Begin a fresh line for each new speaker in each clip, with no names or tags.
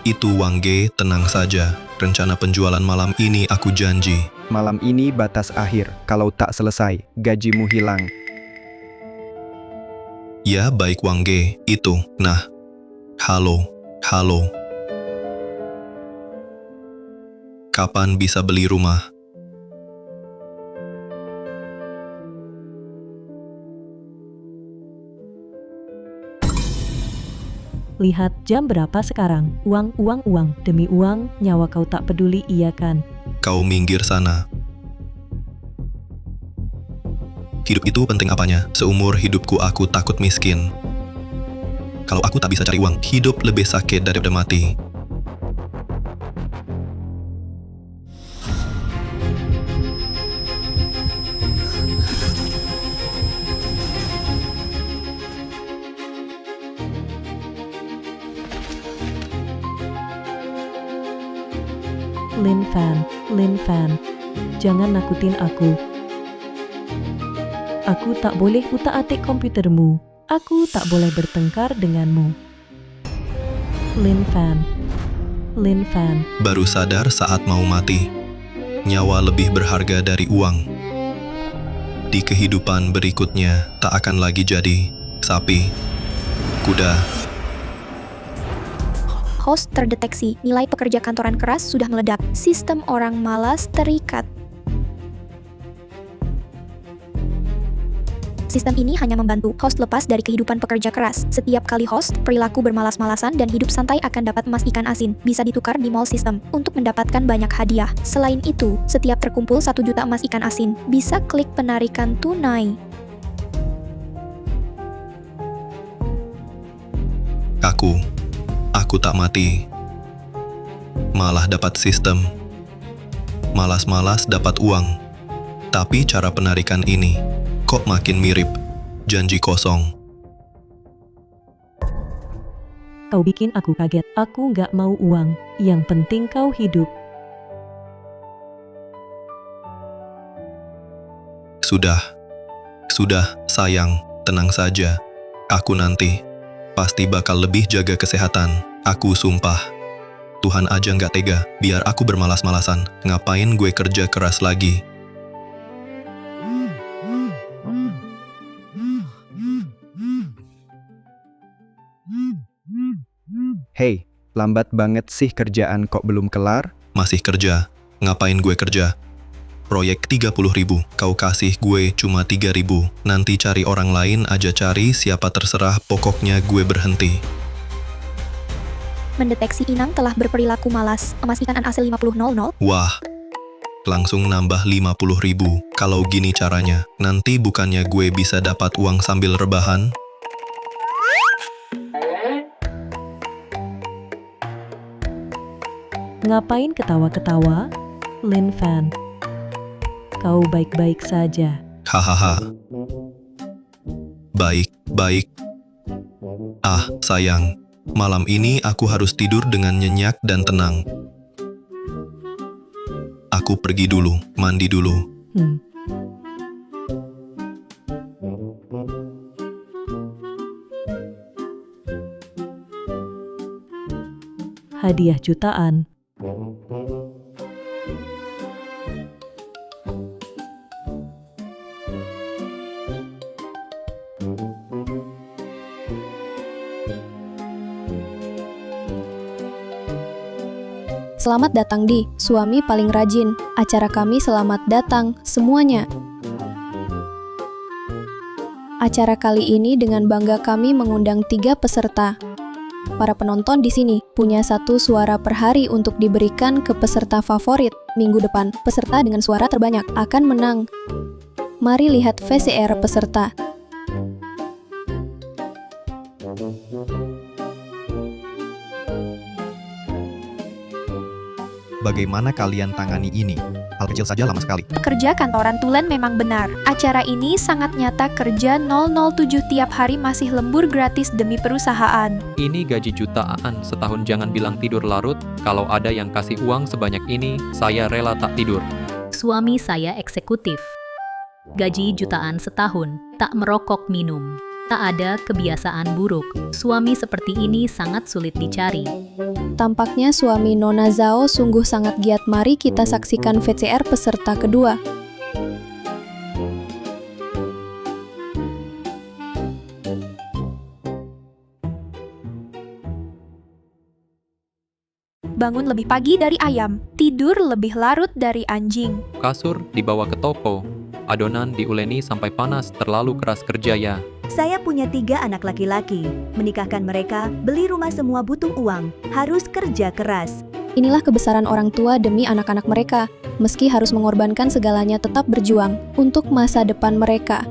Itu Wang Ge, tenang saja. Rencana penjualan malam ini aku janji.
Malam ini batas akhir. Kalau tak selesai, gajimu hilang.
Ya baik Wang Ge, itu. Nah. Halo. Kapan bisa beli rumah?
Lihat jam berapa sekarang. Uang. Demi uang, nyawa kau tak peduli, iya kan?
Kau minggir sana. Hidup itu penting apanya? Seumur hidupku aku takut miskin. Kalau aku tak bisa cari uang, hidup lebih sakit daripada mati.
Lin Fan, jangan nakutin aku. Aku tak boleh utak-atik komputermu. Aku tak boleh bertengkar denganmu. Lin Fan.
Baru sadar saat mau mati. Nyawa lebih berharga dari uang. Di kehidupan berikutnya tak akan lagi jadi sapi, kuda.
Host terdeteksi, nilai pekerja kantoran keras sudah meledak. Sistem orang malas terikat. Sistem ini hanya membantu host lepas dari kehidupan pekerja keras. Setiap kali host, perilaku bermalas-malasan dan hidup santai akan dapat emas ikan asin. Bisa ditukar di mall sistem untuk mendapatkan banyak hadiah. Selain itu, setiap terkumpul 1 juta emas ikan asin, bisa klik penarikan tunai.
Aku tak mati. Malah dapat sistem. Malas-malas dapat uang. Tapi cara penarikan ini kok makin mirip janji kosong.
Kau bikin aku kaget. Aku nggak mau uang. Yang penting kau hidup.
Sudah sayang, tenang saja. Aku nanti pasti bakal lebih jaga kesehatan. Aku sumpah. Tuhan aja nggak tega, biar aku bermalas-malasan. Ngapain gue kerja keras lagi?
Hei, lambat banget sih kerjaan kok belum kelar?
Masih kerja. Ngapain gue kerja? Proyek 30.000, kau kasih gue cuma 3.000. Nanti cari orang lain aja, cari siapa terserah, pokoknya gue berhenti.
Mendeteksi inang telah berperilaku malas. Emas ikan hasil 50.00.
Wah, langsung nambah 50.000. Kalau gini caranya, nanti bukannya gue bisa dapat uang sambil rebahan?
Ngapain ketawa-ketawa? Lin Fan, kau baik-baik saja.
Hahaha. Baik. Sayang. Malam ini aku harus tidur dengan nyenyak dan tenang. Aku pergi dulu, mandi dulu.
Hadiah jutaan.
Selamat datang di Suami Paling Rajin. Acara kami selamat datang semuanya. Acara kali ini dengan bangga kami mengundang 3 peserta. Para penonton di sini punya 1 suara per hari untuk diberikan ke peserta favorit. Minggu depan, peserta dengan suara terbanyak akan menang. Mari lihat VCR peserta.
Bagaimana kalian tangani ini? Hal kecil saja lama sekali.
Kerja kantoran tulen memang benar. Acara ini sangat nyata, kerja 007 tiap hari masih lembur gratis demi perusahaan.
Ini gaji jutaan setahun, jangan bilang tidur larut. Kalau ada yang kasih uang sebanyak ini, saya rela tak tidur.
Suami saya eksekutif. Gaji jutaan setahun, tak merokok minum. Tak ada kebiasaan buruk. Suami seperti ini sangat sulit dicari.
Tampaknya suami Nona Zhao sungguh sangat giat. Mari kita saksikan VCR peserta kedua.
Bangun lebih pagi dari ayam, tidur lebih larut dari anjing.
Kasur dibawa ke toko. Adonan diuleni sampai panas, terlalu keras kerja ya.
Saya punya 3 anak laki-laki. Menikahkan mereka, beli rumah semua butuh uang. Harus kerja keras.
Inilah kebesaran orang tua demi anak-anak mereka. Meski harus mengorbankan segalanya, tetap berjuang untuk masa depan mereka.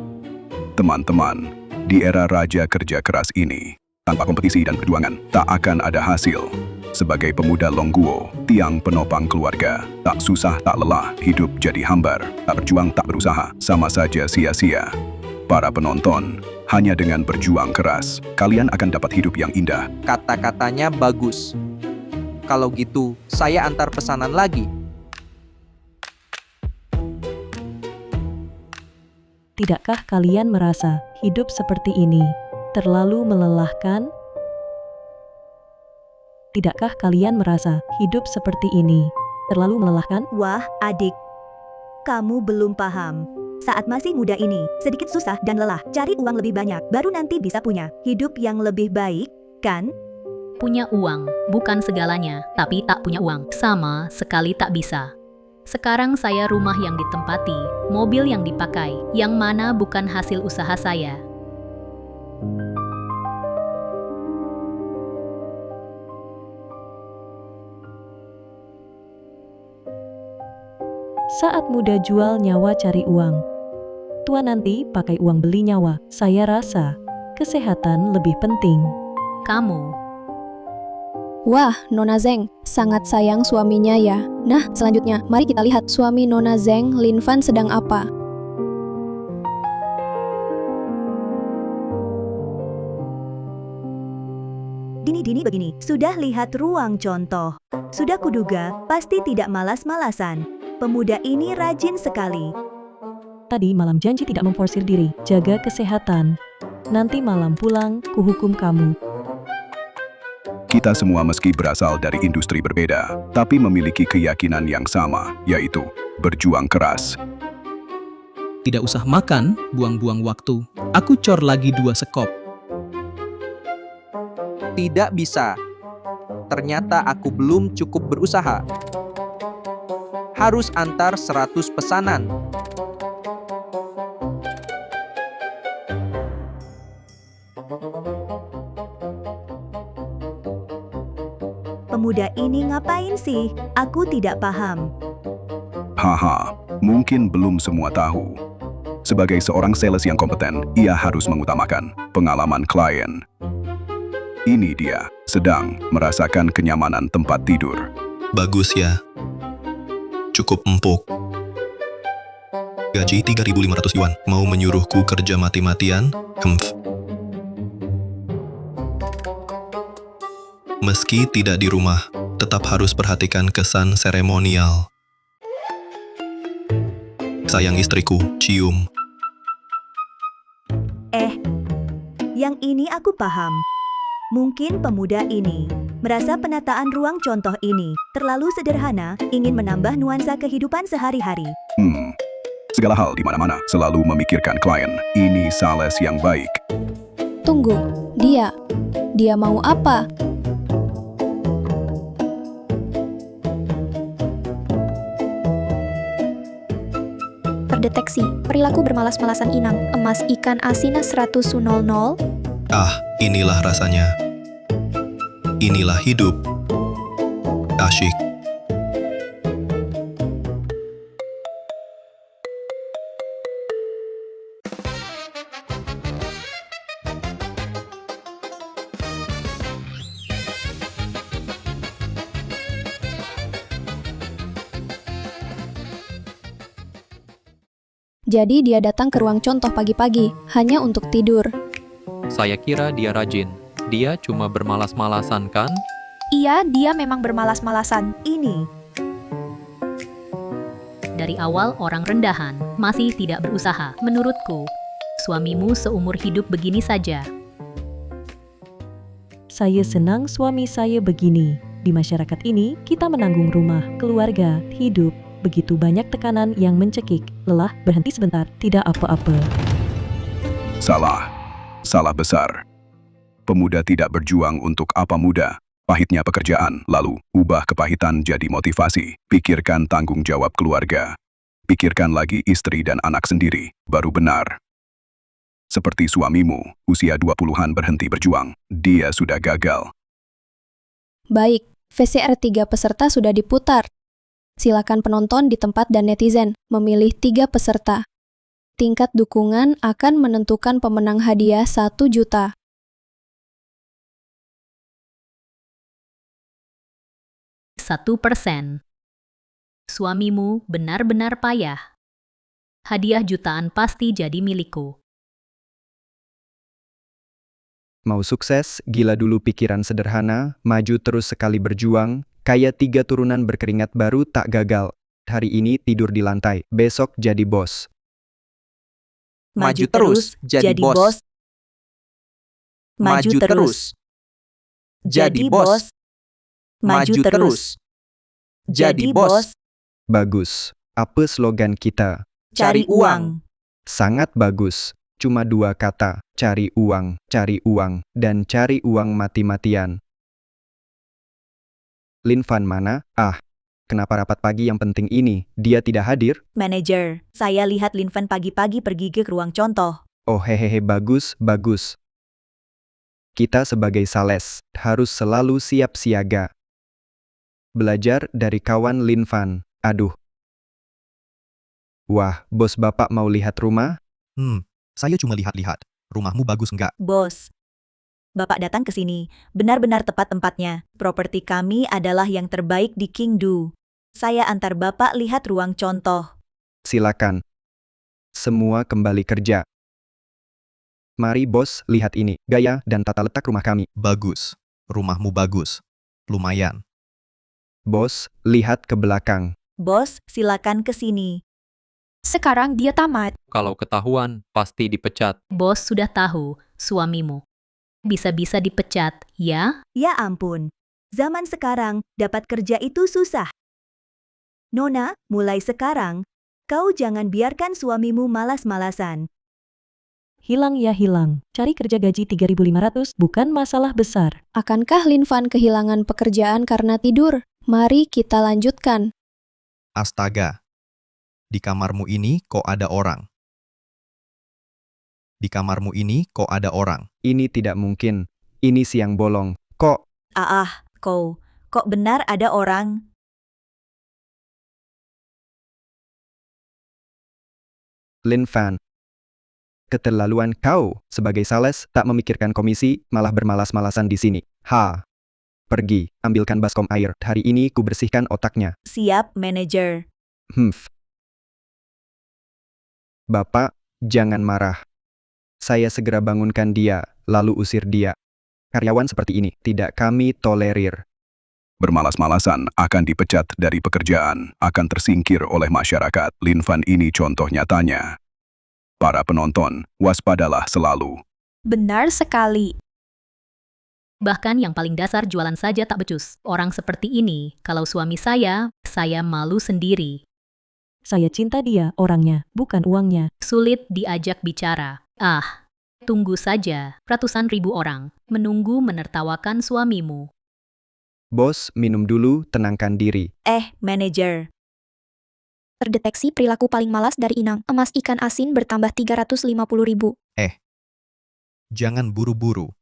Teman-teman, di era raja kerja keras ini, tanpa kompetisi dan perjuangan, tak akan ada hasil. Sebagai pemuda Longguo, tiang penopang keluarga, tak susah tak lelah, hidup jadi hambar, tak berjuang tak berusaha, sama saja sia-sia. Para penonton, hanya dengan berjuang keras, kalian akan dapat hidup yang indah.
Kata-katanya bagus. Kalau gitu, saya antar pesanan lagi.
Tidakkah kalian merasa hidup seperti ini terlalu melelahkan? Tidakkah kalian merasa hidup seperti ini terlalu melelahkan?
Wah, adik. Kamu belum paham. Saat masih muda ini, sedikit susah dan lelah. Cari uang lebih banyak, baru nanti bisa punya hidup yang lebih baik, kan?
Punya uang bukan segalanya, tapi tak punya uang sama sekali tak bisa. Sekarang saya rumah yang ditempati, mobil yang dipakai, yang mana bukan hasil usaha saya.
Saat muda jual nyawa cari uang. Tua nanti pakai uang beli nyawa. Saya rasa kesehatan lebih penting.
Kamu.
Wah, Nona Zeng, sangat sayang suaminya ya. Nah, selanjutnya, mari kita lihat suami Nona Zeng, Lin Fan sedang apa.
Dini begini, sudah lihat ruang contoh. Sudah kuduga, pasti tidak malas-malasan. Pemuda ini rajin sekali.
Tadi malam janji tidak memforsir diri, jaga kesehatan. Nanti malam pulang, kuhukum kamu.
Kita semua meski berasal dari industri berbeda, tapi memiliki keyakinan yang sama, yaitu berjuang keras.
Tidak usah makan, buang-buang waktu. Aku cor lagi 2 sekop.
Tidak bisa. Ternyata aku belum cukup berusaha. Harus antar 100 pesanan.
Pemuda ini ngapain sih? Aku tidak paham.
Haha, mungkin belum semua tahu. Sebagai seorang sales yang kompeten, ia harus mengutamakan pengalaman klien. Ini dia, sedang merasakan kenyamanan tempat tidur.
Bagus ya. Cukup empuk. Gaji 3.500 yuan. Mau menyuruhku kerja mati-matian? Meski tidak di rumah, tetap harus perhatikan kesan seremonial. Sayang istriku, cium.
Yang ini aku paham. Mungkin pemuda ini merasa penataan ruang contoh ini terlalu sederhana, ingin menambah nuansa kehidupan sehari-hari.
Segala hal di mana-mana selalu memikirkan klien. Ini sales yang baik.
Tunggu, dia mau apa? Terdeteksi, perilaku bermalas-malasan inang, emas ikan asin 100.00.
Ah, inilah rasanya. Inilah hidup. Asyik.
Jadi dia datang ke ruang contoh pagi-pagi, hanya untuk tidur.
Saya kira dia rajin. Dia cuma bermalas-malasan kan?
Iya, dia memang bermalas-malasan.
Ini.
Dari awal orang rendahan, masih tidak berusaha. Menurutku, suamimu seumur hidup begini saja.
Saya senang suami saya begini. Di masyarakat ini, kita menanggung rumah, keluarga, hidup. Begitu banyak tekanan yang mencekik. Lelah, berhenti sebentar, tidak apa-apa.
Salah. Salah besar. Pemuda tidak berjuang untuk apa muda. Pahitnya pekerjaan, lalu ubah kepahitan jadi motivasi. Pikirkan tanggung jawab keluarga. Pikirkan lagi istri dan anak sendiri, baru benar. Seperti suamimu, usia 20-an berhenti berjuang. Dia sudah gagal.
Baik, VCR 3 peserta sudah diputar. Silakan penonton di tempat dan netizen memilih 3 peserta. Tingkat dukungan akan menentukan pemenang hadiah 1 juta.
%. Suamimu benar-benar payah. Hadiah jutaan pasti jadi milikku.
Mau sukses, gila dulu pikiran sederhana, maju terus sekali berjuang, kaya 3 turunan berkeringat baru tak gagal. Hari ini tidur di lantai, besok jadi bos.
Maju terus, jadi bos. Maju terus. Jadi bos. Maju terus. Jadi bos.
Bagus. Apa slogan kita?
Cari uang.
Sangat bagus. Cuma 2 kata, cari uang, dan cari uang mati-matian. Lin Fan mana? Ah, kenapa rapat pagi yang penting ini? Dia tidak hadir?
Manajer, saya lihat Lin Fan pagi-pagi pergi ke ruang contoh.
Oh hehehe, bagus, bagus. Kita sebagai sales harus selalu siap siaga. Belajar dari kawan Lin Fan. Aduh. Wah, bos bapak mau lihat rumah?
Saya cuma lihat-lihat. Rumahmu bagus nggak?
Bos, Bapak datang ke sini, benar-benar tepat tempatnya. Properti kami adalah yang terbaik di Kingdu. Saya antar Bapak lihat ruang contoh.
Silakan. Semua kembali kerja. Mari bos, lihat ini, gaya dan tata letak rumah kami.
Bagus. Rumahmu bagus. Lumayan.
Bos, lihat ke belakang.
Bos, silakan ke sini.
Sekarang dia tamat.
Kalau ketahuan, pasti dipecat.
Bos sudah tahu, suamimu. Bisa-bisa dipecat, ya?
Ya ampun, zaman sekarang dapat kerja itu susah. Nona, mulai sekarang, kau jangan biarkan suamimu malas-malasan.
Hilang ya hilang. Cari kerja gaji 3.500 bukan masalah besar.
Akankah Lin Fan kehilangan pekerjaan karena tidur? Mari kita lanjutkan.
Astaga. Di kamarmu ini kok ada orang? Di kamarmu ini kok ada orang?
Ini tidak mungkin. Ini siang bolong. Kok?
Kok benar ada orang?
Lin Fan. Keterlaluan kau. Sebagai sales, tak memikirkan komisi, malah bermalas-malasan di sini. Pergi, ambilkan baskom air. Hari ini ku bersihkan otaknya.
Siap, manajer.
Bapak, jangan marah. Saya segera bangunkan dia, lalu usir dia. Karyawan seperti ini tidak kami tolerir.
Bermalas-malasan akan dipecat dari pekerjaan, akan tersingkir oleh masyarakat. Lin Fan ini contoh nyatanya. Para penonton, waspadalah selalu.
Benar sekali.
Bahkan yang paling dasar jualan saja tak becus. Orang seperti ini, kalau suami saya malu sendiri.
Saya cinta dia, orangnya, bukan uangnya.
Sulit diajak bicara. Tunggu saja. Ratusan ribu orang menunggu menertawakan suamimu.
Bos, minum dulu, tenangkan diri.
Manajer.
Terdeteksi perilaku paling malas dari Inang. Emas ikan asin bertambah 350.000.
Jangan buru-buru.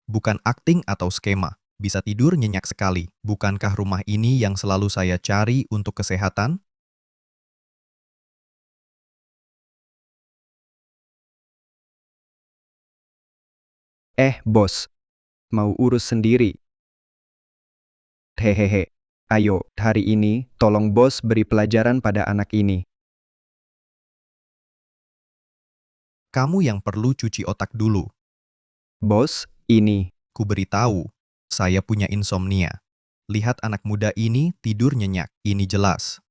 Bukan akting atau skema. Bisa tidur nyenyak sekali. Bukankah rumah ini yang selalu saya cari untuk kesehatan?
Bos. Mau urus sendiri. Hehehe. Ayo, hari ini, tolong bos beri pelajaran pada anak ini.
Kamu yang perlu cuci otak dulu.
Bos, ini.
Ku beritahu, saya punya insomnia. Lihat anak muda ini tidur nyenyak. Ini jelas.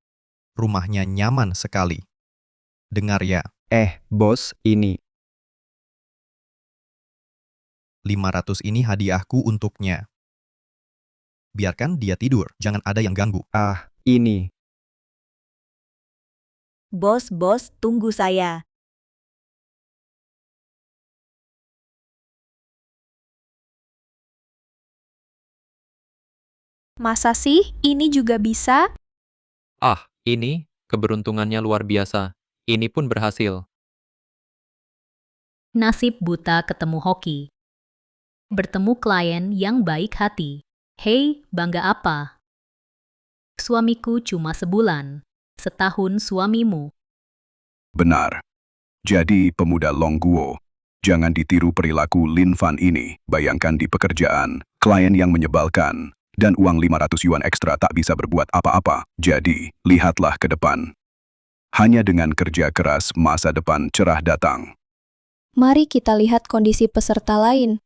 Rumahnya nyaman sekali. Dengar ya.
Bos, ini.
500 ini hadiahku untuknya. Biarkan dia tidur, jangan ada yang ganggu.
Ah, ini.
Bos, tunggu saya.
Masa sih ini juga bisa?
Ah, ini keberuntungannya luar biasa. Ini pun berhasil.
Nasib buta ketemu hoki. Bertemu klien yang baik hati. Hei, bangga apa? Suamiku cuma sebulan. Setahun suamimu.
Benar. Jadi pemuda Longguo, jangan ditiru perilaku Lin Fan ini. Bayangkan di pekerjaan, klien yang menyebalkan, dan uang 500 yuan ekstra tak bisa berbuat apa-apa. Jadi, lihatlah ke depan. Hanya dengan kerja keras masa depan cerah datang.
Mari kita lihat kondisi peserta lain.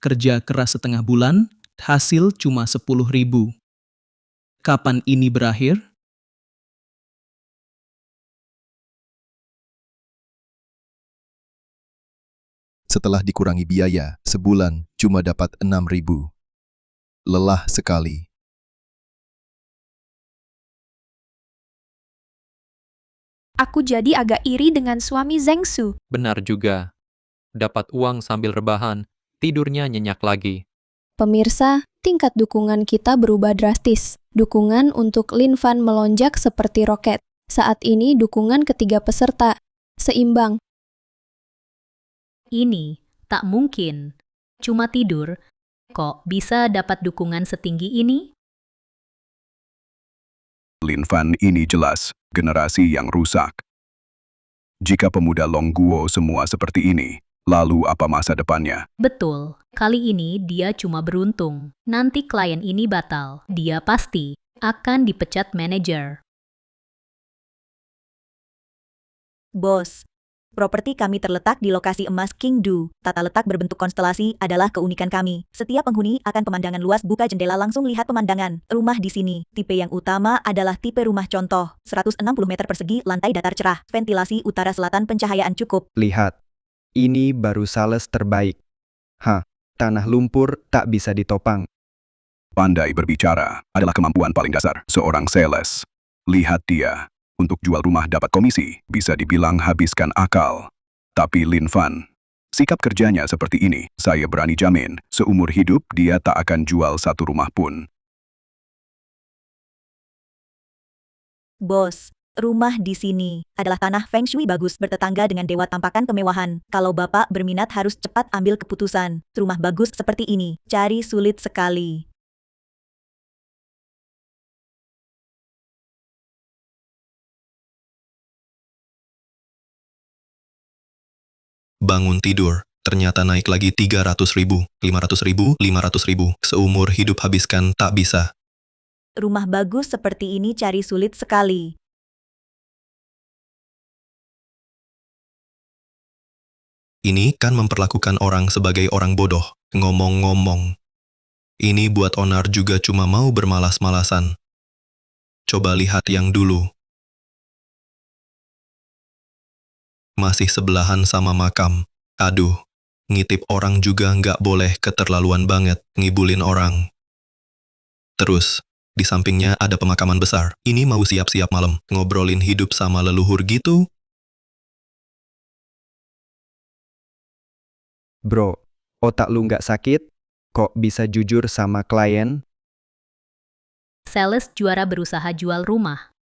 Kerja keras setengah bulan, hasil cuma 10.000. Kapan ini berakhir?
Setelah dikurangi biaya, sebulan cuma dapat 6.000. Lelah sekali.
Aku jadi agak iri dengan suami Zhengsu.
Benar juga. Dapat uang sambil rebahan, tidurnya nyenyak lagi.
Pemirsa, tingkat dukungan kita berubah drastis. Dukungan untuk Lin Fan melonjak seperti roket. Saat ini dukungan ketiga peserta seimbang.
Ini tak mungkin. Cuma tidur. Kok bisa dapat dukungan setinggi ini?
Lin Fan ini jelas generasi yang rusak. Jika pemuda Longguo semua seperti ini, lalu apa masa depannya?
Betul. Kali ini dia cuma beruntung. Nanti klien ini batal. Dia pasti akan dipecat manajer.
Bos, properti kami terletak di lokasi emas Qingdu. Tata letak berbentuk konstelasi adalah keunikan kami. Setiap penghuni akan pemandangan luas, buka jendela langsung lihat pemandangan. Rumah di sini, tipe yang utama adalah tipe rumah contoh. 160 meter persegi, lantai datar cerah. Ventilasi utara-selatan, pencahayaan cukup.
Lihat. Ini baru sales terbaik. Tanah lumpur tak bisa ditopang.
Pandai berbicara adalah kemampuan paling dasar seorang sales. Lihat dia. Untuk jual rumah dapat komisi, bisa dibilang habiskan akal. Tapi Lin Fan, sikap kerjanya seperti ini, saya berani jamin, seumur hidup dia tak akan jual satu rumah pun.
Bos, rumah di sini adalah tanah Feng Shui bagus, bertetangga dengan dewa tampakan kemewahan. Kalau Bapak berminat harus cepat ambil keputusan. Rumah bagus seperti ini, cari sulit sekali.
Bangun tidur, ternyata naik lagi 300.000, 500.000, 500.000. Seumur hidup habiskan tak bisa.
Rumah bagus seperti ini cari sulit sekali.
Ini kan memperlakukan orang sebagai orang bodoh. Ngomong-ngomong. Ini buat onar juga cuma mau bermalas-malasan. Coba lihat yang dulu. Masih sebelahan sama makam. Aduh, ngitip orang juga nggak boleh keterlaluan banget, ngibulin orang. Terus, di sampingnya ada pemakaman besar. Ini mau siap-siap malam, ngobrolin hidup sama leluhur gitu?
Bro, otak lu nggak sakit? Kok bisa jujur sama klien?
Sales juara berusaha jual rumah.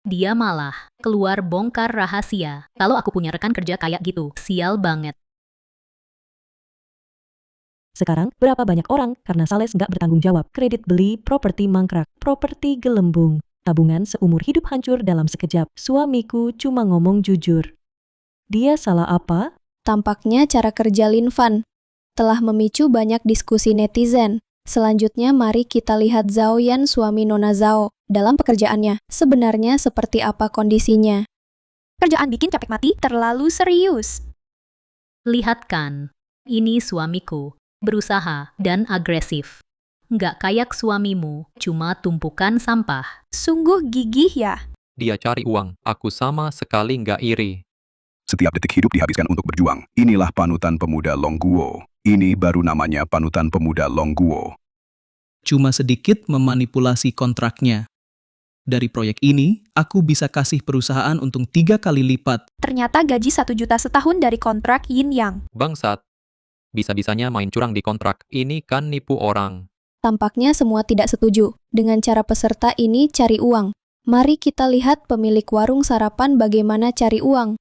Dia malah keluar bongkar rahasia. Kalau aku punya rekan kerja kayak gitu, sial banget.
Sekarang, berapa banyak orang karena sales nggak bertanggung jawab, kredit beli, properti mangkrak, properti gelembung, tabungan seumur hidup hancur dalam sekejap. Suamiku cuma ngomong jujur. Dia salah apa?
Tampaknya cara kerja Lin Fan telah memicu banyak diskusi netizen. Selanjutnya mari kita lihat Zhao Yan, suami Nona Zhao. Dalam pekerjaannya, sebenarnya seperti apa kondisinya?
Kerjaan bikin capek mati, terlalu serius.
Lihat kan, ini suamiku, berusaha dan agresif. nggak kayak suamimu, cuma tumpukan sampah.
Sungguh gigih ya.
Dia cari uang, aku sama sekali nggak iri.
Setiap detik hidup dihabiskan untuk berjuang. Inilah panutan pemuda Longguo. Ini baru namanya panutan pemuda Longguo.
Cuma sedikit memanipulasi kontraknya. Dari proyek ini, aku bisa kasih perusahaan untung 3 kali lipat.
Ternyata gaji 1 juta setahun dari kontrak Yin Yang.
Bangsat. Bisa-bisanya main curang di kontrak, ini kan nipu orang.
Tampaknya semua tidak setuju. Dengan cara peserta ini cari uang. Mari kita lihat pemilik warung sarapan bagaimana cari uang.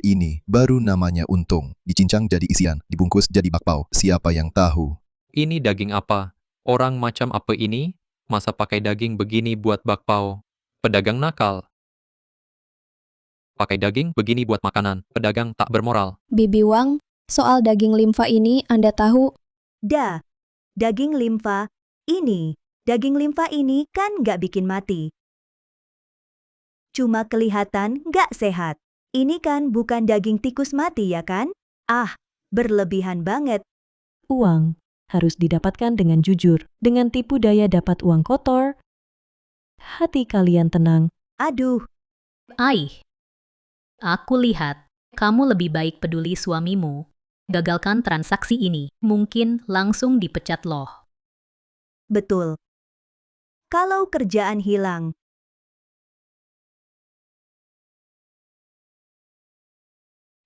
Ini baru namanya untung. Dicincang jadi isian, dibungkus jadi bakpao. Siapa yang tahu?
Ini daging apa? Orang macam apa ini? Masa pakai daging begini buat bakpao? Pedagang nakal. Pakai daging begini buat makanan, pedagang tak bermoral.
Bibi Wang, soal daging limfa ini Anda tahu?
Daging limfa ini. Daging limfa ini kan nggak bikin mati. Cuma kelihatan nggak sehat. Ini kan bukan daging tikus mati ya kan? Berlebihan banget.
Uang harus didapatkan dengan jujur. Dengan tipu daya dapat uang kotor, hati kalian tenang.
Aduh,
Aku lihat, kamu lebih baik peduli suamimu. Gagalkan transaksi ini, mungkin langsung dipecat loh.
betul. Kalau kerjaan hilang,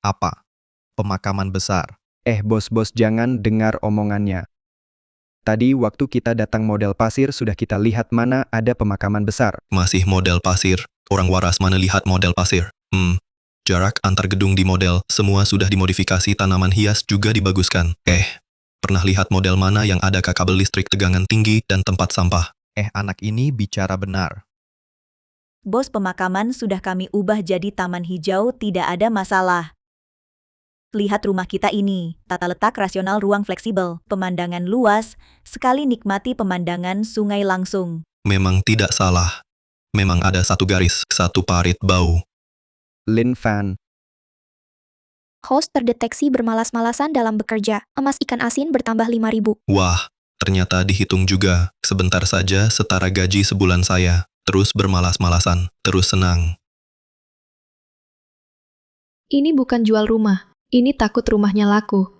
Apa? Pemakaman besar.
Bos-bos jangan dengar omongannya. Tadi waktu kita datang model pasir sudah kita lihat mana ada pemakaman besar.
Masih model pasir. Orang waras mana lihat model pasir? Jarak antar gedung di model, semua sudah dimodifikasi, tanaman hias juga dibaguskan. Pernah lihat model mana yang ada kabel listrik tegangan tinggi dan tempat sampah?
Anak ini bicara benar.
bos pemakaman sudah kami ubah jadi taman hijau, tidak ada masalah. Lihat rumah kita ini, tata letak rasional, ruang fleksibel, pemandangan luas, sekali nikmati pemandangan sungai langsung.
Memang tidak salah. Memang ada satu garis, satu parit bau.
Lin Fan,
Host terdeteksi bermalas-malasan dalam bekerja. Emas ikan asin bertambah 5.000.
Wah, ternyata dihitung juga. Sebentar saja setara gaji sebulan saya. Terus bermalas-malasan, terus senang.
Ini bukan jual rumah. Ini takut rumahnya laku.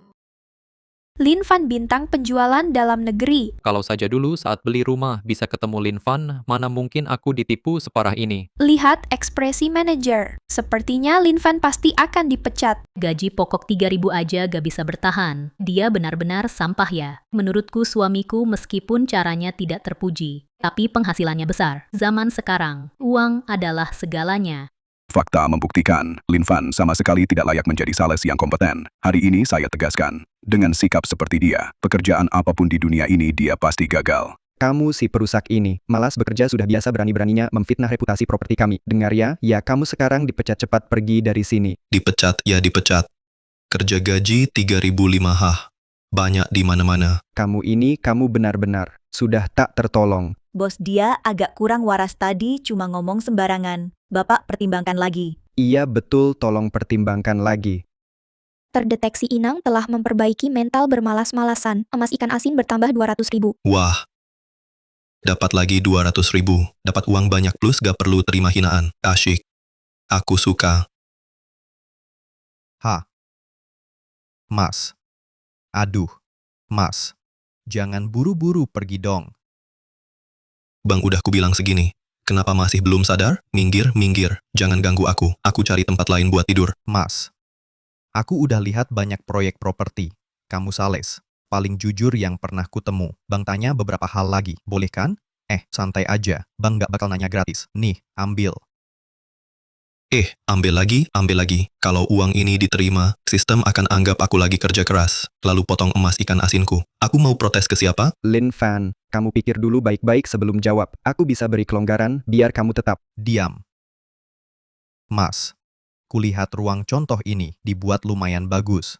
Lin Fan bintang penjualan dalam negeri.
Kalau saja dulu saat beli rumah bisa ketemu Lin Fan, mana mungkin aku ditipu separah ini.
Lihat ekspresi manajer. Sepertinya Lin Fan pasti akan dipecat.
Gaji pokok 3.000 aja gak bisa bertahan. Dia benar-benar sampah ya. Menurutku suamiku meskipun caranya tidak terpuji, tapi penghasilannya besar. Zaman sekarang, uang adalah segalanya.
Fakta membuktikan, Lin Fan sama sekali tidak layak menjadi sales yang kompeten. Hari ini saya tegaskan, dengan sikap seperti dia, pekerjaan apapun di dunia ini dia pasti gagal.
kamu si perusak ini, malas bekerja sudah biasa berani-beraninya memfitnah reputasi properti kami. Dengar ya, kamu sekarang dipecat, cepat pergi dari sini.
Dipecat ya dipecat. Kerja gaji 3.500 hah. Banyak di mana-mana.
Kamu benar-benar sudah tak tertolong.
Bos dia agak kurang waras tadi, cuma ngomong sembarangan. Bapak pertimbangkan lagi.
Iya betul, tolong pertimbangkan lagi.
Terdeteksi inang telah memperbaiki mental bermalas-malasan. Emas ikan asin bertambah 200.000.
Wah. Dapat lagi 200.000. Dapat uang banyak plus gak perlu terima hinaan. Asyik. Aku suka.
Mas. Aduh, Mas. Jangan buru-buru pergi dong.
Bang udah kubilang segini. Kenapa masih belum sadar? Minggir. Jangan ganggu aku. Aku cari tempat lain buat tidur.
Mas. Aku udah lihat banyak proyek properti. Kamu sales. Paling jujur yang pernah kutemu. Bang tanya beberapa hal lagi. Boleh kan? Santai aja. Bang gak bakal nanya gratis. Nih, ambil.
Ambil lagi. Kalau uang ini diterima, sistem akan anggap aku lagi kerja keras. Lalu potong emas ikan asinku. Aku mau protes ke siapa?
Lin Fan, kamu pikir dulu baik-baik sebelum jawab. Aku bisa beri kelonggaran biar kamu tetap.
Diam. Mas. Kulihat ruang contoh ini dibuat lumayan bagus.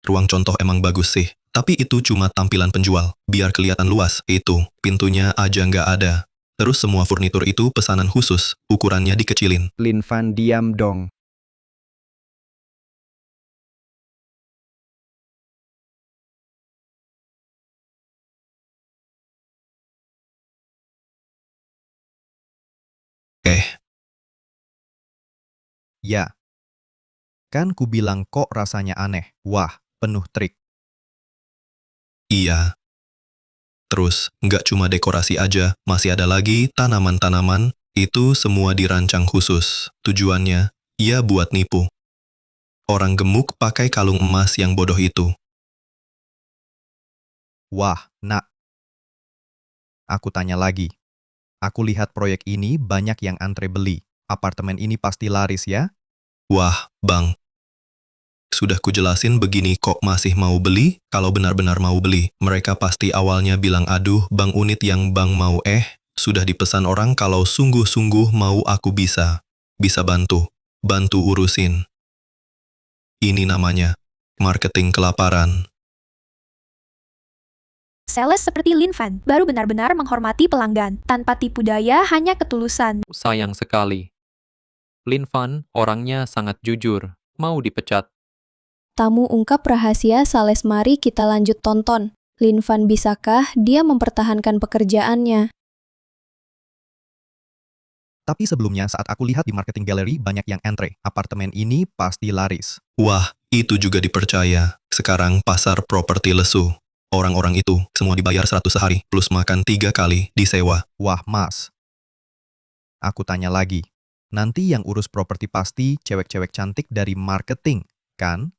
Ruang contoh emang bagus sih. Tapi itu cuma tampilan penjual. Biar kelihatan luas. Itu, pintunya aja nggak ada. Terus semua furnitur itu pesanan khusus. Ukurannya dikecilin.
Lin Fan, diam dong.
Ya. Kan ku bilang kok rasanya aneh. Wah, penuh trik.
Iya. Terus, nggak cuma dekorasi aja, masih ada lagi tanaman-tanaman, itu semua dirancang khusus. Tujuannya, ya buat nipu. Orang gemuk pakai kalung emas yang bodoh itu.
Wah, nak. Aku tanya lagi. Aku lihat proyek ini banyak yang antre beli. Apartemen ini pasti laris ya?
Wah, Bang. Sudah kujelasin begini kok masih mau beli? Kalau benar-benar mau beli, mereka pasti awalnya bilang aduh, Bang unit yang Bang mau sudah dipesan orang kalau sungguh-sungguh mau aku bisa bantu urusin. Ini namanya marketing kelaparan.
Sales seperti Lin Fan baru benar-benar menghormati pelanggan, tanpa tipu daya, hanya ketulusan.
Sayang sekali. Lin Fan orangnya sangat jujur, mau dipecat.
Tamu ungkap rahasia sales, mari kita lanjut tonton. Lin Fan, bisakah dia mempertahankan pekerjaannya?
Tapi sebelumnya saat aku lihat di marketing gallery banyak yang antre. Apartemen ini pasti laris.
Wah, itu juga dipercaya. Sekarang pasar properti lesu. Orang-orang itu semua dibayar 100 sehari, plus makan 3 kali disewa.
Wah, Mas. Aku tanya lagi. Nanti yang urus properti pasti cewek-cewek cantik dari marketing, kan?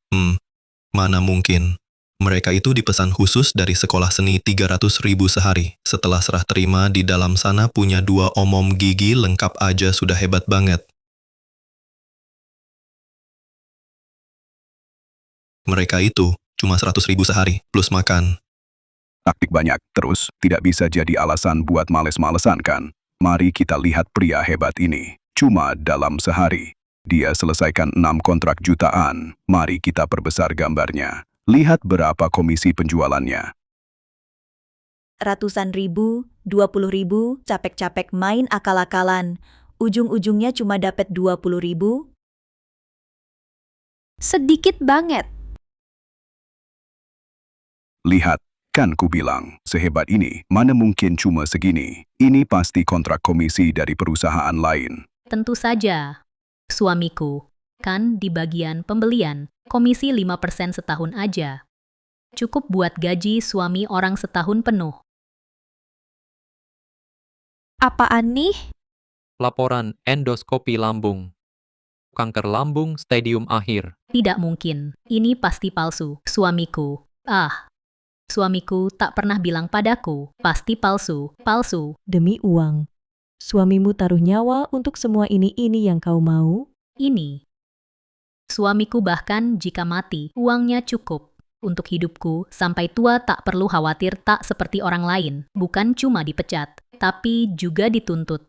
Mana mungkin. Mereka itu dipesan khusus dari sekolah seni 300.000 sehari. Setelah serah terima di dalam sana punya 2 omom gigi lengkap aja sudah hebat banget. Mereka itu cuma 100.000 sehari, plus makan.
Taktik banyak, terus tidak bisa jadi alasan buat males-malesan kan? Mari kita lihat pria hebat ini. Cuma dalam sehari, dia selesaikan 6 kontrak jutaan. Mari kita perbesar gambarnya. Lihat berapa komisi penjualannya.
Ratusan ribu, 20.000, capek-capek main akal-akalan. Ujung-ujungnya cuma dapat 20.000.
Sedikit banget.
Lihat, kan ku bilang, sehebat ini, mana mungkin cuma segini. Ini pasti kontrak komisi dari perusahaan lain.
Tentu saja. Suamiku, kan di bagian pembelian, komisi 5% setahun aja. Cukup buat gaji suami orang setahun penuh.
Apaan nih?
Laporan endoskopi lambung. Kanker lambung stadium akhir.
Tidak mungkin, ini pasti palsu. Suamiku, suamiku tak pernah bilang padaku, pasti palsu, palsu.
Demi uang. Suamimu taruh nyawa untuk semua ini yang kau mau?
Ini. Suamiku bahkan jika mati, uangnya cukup. Untuk hidupku, sampai tua tak perlu khawatir, tak seperti orang lain. Bukan cuma dipecat, tapi juga dituntut.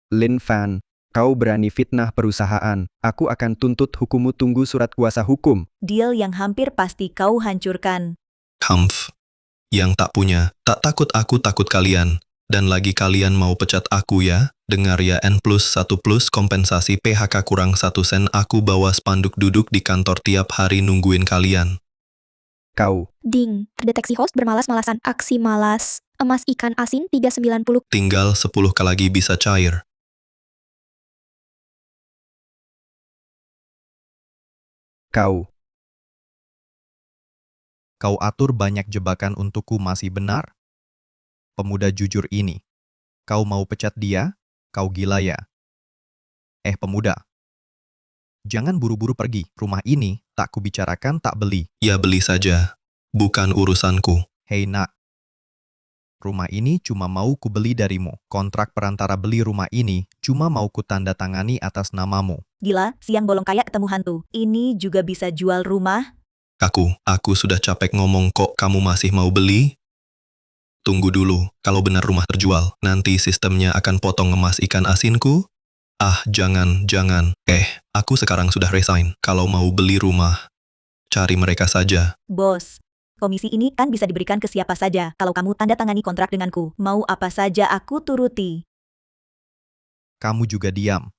Lin Fan, kau berani fitnah perusahaan. Aku akan tuntut hukummu, tunggu surat kuasa hukum.
Deal yang hampir pasti kau hancurkan.
Humph. Yang tak punya, tak takut, aku takut kalian. Dan lagi kalian mau pecat aku ya? Dengar ya, N+1 plus kompensasi PHK kurang 1 sen, aku bawa spanduk duduk di kantor tiap hari nungguin kalian.
Kau.
Ding, terdeteksi host bermalas-malasan. Aksi malas. Emas ikan asin 390.
Tinggal 10 kali lagi bisa cair.
Kau.
Kau atur banyak jebakan untukku masih benar? Pemuda jujur ini. Kau mau pecat dia? Kau gila ya? Pemuda. Jangan buru-buru pergi. Rumah ini tak kubicarakan tak beli.
Ya beli saja. Bukan urusanku.
Hei nak. Rumah ini cuma mau ku beli darimu. Kontrak perantara beli rumah ini cuma mau ku tanda tangani atas namamu.
Gila, siang bolong kaya ketemu hantu. Ini juga bisa jual rumah?
Aku sudah capek ngomong kok kamu masih mau beli? Tunggu dulu, kalau benar rumah terjual, nanti sistemnya akan potong emas ikan asinku? Jangan. Aku sekarang sudah resign. Kalau mau beli rumah, cari mereka saja.
Bos, komisi ini kan bisa diberikan ke siapa saja. Kalau kamu tanda tangani kontrak denganku, mau apa saja aku turuti.
Kamu juga diam.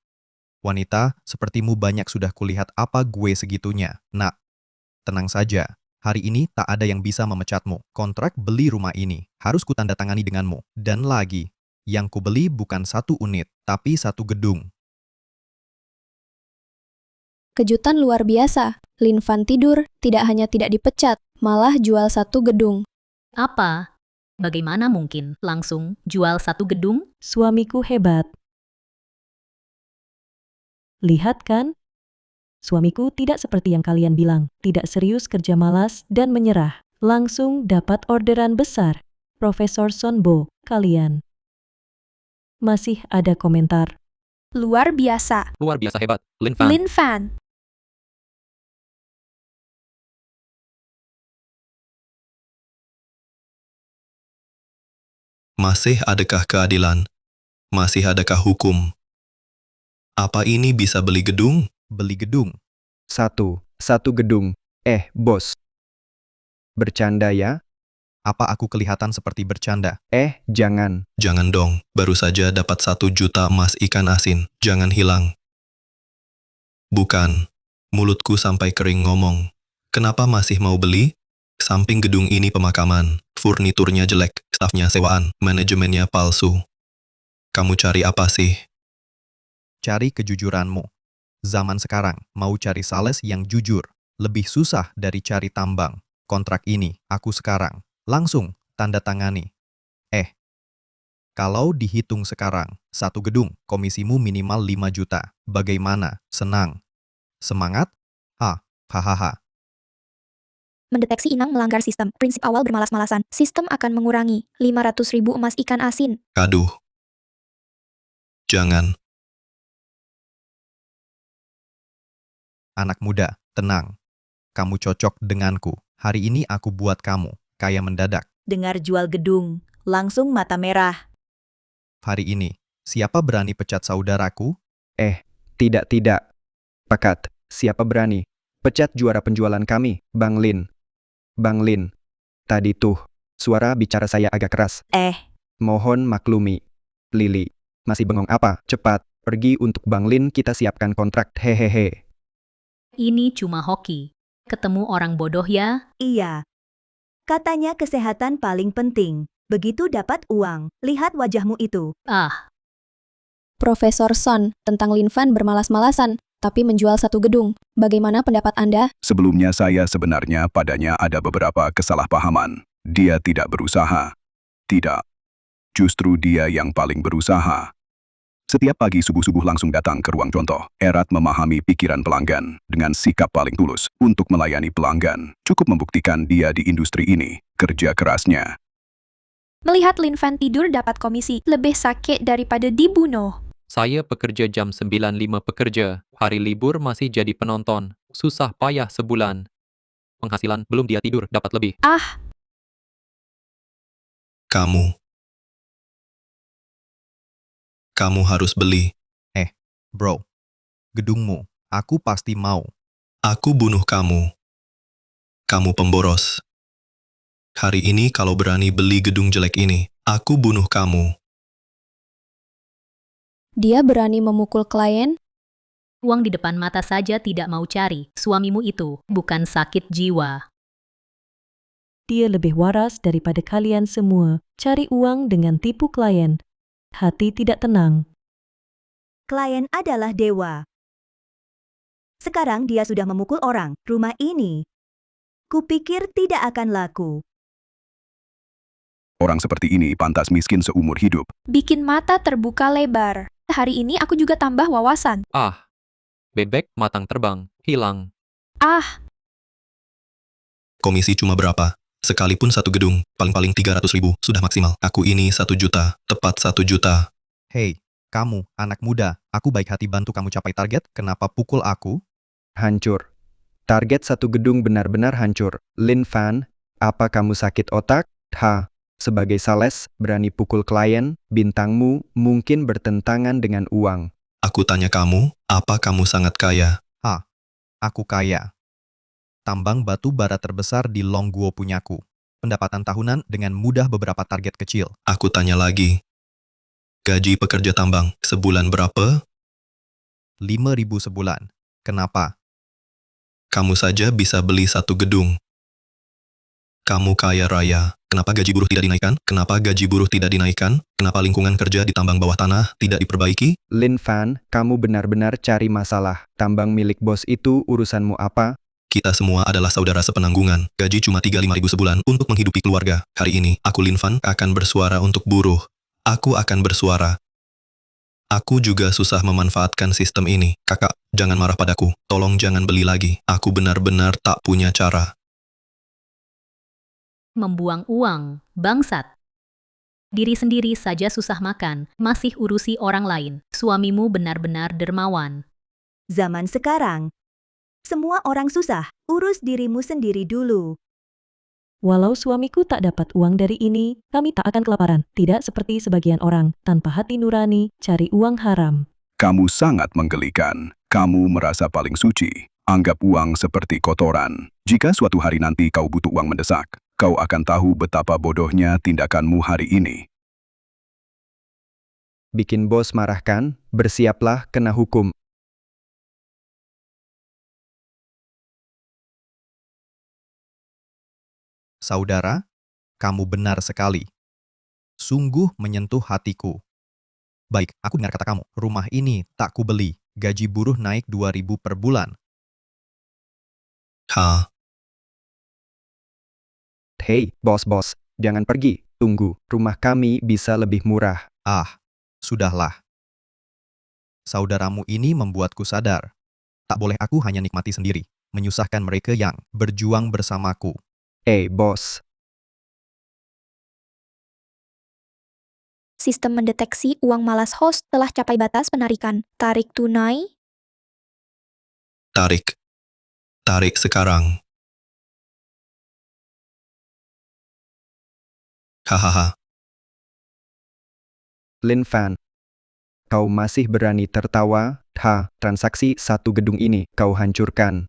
Wanita, sepertimu banyak sudah kulihat apa gue segitunya. Nak, tenang saja. Hari ini tak ada yang bisa memecatmu. Kontrak beli rumah ini harus kutandatangani denganmu. Dan lagi, Yang kubeli bukan 1 unit, tapi 1 gedung.
Kejutan luar biasa. Lin Fan tidur, tidak hanya tidak dipecat, malah jual 1 gedung.
Apa? Bagaimana mungkin langsung jual 1 gedung?
Suamiku hebat. Lihat kan? Suamiku tidak seperti yang kalian bilang, tidak serius kerja malas dan menyerah. Langsung dapat orderan besar. Profesor Sonbo, kalian. Masih ada komentar.
Luar biasa.
Luar biasa hebat, Lin Fan.
Lin Fan.
Masih adakah keadilan? Masih adakah hukum? Apa ini bisa beli gedung?
Beli gedung.
1 gedung. Bos. Bercanda ya?
Apa aku kelihatan seperti bercanda?
Jangan.
Jangan dong, baru saja dapat 1 juta emas ikan asin. Jangan hilang. Bukan. Mulutku sampai kering ngomong. Kenapa masih mau beli? Samping gedung ini pemakaman, furniturnya jelek, stafnya sewaan, manajemennya palsu. Kamu cari apa sih?
Cari kejujuranmu. Zaman sekarang, mau cari sales yang jujur, lebih susah dari cari tambang. Kontrak ini, aku sekarang, langsung, tanda tangani. Kalau dihitung sekarang, 1 gedung, komisimu minimal 5 juta. Bagaimana? Senang? Semangat? Hahaha.
Mendeteksi inang melanggar sistem. Prinsip awal bermalas-malasan. Sistem akan mengurangi 500.000 emas ikan asin.
Aduh. Jangan.
Anak muda, tenang. Kamu cocok denganku. Hari ini aku buat kamu kaya mendadak.
Dengar jual gedung, langsung mata merah.
Hari ini, siapa berani pecat saudaraku?
Tidak. Pekat. Siapa berani? Pecat juara penjualan kami, Bang Lin. Bang Lin. Tadi tuh, suara bicara saya agak keras. Mohon maklumi. Lili. Masih bengong apa? Cepat, pergi untuk Bang Lin, kita siapkan kontrak. Hehehe.
Ini cuma hoki. Ketemu orang bodoh ya?
Iya. Katanya kesehatan paling penting. Begitu dapat uang, lihat wajahmu itu.
Profesor Son, tentang Lin Fan bermalas-malasan, tapi menjual 1 gedung. Bagaimana pendapat Anda?
Sebelumnya saya sebenarnya padanya ada beberapa kesalahpahaman. Dia tidak berusaha. Tidak. Justru dia yang paling berusaha. Setiap pagi subuh-subuh langsung datang ke ruang contoh. Erat memahami pikiran pelanggan dengan sikap paling tulus untuk melayani pelanggan. Cukup membuktikan dia di industri ini, kerja kerasnya.
Melihat Lin Fan tidur dapat komisi, lebih sakit daripada dibunuh.
Saya pekerja jam 9.5 pekerja. Hari libur masih jadi penonton. Susah payah sebulan. Penghasilan belum dia tidur dapat lebih.
Kamu harus beli.
Bro. Gedungmu, aku pasti mau.
Aku bunuh kamu. Kamu pemboros. Hari ini kalau berani beli gedung jelek ini, aku bunuh kamu.
Dia berani memukul klien?
Uang di depan mata saja tidak mau cari. Suamimu itu bukan sakit jiwa.
Dia lebih waras daripada kalian semua. Cari uang dengan tipu klien. Hati tidak tenang.
Klien adalah dewa. Sekarang dia sudah memukul orang. Rumah ini, kupikir tidak akan laku.
Orang seperti ini pantas miskin seumur hidup.
Bikin mata terbuka lebar. Hari ini aku juga tambah wawasan.
Bebek matang terbang, hilang.
Komisi cuma berapa? Sekalipun 1 gedung, paling-paling 300.000, sudah maksimal. Aku ini 1 juta, tepat 1 juta.
Hei, kamu, anak muda, aku baik hati bantu kamu capai target, kenapa pukul aku?
Hancur. Target 1 gedung benar-benar hancur. Lin Fan, apa kamu sakit otak? Sebagai sales, berani pukul klien, bintangmu mungkin bertentangan dengan uang.
Aku tanya kamu, apa kamu sangat kaya?
Aku kaya. Tambang batu bara terbesar di Longguo punyaku. Pendapatan tahunan dengan mudah beberapa target kecil.
Aku tanya lagi. Gaji pekerja tambang, sebulan berapa?
5.000 sebulan. Kenapa?
Kamu saja bisa beli 1 gedung. Kamu kaya raya, Kenapa gaji buruh tidak dinaikkan? Kenapa gaji buruh tidak dinaikkan? Kenapa lingkungan kerja di tambang bawah tanah tidak diperbaiki?
Lin Fan, kamu benar-benar cari masalah. Tambang milik bos itu urusanmu apa?
Kita semua adalah saudara sepenanggungan. Gaji cuma 35.000 sebulan untuk menghidupi keluarga. Hari ini, aku Lin Fan akan bersuara untuk buruh. Aku akan bersuara. Aku juga susah memanfaatkan sistem ini. Kakak, jangan marah padaku. Tolong jangan beli lagi. Aku benar-benar tak punya cara.
Membuang uang, bangsat. Diri sendiri saja susah makan, masih urusi orang lain. Suamimu benar-benar dermawan.
Zaman sekarang, semua orang susah, urus dirimu sendiri dulu.
Walau suamiku tak dapat uang dari ini, kami tak akan kelaparan. Tidak seperti sebagian orang, tanpa hati nurani, cari uang haram.
Kamu sangat menggelikan. Kamu merasa paling suci. Anggap uang seperti kotoran. Jika suatu hari nanti kau butuh uang mendesak, kau akan tahu betapa bodohnya tindakanmu hari ini.
Bikin bos marah kan? Bersiaplah kena hukum.
Saudara, kamu benar sekali. Sungguh menyentuh hatiku. Baik, aku dengar kata kamu. Rumah ini tak kubeli. Gaji buruh naik 2.000 per bulan.
Hei, bos-bos, jangan pergi. Tunggu, rumah kami bisa lebih murah.
Sudahlah. Saudaramu ini membuatku sadar. Tak boleh aku hanya nikmati sendiri, menyusahkan mereka yang berjuang bersamaku.
Bos.
Sistem mendeteksi uang malas host telah capai batas penarikan. Tarik tunai.
Tarik. Tarik sekarang. Hahaha.
Lin Fan, kau masih berani tertawa? Transaksi satu gedung ini kau hancurkan.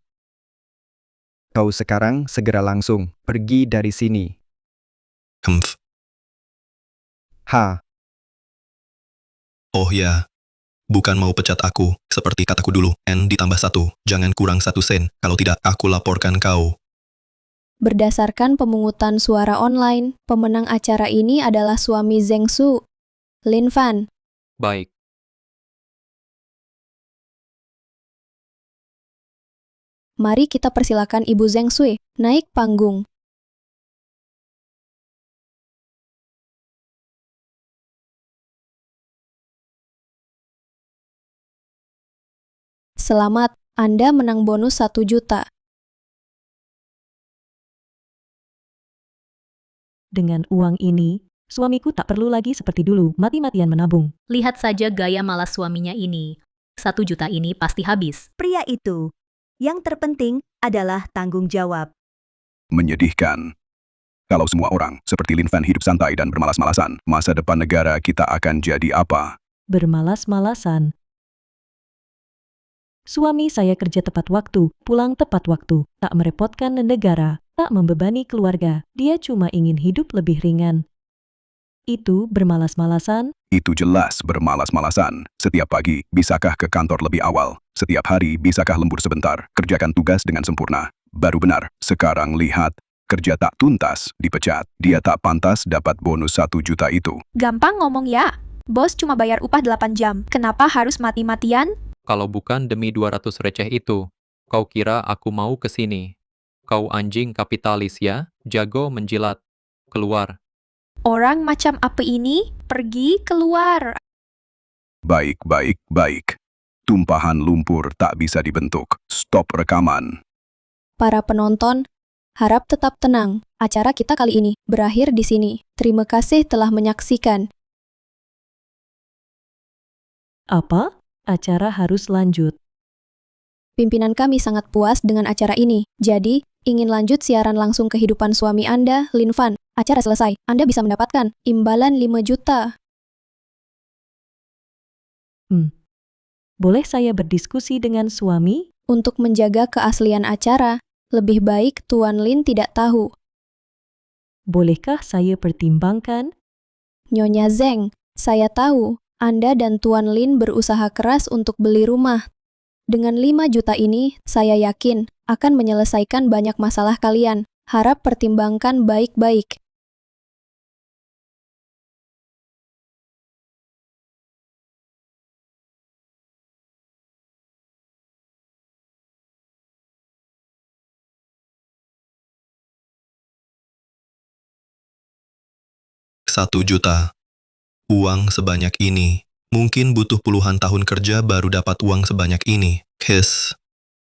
Kau sekarang segera langsung pergi dari sini.
Oh ya. Bukan mau pecat aku, seperti kataku dulu, N ditambah 1, jangan kurang 1 sen, kalau tidak aku laporkan kau.
Berdasarkan pemungutan suara online, pemenang acara ini adalah suami Zheng Su, Lin Fan.
Baik.
Mari kita persilakan Ibu Zheng Sui naik panggung. Selamat, Anda menang bonus 1 juta.
Dengan uang ini, suamiku tak perlu lagi seperti dulu, mati-matian menabung.
Lihat saja gaya malas suaminya ini. 1 juta ini pasti habis.
Pria itu, yang terpenting adalah tanggung jawab.
Menyedihkan. Kalau semua orang seperti Lin Fan hidup santai dan bermalas-malasan, masa depan negara kita akan jadi apa?
Bermalas-malasan. Suami saya kerja tepat waktu, pulang tepat waktu, tak merepotkan negara, tak membebani keluarga, dia cuma ingin hidup lebih ringan. Itu bermalas-malasan?
Itu jelas bermalas-malasan. Setiap pagi, bisakah ke kantor lebih awal? Setiap hari, bisakah lembur sebentar? Kerjakan tugas dengan sempurna. Baru benar. Sekarang lihat, kerja tak tuntas, dipecat. Dia tak pantas dapat bonus 1 juta itu.
Gampang ngomong ya. Bos cuma bayar upah 8 jam. Kenapa harus mati-matian?
Kalau bukan demi 200 receh itu, kau kira aku mau ke sini? Kau anjing kapitalis ya, jago menjilat. Keluar.
Orang macam apa ini? Pergi keluar.
Baik. Tumpahan lumpur tak bisa dibentuk. Stop rekaman.
Para penonton, harap tetap tenang. Acara kita kali ini berakhir di sini. Terima kasih telah menyaksikan.
Apa? Acara harus lanjut.
Pimpinan kami sangat puas dengan acara ini. Jadi, ingin lanjut siaran langsung kehidupan suami Anda, Lin Fan. Acara selesai, Anda bisa mendapatkan imbalan 5 juta.
Boleh saya berdiskusi dengan suami?
Untuk menjaga keaslian acara, lebih baik Tuan Lin tidak tahu.
Bolehkah saya pertimbangkan?
Nyonya Zheng, saya tahu Anda dan Tuan Lin berusaha keras untuk beli rumah. Dengan 5 juta ini, saya yakin akan menyelesaikan banyak masalah kalian. Harap pertimbangkan baik-baik.
1 juta. Uang sebanyak ini. Mungkin butuh puluhan tahun kerja baru dapat uang sebanyak ini.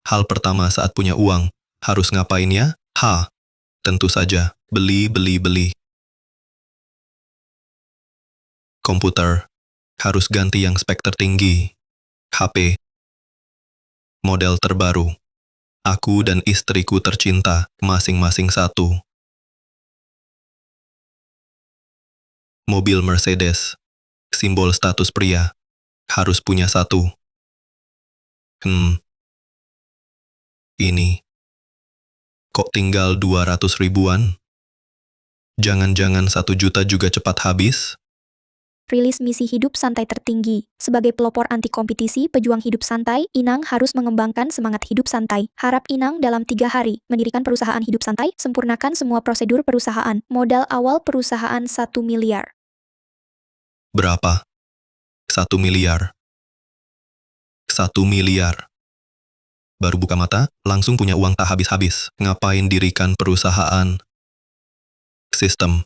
Hal pertama saat punya uang, harus ngapain ya? Tentu saja, beli. Komputer. Harus ganti yang spek tertinggi. HP. Model terbaru. Aku dan istriku tercinta, masing-masing satu. Mobil Mercedes. Simbol status pria. Harus punya satu. Ini. Kok tinggal 200 ribuan? Jangan-jangan 1 juta juga cepat habis?
Rilis misi hidup santai tertinggi. Sebagai pelopor anti kompetisi pejuang hidup santai, Inang harus mengembangkan semangat hidup santai. Harap Inang dalam 3 hari mendirikan perusahaan hidup santai, sempurnakan semua prosedur perusahaan. Modal awal perusahaan 1 miliar.
Berapa? 1 miliar. 1 miliar. Baru buka mata, langsung punya uang tak habis-habis. Ngapain dirikan perusahaan? Sistem.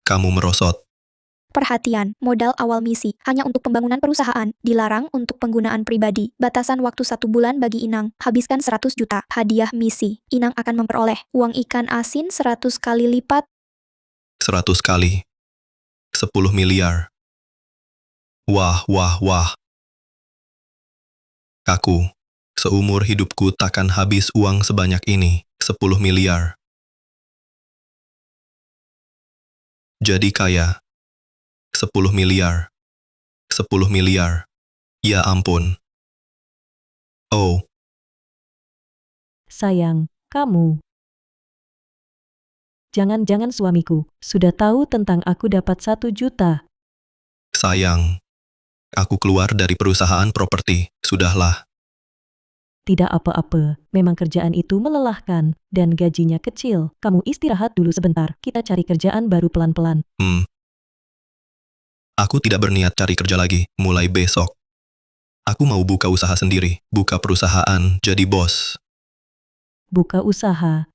Kamu merosot.
Perhatian, modal awal misi hanya untuk pembangunan perusahaan, dilarang untuk penggunaan pribadi. Batasan waktu 1 bulan bagi Inang, habiskan 100 juta. Hadiah misi, Inang akan memperoleh uang ikan asin 100 kali lipat.
100 kali. 10 miliar. Wah. Aku, seumur hidupku takkan habis uang sebanyak ini. 10 miliar. Jadi kaya. 10 miliar. 10 miliar. Ya ampun. Oh.
Sayang, kamu. Jangan-jangan suamiku sudah tahu tentang aku dapat 1 juta.
Sayang. Aku keluar dari perusahaan properti. Sudahlah.
Tidak apa-apa, memang kerjaan itu melelahkan dan gajinya kecil. Kamu istirahat dulu sebentar, kita cari kerjaan baru pelan-pelan.
Aku tidak berniat cari kerja lagi, mulai besok. Aku mau buka usaha sendiri, buka perusahaan, jadi bos.
Buka usaha.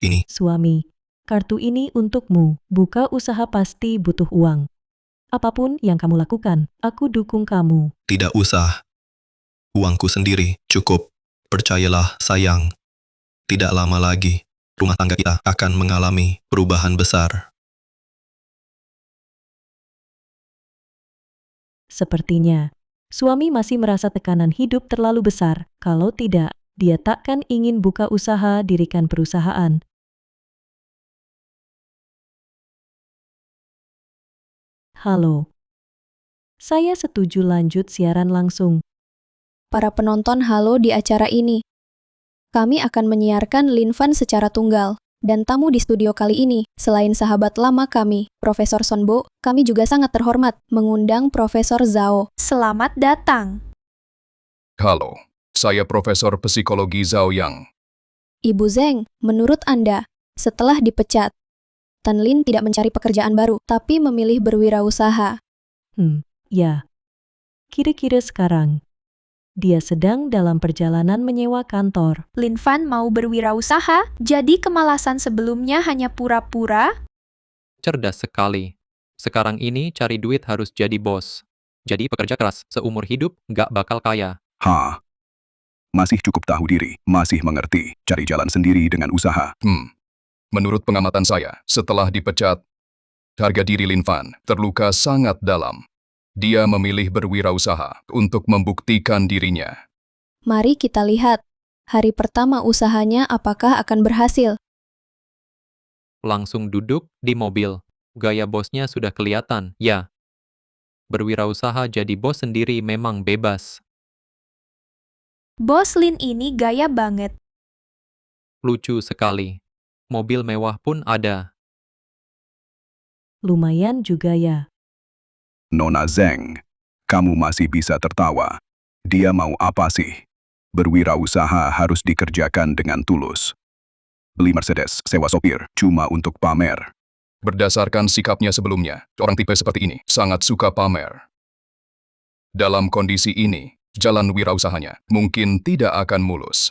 Ini.
Suami, kartu ini untukmu. Buka usaha pasti butuh uang. Apapun yang kamu lakukan, aku dukung kamu.
Tidak usah. Uangku sendiri, cukup. Percayalah, sayang. Tidak lama lagi, rumah tangga kita akan mengalami perubahan besar.
Sepertinya, suami masih merasa tekanan hidup terlalu besar. Kalau tidak, dia takkan ingin buka usaha dirikan perusahaan. Halo. Saya setuju lanjut siaran langsung.
Para penonton halo di acara ini. Kami akan menyiarkan Linfan secara tunggal. Dan tamu di studio kali ini, selain sahabat lama kami, Profesor Sonbo, kami juga sangat terhormat mengundang Profesor Zhao.
Selamat datang.
Halo, saya Profesor Psikologi Zhao Yang.
Ibu Zeng, menurut Anda, setelah dipecat, Tan Lin tidak mencari pekerjaan baru, tapi memilih berwirausaha.
Ya. Kira-kira sekarang, dia sedang dalam perjalanan menyewa kantor.
Linfan mau berwirausaha, jadi kemalasan sebelumnya hanya pura-pura.
Cerdas sekali. Sekarang ini cari duit harus jadi bos. Jadi pekerja keras, seumur hidup gak bakal kaya.
Masih cukup tahu diri, masih mengerti, cari jalan sendiri dengan usaha. Menurut pengamatan saya, setelah dipecat, harga diri Linfan terluka sangat dalam. Dia memilih berwirausaha untuk membuktikan dirinya.
Mari kita lihat, hari pertama usahanya apakah akan berhasil.
Langsung duduk di mobil. Gaya bosnya sudah kelihatan, ya. Berwirausaha jadi bos sendiri memang bebas.
Bos Lin ini gaya banget.
Lucu sekali. Mobil mewah pun ada.
Lumayan juga ya.
Nona Zeng, kamu masih bisa tertawa. Dia mau apa sih? Berwirausaha harus dikerjakan dengan tulus. Beli Mercedes, sewa sopir, cuma untuk pamer. Berdasarkan sikapnya sebelumnya, orang tipe seperti ini sangat suka pamer. Dalam kondisi ini, Jalan wirausahanya mungkin tidak akan mulus.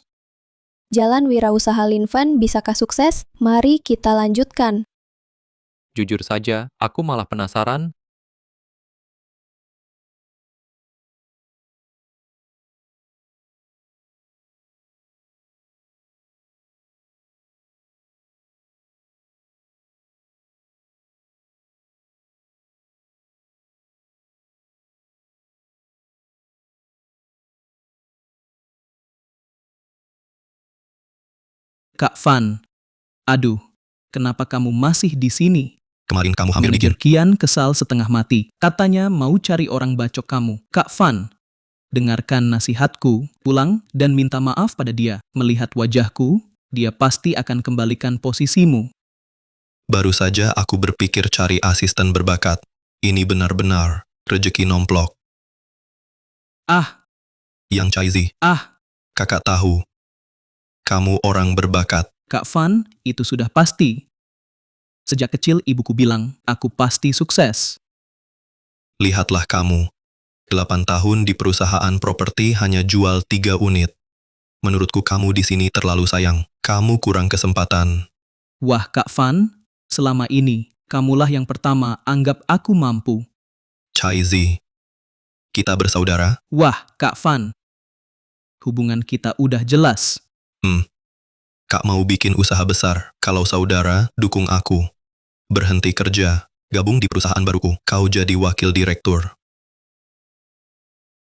Jalan wirausaha Lin Fan bisakah sukses? Mari kita lanjutkan.
Jujur saja, aku malah penasaran.
Kak Fan, aduh, kenapa kamu masih di sini?
Kemarin kamu hampir
Manajer
bikin.
Kian kesal setengah mati. Katanya mau cari orang bacok kamu. Kak Fan, dengarkan nasihatku, pulang dan minta maaf pada dia. Melihat wajahku, dia pasti akan kembalikan posisimu.
Baru saja aku berpikir cari asisten berbakat. Ini benar-benar rezeki nomplok.
Ah,
Yang Chaizi, kakak tahu. Kamu orang berbakat.
Kak Fan, itu sudah pasti. Sejak kecil ibuku bilang, aku pasti sukses.
Lihatlah kamu. 8 tahun di perusahaan properti hanya jual 3 unit. Menurutku kamu di sini terlalu sayang. Kamu kurang kesempatan.
Wah Kak Fan, selama ini, kamulah yang pertama anggap aku mampu.
Chaizi, kita bersaudara?
Wah Kak Fan, hubungan kita udah jelas.
Kak mau bikin usaha besar. Kalau saudara, dukung aku. Berhenti kerja. Gabung di perusahaan baruku. Kau jadi wakil direktur.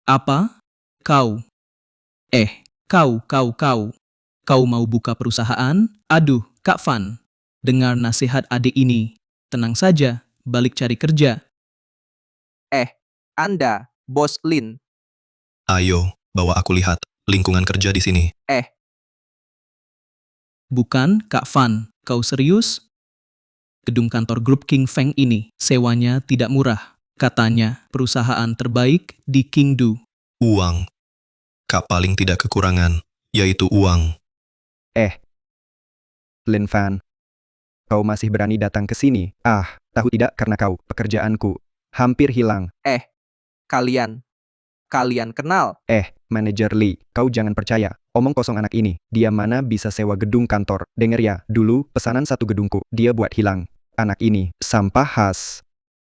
Apa? Kau? Kau mau buka perusahaan? Aduh, Kak Fan. Dengar nasihat adik ini. Tenang saja, balik cari kerja.
Anda, Bos Lin.
Ayo, bawa aku lihat lingkungan kerja di sini.
Bukan, Kak Fan. Kau serius? Gedung kantor grup King Feng ini, sewanya tidak murah. Katanya, perusahaan terbaik di Kingdu.
Uang. Kak paling tidak kekurangan, yaitu uang.
Lin Fan, kau masih berani datang ke sini? Tahu tidak karena kau, pekerjaanku hampir hilang.
Kalian kenal?
Manajer Lee, kau jangan percaya. Omong kosong anak ini. Dia mana bisa sewa gedung kantor. Dengar ya, dulu pesanan satu gedungku, dia buat hilang. Anak ini, sampah khas.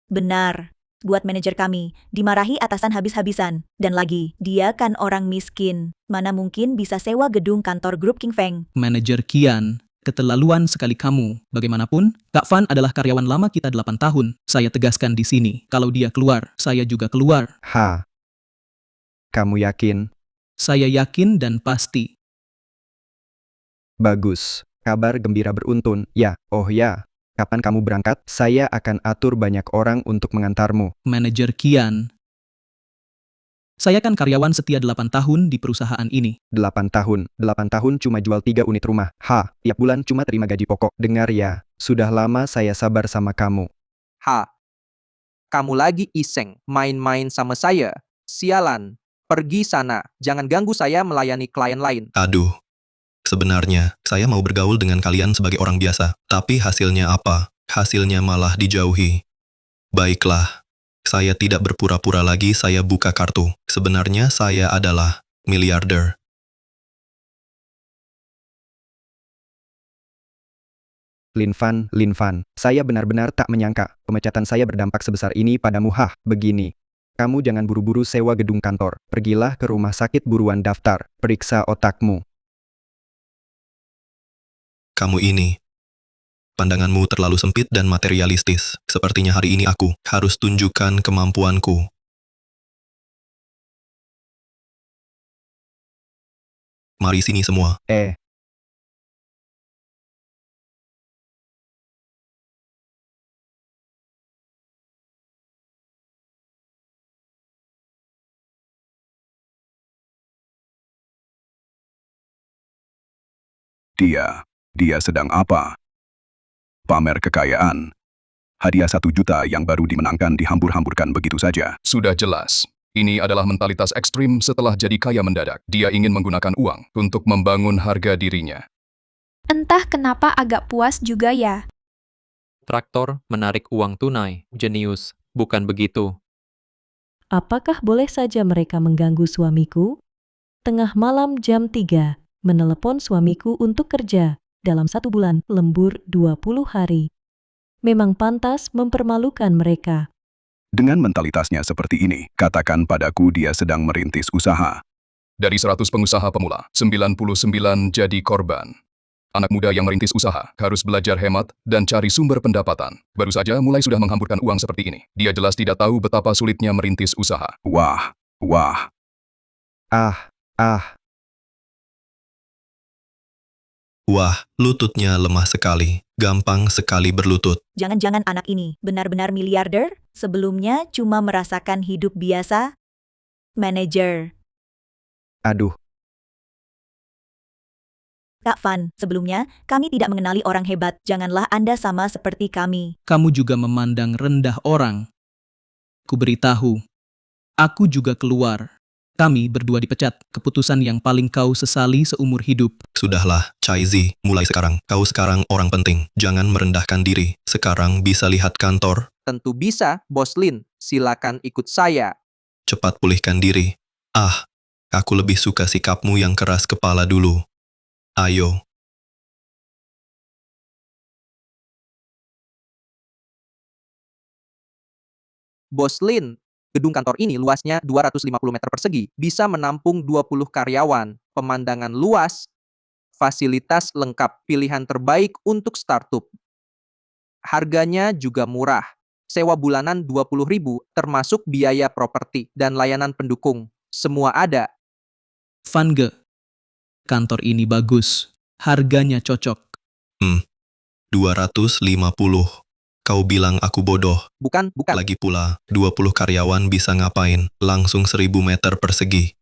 Benar. Buat manajer kami, dimarahi atasan habis-habisan. Dan lagi, dia kan orang miskin. Mana mungkin bisa sewa gedung kantor grup King Feng.
Manajer Kian, keterlaluan sekali kamu. Bagaimanapun, Kak Fan adalah karyawan lama kita 8 tahun. Saya tegaskan di sini, kalau dia keluar, saya juga keluar.
Kamu yakin?
Saya yakin dan pasti.
Bagus. Kabar gembira beruntun. Ya, oh ya. Kapan kamu berangkat? Saya akan atur banyak orang untuk mengantarmu.
Manajer Kian. Saya kan karyawan setia 8 tahun di perusahaan ini.
8 tahun. 8 tahun cuma jual 3 unit rumah. Tiap bulan cuma terima gaji pokok. Dengar ya, sudah lama saya sabar sama kamu.
Kamu lagi iseng, main-main sama saya. Sialan. Pergi sana, jangan ganggu saya melayani klien lain.
Aduh. Sebenarnya, saya mau bergaul dengan kalian sebagai orang biasa. Tapi hasilnya apa? Hasilnya malah dijauhi. Baiklah. Saya tidak berpura-pura lagi, saya buka kartu. Sebenarnya saya adalah miliarder.
Lin Fan, saya benar-benar tak menyangka pemecatan saya berdampak sebesar ini padamu. Begini. Kamu jangan buru-buru sewa gedung kantor. Pergilah ke rumah sakit buruan daftar. Periksa otakmu.
Kamu ini. Pandanganmu terlalu sempit dan materialistis. Sepertinya hari ini aku harus tunjukkan kemampuanku. Mari sini semua.
Dia sedang apa? Pamer kekayaan. Hadiah 1 juta yang baru dimenangkan dihambur-hamburkan begitu saja. Sudah jelas. Ini adalah mentalitas ekstrim setelah jadi kaya mendadak. Dia ingin menggunakan uang untuk membangun harga dirinya.
Entah kenapa agak puas juga ya.
Traktor menarik uang tunai. Jenius, bukan begitu?
Apakah boleh saja mereka mengganggu suamiku? Tengah malam jam 3, menelepon suamiku untuk kerja. Dalam 1 bulan, lembur 20 hari. Memang pantas mempermalukan mereka.
Dengan mentalitasnya seperti ini, katakan padaku dia sedang merintis usaha.
Dari 100 pengusaha pemula, 99 jadi korban. Anak muda yang merintis usaha harus belajar hemat dan cari sumber pendapatan. Baru saja mulai sudah menghamburkan uang seperti ini. Dia jelas tidak tahu betapa sulitnya merintis usaha.
Wah.
Wah, lututnya lemah sekali. Gampang sekali berlutut.
Jangan-jangan anak ini benar-benar miliarder? Sebelumnya cuma merasakan hidup biasa? Manajer.
Aduh,
Kak Fan, sebelumnya kami tidak mengenali orang hebat. Janganlah Anda sama seperti kami.
Kamu juga memandang rendah orang. Kuberitahu, aku juga keluar. Kami berdua dipecat, keputusan yang paling kau sesali seumur hidup.
Sudahlah, Chaizi, mulai sekarang. Kau sekarang orang penting. Jangan merendahkan diri. Sekarang bisa lihat kantor.
Tentu bisa, Bos Lin. Silakan ikut saya.
Cepat pulihkan diri. Aku lebih suka sikapmu yang keras kepala dulu. Ayo.
Bos Lin, gedung kantor ini luasnya 250 meter persegi, bisa menampung 20 karyawan, pemandangan luas, fasilitas lengkap, pilihan terbaik untuk startup. Harganya juga murah, sewa bulanan 20.000 termasuk biaya properti dan layanan pendukung. Semua ada.
Van Ge, kantor ini bagus, harganya cocok.
250. Kau bilang aku bodoh.
Bukan.
Lagi pula, 20 karyawan bisa ngapain? Langsung 1000 meter persegi.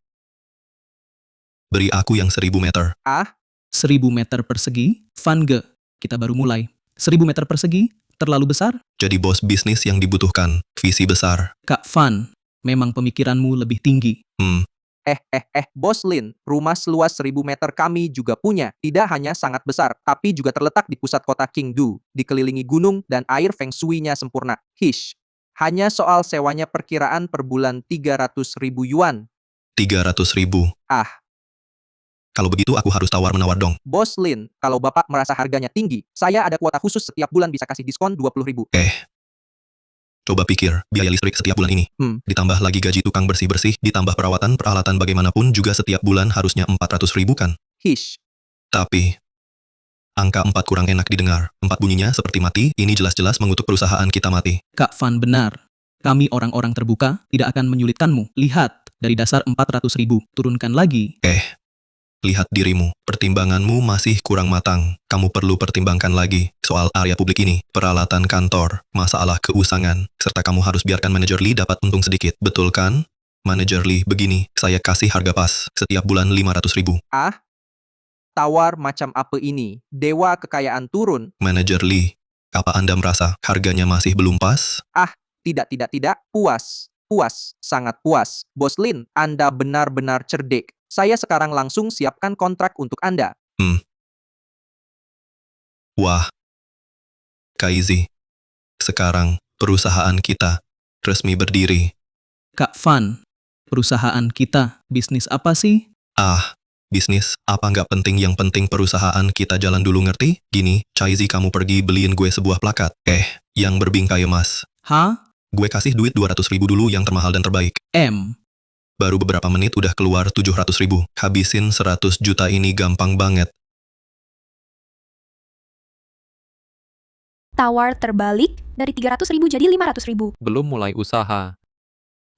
Beri aku yang 1000 meter.
1000 meter persegi? Van Ge, kita baru mulai. 1000 meter persegi? Terlalu besar?
Jadi bos bisnis yang dibutuhkan. Visi besar.
Kak Van, memang pemikiranmu lebih tinggi.
Bos Lin, rumah seluas 1000 meter kami juga punya. Tidak hanya sangat besar, tapi juga terletak di pusat kota Qingdu, dikelilingi gunung dan air feng shui-nya sempurna. Hanya soal sewanya perkiraan per bulan 300.000 yuan.
300.000. Kalau begitu aku harus tawar-menawar dong.
Bos Lin, kalau Bapak merasa harganya tinggi, saya ada kuota khusus setiap bulan bisa kasih diskon 20.000.
Coba pikir, biaya listrik setiap bulan ini. Ditambah lagi gaji tukang bersih-bersih, ditambah perawatan peralatan bagaimanapun juga setiap bulan harusnya 400.000 kan? Tapi, angka 4 kurang enak didengar. 4 bunyinya seperti mati, ini jelas-jelas mengutuk perusahaan kita mati.
Kak Van benar. Kami orang-orang terbuka, tidak akan menyulitkanmu. Lihat, dari dasar 400.000, turunkan lagi.
Lihat dirimu, pertimbanganmu masih kurang matang. Kamu perlu pertimbangkan lagi soal area publik ini, peralatan kantor, masalah keusangan, serta kamu harus biarkan manajer Lee dapat untung sedikit. Betul kan? Manajer Lee, begini, saya kasih harga pas, setiap bulan 500.000.
Tawar macam apa ini? Dewa kekayaan turun.
Manajer Lee, apa Anda merasa harganya masih belum pas?
Tidak. Puas, sangat puas. Bos Lin, Anda benar-benar cerdik. Saya sekarang langsung siapkan kontrak untuk Anda.
Wah. Kaizi. Sekarang, perusahaan kita resmi berdiri.
Kak Van, perusahaan kita, bisnis apa sih?
Bisnis, apa nggak penting, yang penting perusahaan kita jalan dulu, ngerti? Gini, Chaizi, kamu pergi beliin gue sebuah plakat. Yang berbingkai emas. Gue kasih duit 200.000 dulu yang termahal dan terbaik. Baru beberapa menit udah keluar 700.000. Habisin 100 juta ini gampang banget.
Tawar terbalik dari 300.000 jadi 500.000.
Belum mulai usaha.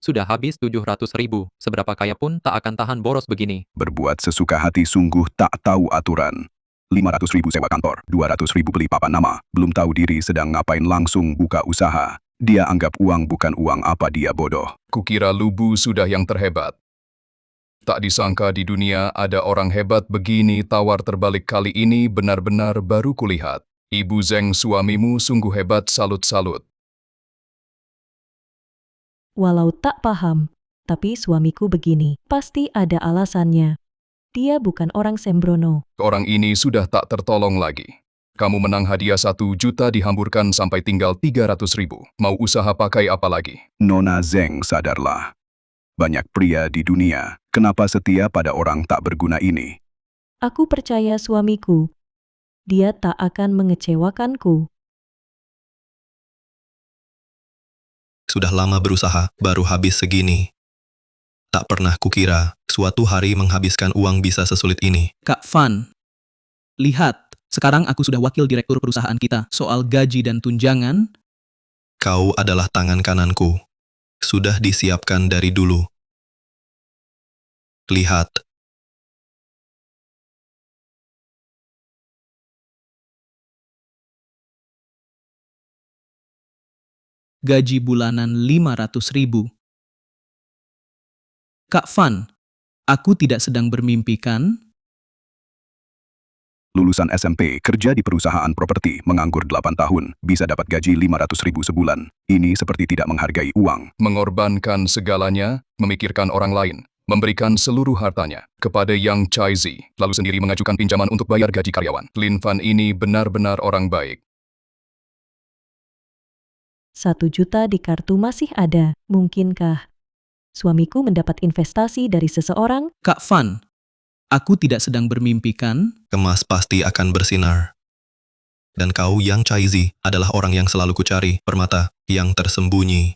Sudah habis 700.000. Seberapa kaya pun tak akan tahan boros begini.
Berbuat sesuka hati sungguh tak tahu aturan. 500.000 sewa kantor, 200.000 beli papan nama. Belum tahu diri sedang ngapain langsung buka usaha. Dia anggap uang bukan uang, apa dia bodoh.
Kukira Lubu sudah yang terhebat. Tak disangka di dunia ada orang hebat begini. Tawar terbalik kali ini benar-benar baru kulihat. Ibu Zeng, suamimu sungguh hebat, salut-salut.
Walau tak paham, tapi suamiku begini, pasti ada alasannya. Dia bukan orang sembrono.
Orang ini sudah tak tertolong lagi. Kamu menang hadiah 1 juta dihamburkan sampai tinggal 300.000. Mau usaha pakai apa lagi?
Nona Zeng, sadarlah. banyak pria di dunia. Kenapa setia pada orang tak berguna ini?
Aku percaya suamiku. Dia tak akan mengecewakanku.
Sudah lama berusaha, baru habis segini. Tak pernah kukira, suatu hari menghabiskan uang bisa sesulit ini.
Kak Fan, lihat, sekarang aku sudah wakil direktur perusahaan kita. Soal gaji dan tunjangan,
Kau adalah tangan kananku. Sudah disiapkan dari dulu. Lihat,
gaji bulanan 500.000. Kak Fan, aku tidak sedang bermimpi kan?
Lulusan SMP, kerja di perusahaan properti, menganggur 8 tahun, bisa dapat gaji 500.000 sebulan. Ini seperti tidak menghargai uang.
Mengorbankan segalanya, memikirkan orang lain, memberikan seluruh hartanya kepada Yang Chai-zi, lalu sendiri mengajukan pinjaman untuk bayar gaji karyawan. Lin Fan ini benar-benar orang baik.
1 juta di kartu masih ada. Mungkinkah suamiku mendapat investasi dari seseorang?
Kak Fan, aku tidak sedang bermimpi kan?
emas pasti akan bersinar. Dan kau Yang Chai-zi adalah orang yang selalu kucari, permata yang tersembunyi.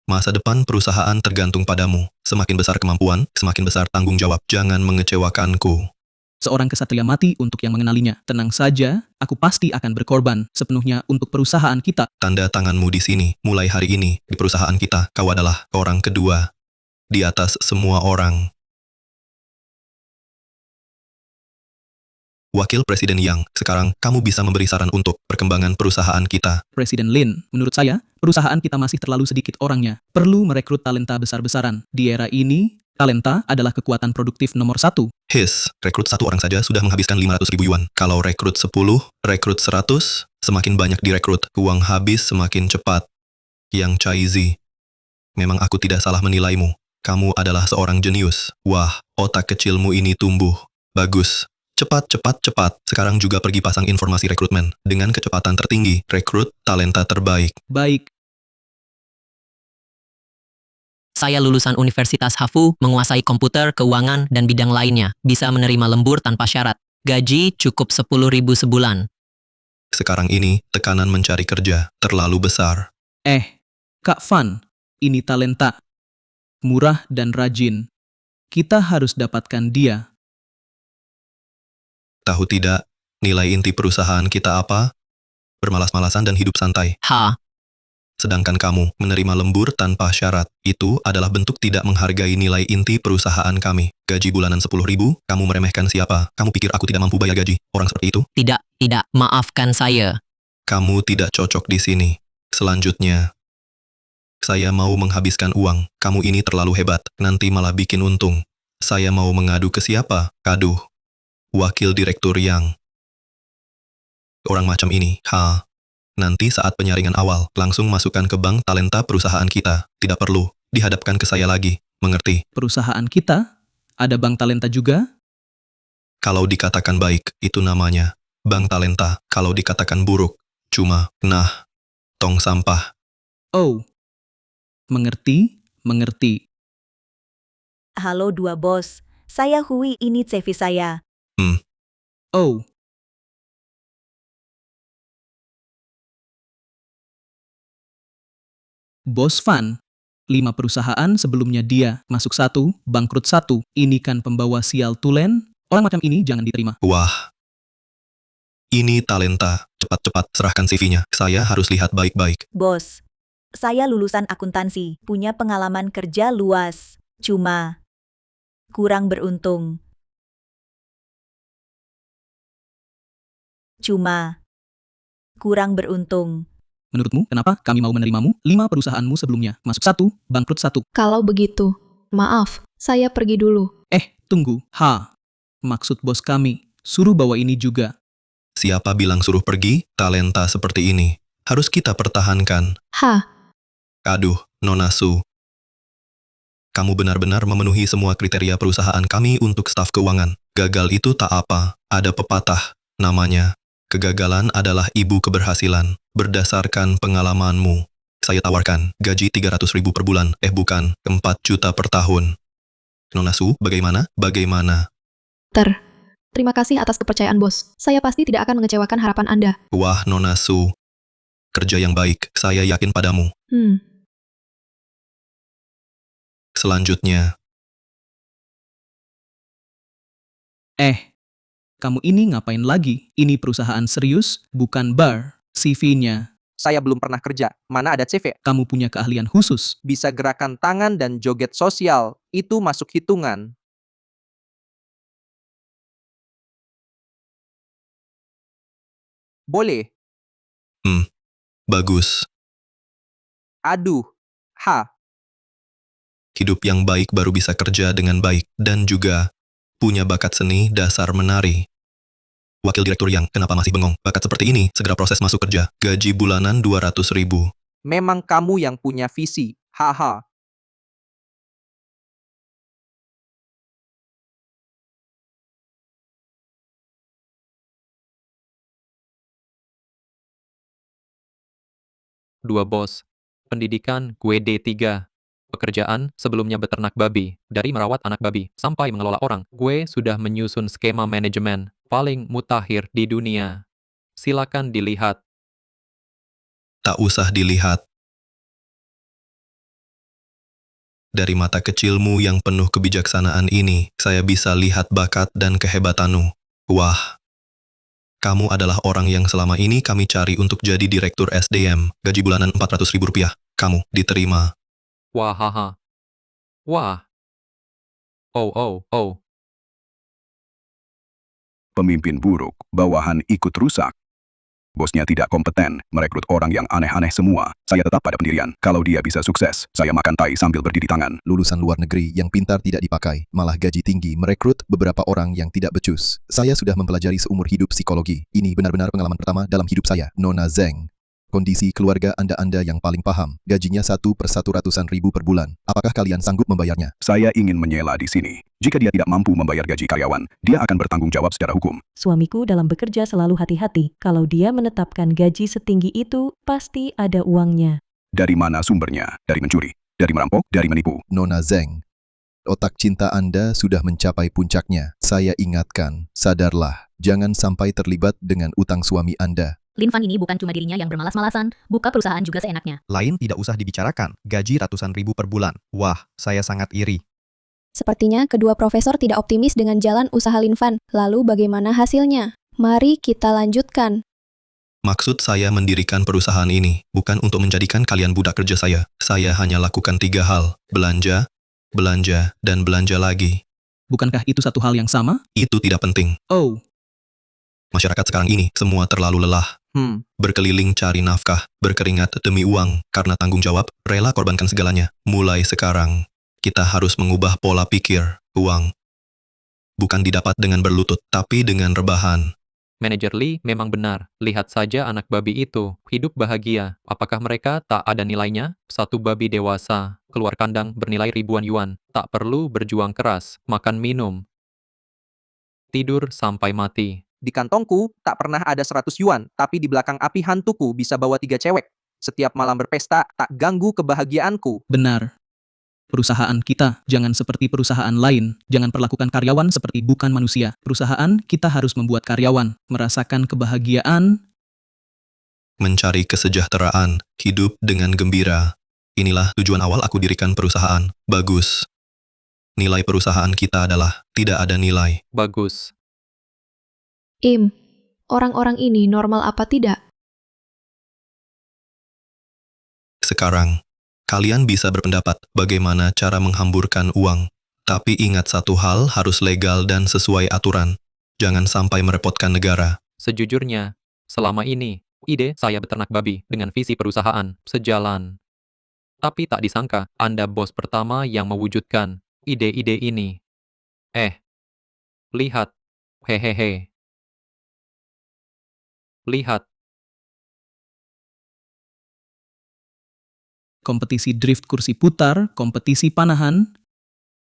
Masa depan perusahaan tergantung padamu. Semakin besar kemampuan, semakin besar tanggung jawab. Jangan mengecewakanku.
Seorang kesatria mati untuk yang mengenalinya. Tenang saja, aku pasti akan berkorban sepenuhnya untuk perusahaan kita.
Tanda tanganmu di sini. Mulai hari ini, di perusahaan kita, kau adalah orang kedua. Di atas semua orang. Wakil Presiden Yang, sekarang kamu bisa memberi saran untuk perkembangan perusahaan kita.
Presiden Lin, menurut saya, perusahaan kita masih terlalu sedikit orangnya. Perlu merekrut talenta besar-besaran. Di era ini, talenta adalah kekuatan produktif nomor 1.
Rekrut 1 orang saja sudah menghabiskan 500.000 yuan. Kalau rekrut 10, rekrut 100, semakin banyak direkrut, uang habis semakin cepat. Yang Chai-zi, memang aku tidak salah menilaimu. Kamu adalah seorang jenius. Wah, otak kecilmu ini tumbuh. Bagus. Cepat, cepat, cepat. Sekarang juga pergi pasang informasi rekrutmen. Dengan kecepatan tertinggi, rekrut talenta terbaik.
Baik.
Saya lulusan Universitas Hafu, menguasai komputer, keuangan, dan bidang lainnya. Bisa menerima lembur tanpa syarat. Gaji cukup 10.000 sebulan.
Sekarang ini, tekanan mencari kerja terlalu besar.
Kak Fan, ini talenta. Murah dan rajin. Kita harus dapatkan dia.
Tahu tidak, nilai inti perusahaan kita apa? Bermalas-malasan dan hidup santai. Sedangkan kamu menerima lembur tanpa syarat. Itu adalah bentuk tidak menghargai nilai inti perusahaan kami. Gaji bulanan 10.000, kamu meremehkan siapa? Kamu pikir aku tidak mampu bayar gaji? Orang seperti itu?
Tidak, maafkan saya.
Kamu tidak cocok di sini. Selanjutnya, saya mau menghabiskan uang. Kamu ini terlalu hebat, nanti malah bikin untung. Saya mau mengadu ke siapa? Kaduh. Wakil Direktur Yang. Orang macam ini, Nanti saat penyaringan awal, langsung masukkan ke bank talenta perusahaan kita. Tidak perlu dihadapkan ke saya lagi, mengerti?
Perusahaan kita? Ada bank talenta juga?
Kalau dikatakan baik, itu namanya bank talenta. Kalau dikatakan buruk, cuma, tong sampah.
Oh, mengerti.
Halo 2 bos, saya Hui, ini CV saya.
Oh. Bos Fan, 5 perusahaan sebelumnya dia, masuk 1, bangkrut 1. Ini kan pembawa sial tulen? Orang macam ini jangan diterima.
Wah. Ini talenta. Cepat-cepat serahkan CV-nya. Saya harus lihat baik-baik.
Bos, saya lulusan akuntansi, punya pengalaman kerja luas. Cuma kurang beruntung.
Menurutmu, kenapa kami mau menerimamu? 5 perusahaanmu sebelumnya, masuk 1, bangkrut 1.
Kalau begitu, maaf, saya pergi dulu.
Tunggu. Maksud bos kami, suruh bawa ini juga.
Siapa bilang suruh pergi? Talenta seperti ini harus kita pertahankan. Aduh, Nona Su. Kamu benar-benar memenuhi semua kriteria perusahaan kami untuk staf keuangan. Gagal itu tak apa. Ada pepatah, namanya, kegagalan adalah ibu keberhasilan. Berdasarkan pengalamanmu, Saya tawarkan gaji 300.000 per bulan, bukan 4 juta per tahun. Nona Su, bagaimana? Bagaimana?
Terima kasih atas kepercayaan bos. Saya pasti tidak akan mengecewakan harapan Anda.
Wah, Nona Su. Kerja yang baik, saya yakin padamu. Selanjutnya,
Kamu ini ngapain lagi? Ini perusahaan serius, bukan bar. CV-nya,
Saya belum pernah kerja. Mana ada CV?
kamu punya keahlian khusus.
Bisa gerakan tangan dan joget sosial. Itu masuk hitungan. Boleh.
bagus.
Aduh.
Hidup yang baik baru bisa kerja dengan baik dan juga punya bakat seni dasar menari. Wakil direktur yang kenapa masih bengong? Bakat seperti ini, segera proses masuk kerja. Gaji bulanan 200.000.
Memang kamu yang punya visi. Haha.
Dua bos. Pendidikan gue D3. Pekerjaan sebelumnya beternak babi, dari merawat anak babi sampai mengelola orang. Gue sudah menyusun skema manajemen paling mutakhir di dunia. Silakan dilihat.
Tak usah dilihat. Dari mata kecilmu yang penuh kebijaksanaan ini, saya bisa lihat bakat dan kehebatanmu. Wah. Kamu adalah orang yang selama ini kami cari untuk jadi direktur SDM. Gaji bulanan 400.000 rupiah. Kamu diterima.
Wah. Oh.
Pemimpin buruk, bawahan ikut rusak. Bosnya tidak kompeten, merekrut orang yang aneh-aneh semua. Saya tetap pada pendirian. Kalau dia bisa sukses, saya makan tai sambil berdiri tangan.
Lulusan luar negeri yang pintar tidak dipakai, malah gaji tinggi merekrut beberapa orang yang tidak becus. Saya sudah mempelajari seumur hidup psikologi. Ini benar-benar pengalaman pertama dalam hidup saya. Nona Zeng. Kondisi keluarga Anda yang paling paham. Gajinya 1/100.000 per bulan. Apakah kalian sanggup membayarnya?
Saya ingin menyela di sini. Jika dia tidak mampu membayar gaji karyawan, dia akan bertanggung jawab secara hukum.
Suamiku dalam bekerja selalu hati-hati. Kalau dia menetapkan gaji setinggi itu, pasti ada uangnya.
Dari mana sumbernya? Dari mencuri? Dari merampok? Dari menipu?
Nona Zeng. Otak cinta Anda sudah mencapai puncaknya. Saya ingatkan, sadarlah. Jangan sampai terlibat dengan utang suami Anda.
Lin Fan ini bukan cuma dirinya yang bermalas-malasan, buka perusahaan juga seenaknya.
Lain tidak usah dibicarakan, gaji ratusan ribu per bulan. Wah, saya sangat iri.
Sepertinya kedua profesor tidak optimis dengan jalan usaha Lin Fan. Lalu bagaimana hasilnya? Mari kita lanjutkan.
Maksud saya mendirikan perusahaan ini bukan untuk menjadikan kalian budak kerja saya. Saya hanya lakukan 3 hal. Belanja, dan belanja lagi.
Bukankah itu satu hal yang sama?
Itu tidak penting.
Oh.
Masyarakat sekarang ini semua terlalu lelah. Berkeliling cari nafkah, berkeringat demi uang, karena tanggung jawab, rela korbankan segalanya. Mulai sekarang, kita harus mengubah pola pikir. Uang bukan didapat dengan berlutut, tapi dengan rebahan.
Manajer Lee memang benar. Lihat saja anak babi itu, hidup bahagia. Apakah mereka tak ada nilainya? Satu babi dewasa, keluar kandang bernilai ribuan yuan. Tak perlu berjuang keras, makan minum, tidur sampai mati.
Di kantongku, tak pernah ada 100 yuan, tapi di belakang api hantuku bisa bawa 3 cewek. Setiap malam berpesta, tak ganggu kebahagiaanku.
Benar. Perusahaan kita jangan seperti perusahaan lain. Jangan perlakukan karyawan seperti bukan manusia. Perusahaan kita harus membuat karyawan merasakan kebahagiaan,
mencari kesejahteraan, hidup dengan gembira. Inilah tujuan awal aku dirikan perusahaan. Bagus. Nilai perusahaan kita adalah tidak ada nilai.
Bagus.
Orang-orang ini normal apa tidak?
Sekarang, kalian bisa berpendapat bagaimana cara menghamburkan uang. Tapi ingat satu hal, harus legal dan sesuai aturan. Jangan sampai merepotkan negara.
Sejujurnya, selama ini, ide saya beternak babi dengan visi perusahaan sejalan. Tapi tak disangka, Anda bos pertama yang mewujudkan ide-ide ini. Lihat. Hehehe. Lihat.
kompetisi drift kursi putar, kompetisi panahan,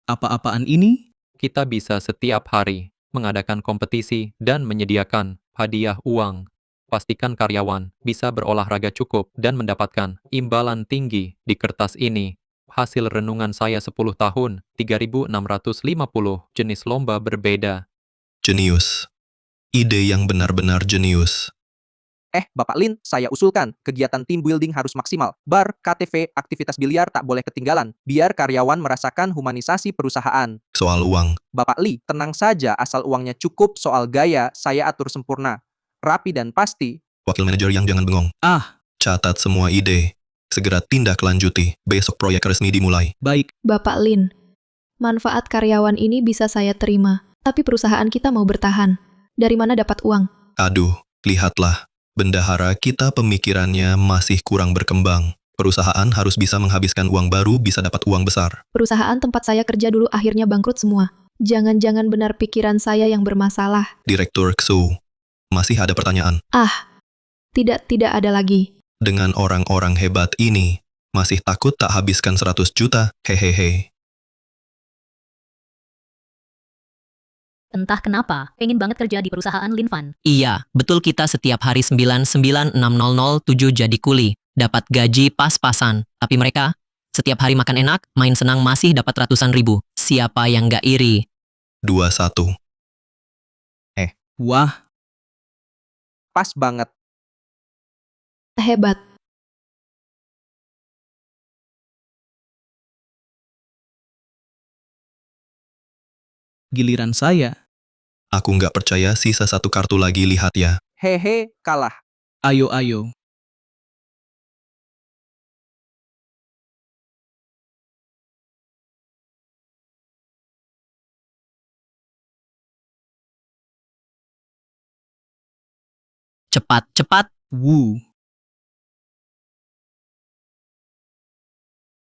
apa-apaan ini?
Kita bisa setiap hari mengadakan kompetisi dan menyediakan hadiah uang. Pastikan karyawan bisa berolahraga cukup dan mendapatkan imbalan tinggi. Di kertas ini, hasil renungan saya 10 tahun, 3.650 jenis lomba berbeda.
Jenius. Ide yang benar-benar jenius.
Bapak Lin, saya usulkan, kegiatan team building harus maksimal. Bar, KTV, aktivitas biliar tak boleh ketinggalan, biar karyawan merasakan humanisasi perusahaan.
Soal uang,
Bapak Li, tenang saja asal uangnya cukup, soal gaya, saya atur sempurna. Rapi dan pasti.
wakil manajer yang jangan bengong. Catat semua ide. Segera tindak lanjuti. Besok proyek resmi dimulai.
Baik.
Bapak Lin, manfaat karyawan ini bisa saya terima, tapi perusahaan kita mau bertahan. Dari mana dapat uang?
Aduh, lihatlah. Bendahara kita pemikirannya masih kurang berkembang. Perusahaan harus bisa menghabiskan uang baru bisa dapat uang besar.
Perusahaan tempat saya kerja dulu akhirnya bangkrut semua. Jangan-jangan benar pikiran saya yang bermasalah.
Direktur Xu, masih ada pertanyaan?
Tidak ada lagi.
Dengan orang-orang hebat ini, masih takut tak habiskan 100 juta? Hehehe.
Entah kenapa, pengen banget kerja di perusahaan Linfan.
Iya, betul kita setiap hari 996007 jadi kuli. Dapat gaji pas-pasan. Tapi mereka, setiap hari makan enak, main senang masih dapat ratusan ribu. Siapa yang gak iri?
21.
Wah.
Pas banget.
Hebat.
Giliran saya.
Aku nggak percaya sisa satu kartu lagi, lihat ya.
Hehe, kalah.
Ayo.
Cepat.
Wu.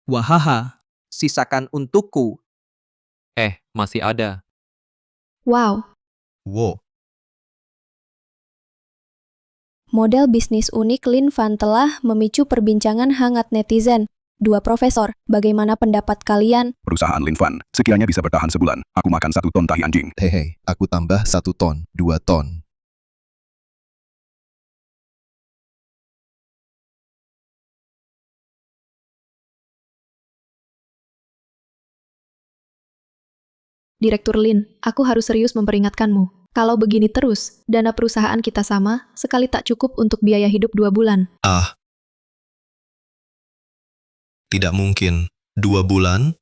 Wahaha.
Sisakan untukku.
Masih ada.
Wow.
Wow.
Model bisnis unik Linfan telah memicu perbincangan hangat netizen. Dua profesor, bagaimana pendapat kalian?
Perusahaan Linfan, sekiranya bisa bertahan sebulan, aku makan 1 ton tahi anjing.
Hehe, aku tambah 1 ton, 2 ton.
Direktur Lin, aku harus serius memperingatkanmu. Kalau begini terus, dana perusahaan kita sama, sekali tak cukup untuk biaya hidup 2 bulan.
Tidak mungkin. 2 bulan?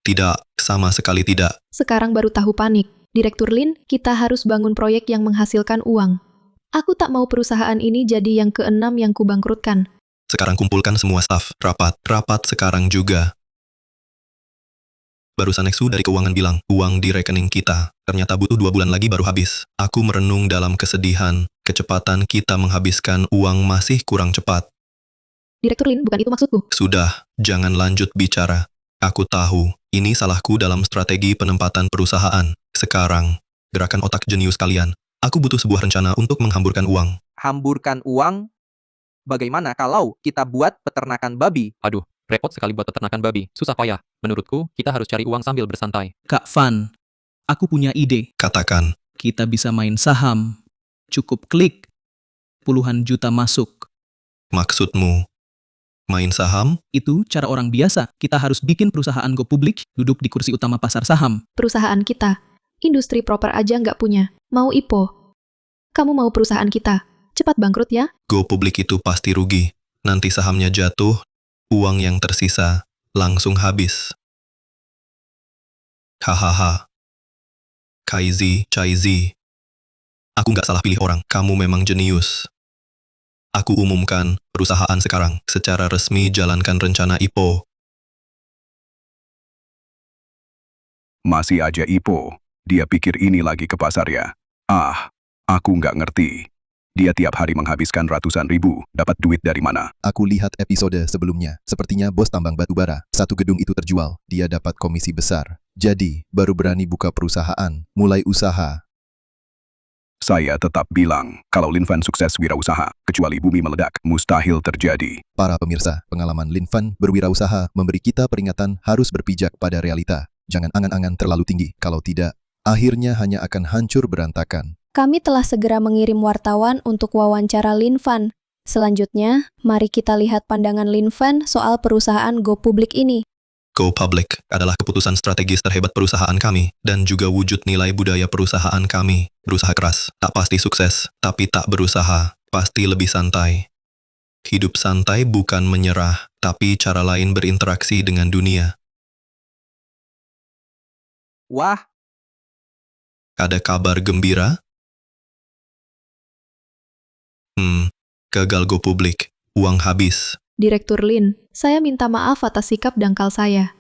Tidak, sama sekali tidak.
Sekarang baru tahu panik. Direktur Lin, kita harus bangun proyek yang menghasilkan uang. Aku tak mau perusahaan ini jadi yang ke-6 yang kubangkrutkan.
Sekarang kumpulkan semua staf. Rapat sekarang juga. Barusan Nexu dari keuangan bilang, uang di rekening kita. Ternyata butuh 2 bulan lagi baru habis. Aku merenung dalam kesedihan. Kecepatan kita menghabiskan uang masih kurang cepat.
Direktur Lin, bukan itu maksudku.
Sudah, jangan lanjut bicara. Aku tahu, ini salahku dalam strategi penempatan perusahaan. Sekarang, gerakan otak jenius kalian. Aku butuh sebuah rencana untuk menghamburkan uang.
Hamburkan uang? Bagaimana kalau kita buat peternakan babi?
Aduh, repot sekali buat peternakan babi. Susah payah. Menurutku, kita harus cari uang sambil bersantai.
Kak Fan, aku punya ide.
Katakan.
Kita bisa main saham. Cukup klik. Puluhan juta masuk.
Maksudmu, main saham?
Itu cara orang biasa. Kita harus bikin perusahaan go publik, duduk di kursi utama pasar saham.
Perusahaan kita, industri proper aja nggak punya. Mau IPO. Kamu mau perusahaan kita cepat bangkrut ya?
Go publik itu pasti rugi. Nanti sahamnya jatuh, uang yang tersisa langsung habis. Hahaha. Chaizi. Aku nggak salah pilih orang. Kamu memang jenius. Aku umumkan perusahaan sekarang. Secara resmi jalankan rencana IPO.
Masih aja IPO. Dia pikir ini lagi ke pasar ya. Aku nggak ngerti. Dia tiap hari menghabiskan ratusan ribu. Dapat duit dari mana?
Aku lihat episode sebelumnya. Sepertinya bos tambang batubara. 1 gedung itu terjual. Dia dapat komisi besar. Jadi, baru berani buka perusahaan. Mulai usaha.
Saya tetap bilang, kalau Linfan sukses wirausaha, kecuali bumi meledak, mustahil terjadi.
Para pemirsa, pengalaman Linfan berwirausaha memberi kita peringatan harus berpijak pada realita. Jangan angan-angan terlalu tinggi. Kalau tidak, akhirnya hanya akan hancur berantakan.
Kami telah segera mengirim wartawan untuk wawancara Lin Fan. Selanjutnya, mari kita lihat pandangan Lin Fan soal perusahaan Go Public ini.
Go Public adalah keputusan strategis terhebat perusahaan kami dan juga wujud nilai budaya perusahaan kami. Berusaha keras, tak pasti sukses, tapi tak berusaha, pasti lebih santai. Hidup santai bukan menyerah, tapi cara lain berinteraksi dengan dunia.
Wah,
Ada kabar gembira? Gagal Go Public, uang habis.
Direktur Lin, saya minta maaf atas sikap dangkal saya.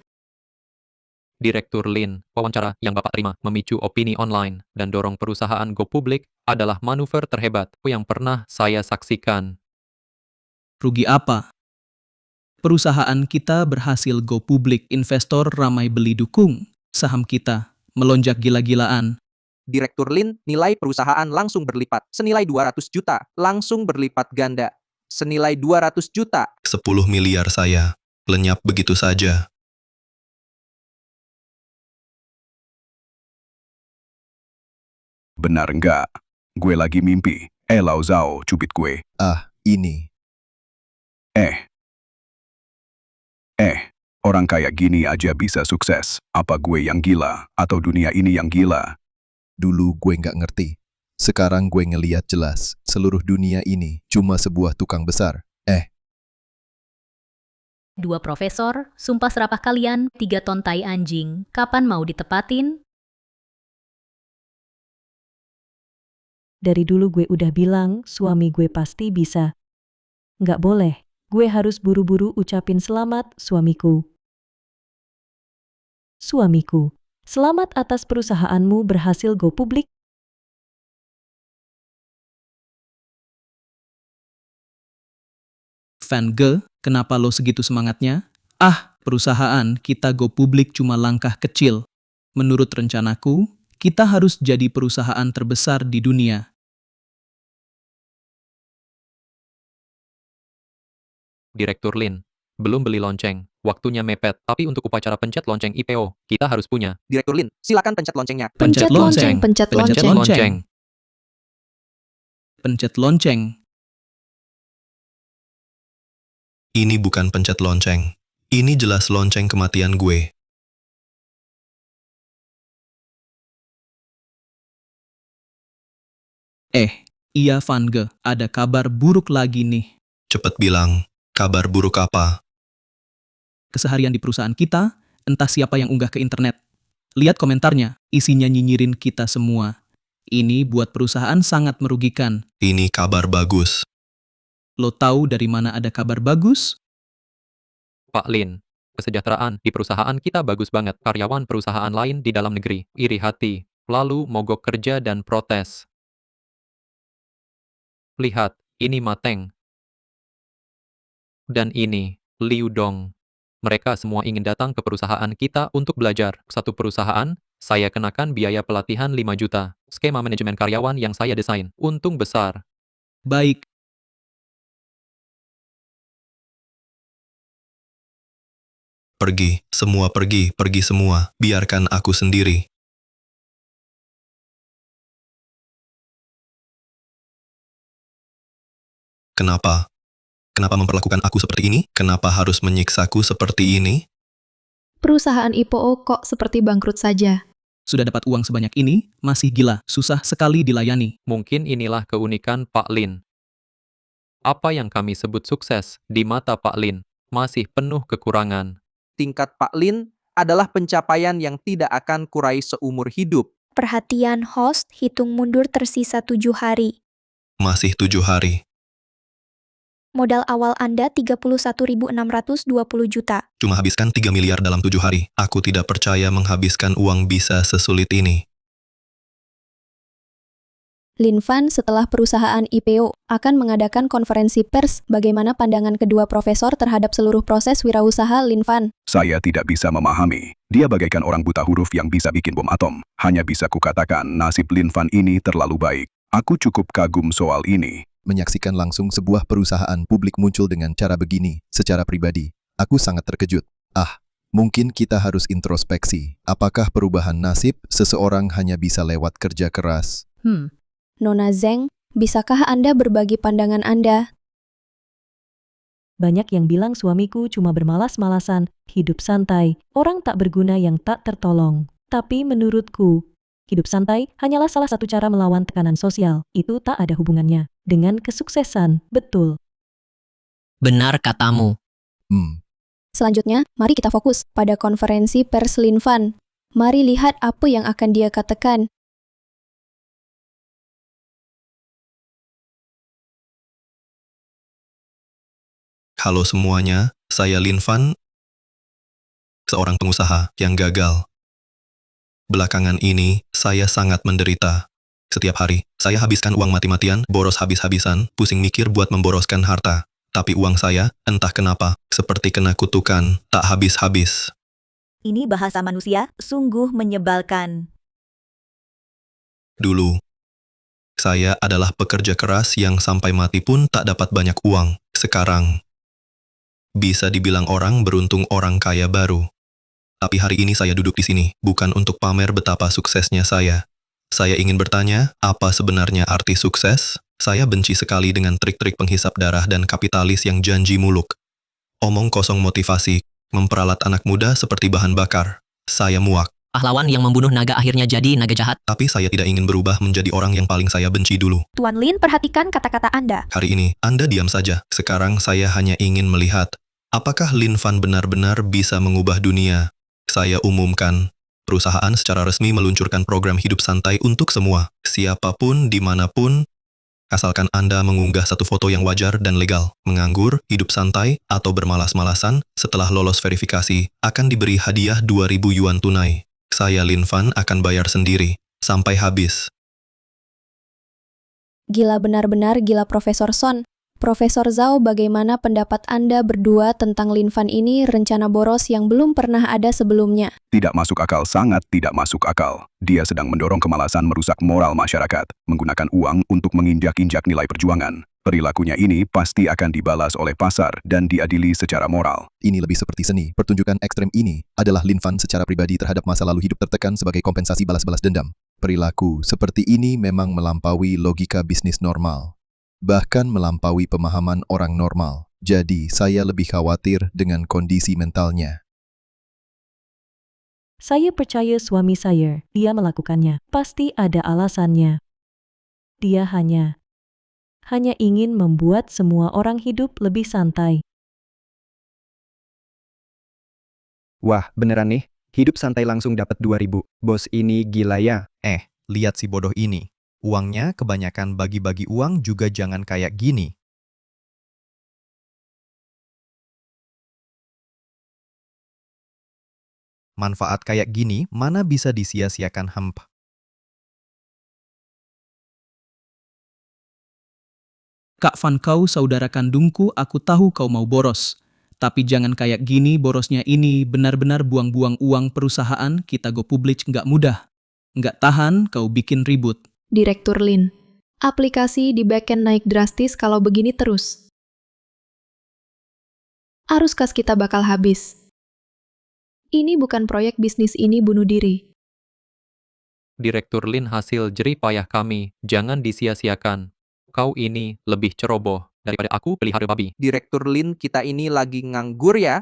Direktur Lin, wawancara yang Bapak terima memicu opini online dan dorong perusahaan Go Public adalah manuver terhebat yang pernah saya saksikan.
Rugi apa? Perusahaan kita berhasil go publik, investor ramai beli dukung, saham kita melonjak gila-gilaan.
Direktur Lin, nilai perusahaan langsung berlipat, senilai 200 juta, langsung berlipat ganda, senilai 200 juta.
10 miliar saya, lenyap begitu saja.
Benar nggak? Gue lagi mimpi. Lau Zhao cubit gue.
Ini.
Orang kayak gini aja bisa sukses. Apa gue yang gila? Atau dunia ini yang gila?
Dulu gue nggak ngerti. Sekarang gue ngeliat jelas, seluruh dunia ini cuma sebuah tukang besar.
2 profesor, sumpah serapah kalian, 3 ton tai anjing, kapan mau ditepatin?
Dari dulu gue udah bilang, suami gue pasti bisa. Nggak boleh, gue harus buru-buru ucapin selamat, suamiku. Suamiku, selamat atas perusahaanmu berhasil go publik.
Van Ge, kenapa lo segitu semangatnya? Perusahaan kita go publik cuma langkah kecil. Menurut rencanaku, kita harus jadi perusahaan terbesar di dunia.
Direktur Lin, belum beli lonceng, waktunya mepet, tapi untuk upacara pencet lonceng IPO, kita harus punya.
Direktur Lin, silakan pencet loncengnya.
Pencet lonceng,
pencet
pencet
lonceng.
lonceng. Pencet lonceng.
Ini bukan pencet lonceng. Ini jelas lonceng kematian gue.
Iya Van Ge, ada kabar buruk lagi nih.
Cepet bilang, kabar buruk apa?
Keseharian di perusahaan kita, entah siapa yang unggah ke internet. Lihat komentarnya, isinya nyinyirin kita semua. Ini buat perusahaan sangat merugikan.
Ini kabar bagus.
Lo tahu dari mana ada kabar bagus?
Pak Lin, kesejahteraan di perusahaan kita bagus banget. Karyawan perusahaan lain di dalam negeri, iri hati, lalu mogok kerja dan protes. Lihat, ini Mateng. Dan ini, Liu Dong. Mereka semua ingin datang ke perusahaan kita untuk belajar. Satu perusahaan, saya kenakan biaya pelatihan 5 juta. Skema manajemen karyawan yang saya desain. Untung besar.
Baik.
Pergi, semua pergi semua. Biarkan aku sendiri. Kenapa? Kenapa memperlakukan aku seperti ini? Kenapa harus menyiksaku seperti ini?
Perusahaan IPO kok seperti bangkrut saja.
Sudah dapat uang sebanyak ini, masih gila, susah sekali dilayani.
Mungkin inilah keunikan Pak Lin. Apa yang kami sebut sukses di mata Pak Lin masih penuh kekurangan.
Tingkat Pak Lin adalah pencapaian yang tidak akan kurai seumur hidup.
Perhatian host, hitung mundur tersisa 7 hari.
Masih 7 hari.
Modal awal Anda 31.620 juta.
Cuma habiskan 3 miliar dalam 7 hari. Aku tidak percaya menghabiskan uang bisa sesulit ini.
Lin Fan setelah perusahaan IPO akan mengadakan konferensi pers bagaimana pandangan kedua profesor terhadap seluruh proses wirausaha Lin Fan.
Saya tidak bisa memahami. Dia bagaikan orang buta huruf yang bisa bikin bom atom. Hanya bisa kukatakan nasib Lin Fan ini terlalu baik. Aku cukup kagum soal ini.
Menyaksikan langsung sebuah perusahaan publik muncul dengan cara begini, secara pribadi, aku sangat terkejut. Mungkin kita harus introspeksi. Apakah perubahan nasib seseorang hanya bisa lewat kerja keras?
Nona Zeng, bisakah Anda berbagi pandangan Anda?
Banyak yang bilang suamiku cuma bermalas-malasan, hidup santai, orang tak berguna yang tak tertolong. Tapi menurutku, hidup santai hanyalah salah satu cara melawan tekanan sosial. Itu tak ada hubungannya dengan kesuksesan, betul.
Benar katamu.
Selanjutnya, mari kita fokus pada konferensi pers Lin Fan. Mari lihat apa yang akan dia katakan.
Halo semuanya, saya Lin Fan, seorang pengusaha yang gagal. Belakangan ini, saya sangat menderita. Setiap hari, saya habiskan uang mati-matian, boros habis-habisan, pusing mikir buat memboroskan harta. Tapi uang saya, entah kenapa, seperti kena kutukan, tak habis-habis.
Ini bahasa manusia, sungguh menyebalkan.
Dulu, saya adalah pekerja keras yang sampai mati pun tak dapat banyak uang. Sekarang, bisa dibilang orang beruntung orang kaya baru. Tapi hari ini saya duduk di sini, bukan untuk pamer betapa suksesnya saya. Saya ingin bertanya, apa sebenarnya arti sukses? Saya benci sekali dengan trik-trik penghisap darah dan kapitalis yang janji muluk. Omong kosong motivasi, memperalat anak muda seperti bahan bakar. Saya muak.
Pahlawan yang membunuh naga akhirnya jadi naga jahat.
Tapi saya tidak ingin berubah menjadi orang yang paling saya benci dulu.
Tuan Lin, perhatikan kata-kata Anda.
Hari ini, Anda diam saja. Sekarang saya hanya ingin melihat, apakah Lin Fan benar-benar bisa mengubah dunia? Saya umumkan, perusahaan secara resmi meluncurkan program hidup santai untuk semua, siapapun, dimanapun, asalkan Anda mengunggah satu foto yang wajar dan legal. Menganggur, hidup santai, atau bermalas-malasan, setelah lolos verifikasi, akan diberi hadiah 2.000 yuan tunai. Saya Lin Fan akan bayar sendiri, sampai habis.
Gila, benar-benar gila Profesor Son. Profesor Zhao, bagaimana pendapat Anda berdua tentang Lin Fan ini, rencana boros yang belum pernah ada sebelumnya?
Tidak masuk akal, sangat tidak masuk akal. Dia sedang mendorong kemalasan merusak moral masyarakat, menggunakan uang untuk menginjak-injak nilai perjuangan. Perilakunya ini pasti akan dibalas oleh pasar dan diadili secara moral.
Ini lebih seperti seni. Pertunjukan ekstrem ini adalah Lin Fan secara pribadi terhadap masa lalu hidup tertekan sebagai kompensasi balas-balas dendam. Perilaku seperti ini memang melampaui logika bisnis normal. Bahkan melampaui pemahaman orang normal. Jadi, saya lebih khawatir dengan kondisi mentalnya.
Saya percaya suami saya, dia melakukannya. Pasti ada alasannya. Dia hanya ingin membuat semua orang hidup lebih santai.
Wah, beneran nih. Hidup santai langsung dapat 2.000. Bos ini gila ya.
Lihat si bodoh ini. Uangnya kebanyakan bagi-bagi uang juga jangan kayak gini. Manfaat kayak gini mana bisa disia-siakan hampa.
Kak Fan, kau saudara kandungku, aku tahu kau mau boros. Tapi jangan kayak gini, borosnya ini benar-benar buang-buang uang perusahaan kita go public nggak mudah. Nggak tahan, kau bikin ribut.
Direktur Lin, aplikasi di backend naik drastis kalau begini terus. Arus kas kita bakal habis. Ini bukan proyek bisnis, ini bunuh diri.
Direktur Lin, hasil jerih payah kami, jangan disia-siakan. Kau ini lebih ceroboh daripada aku pelihara babi.
Direktur Lin, kita ini lagi nganggur ya.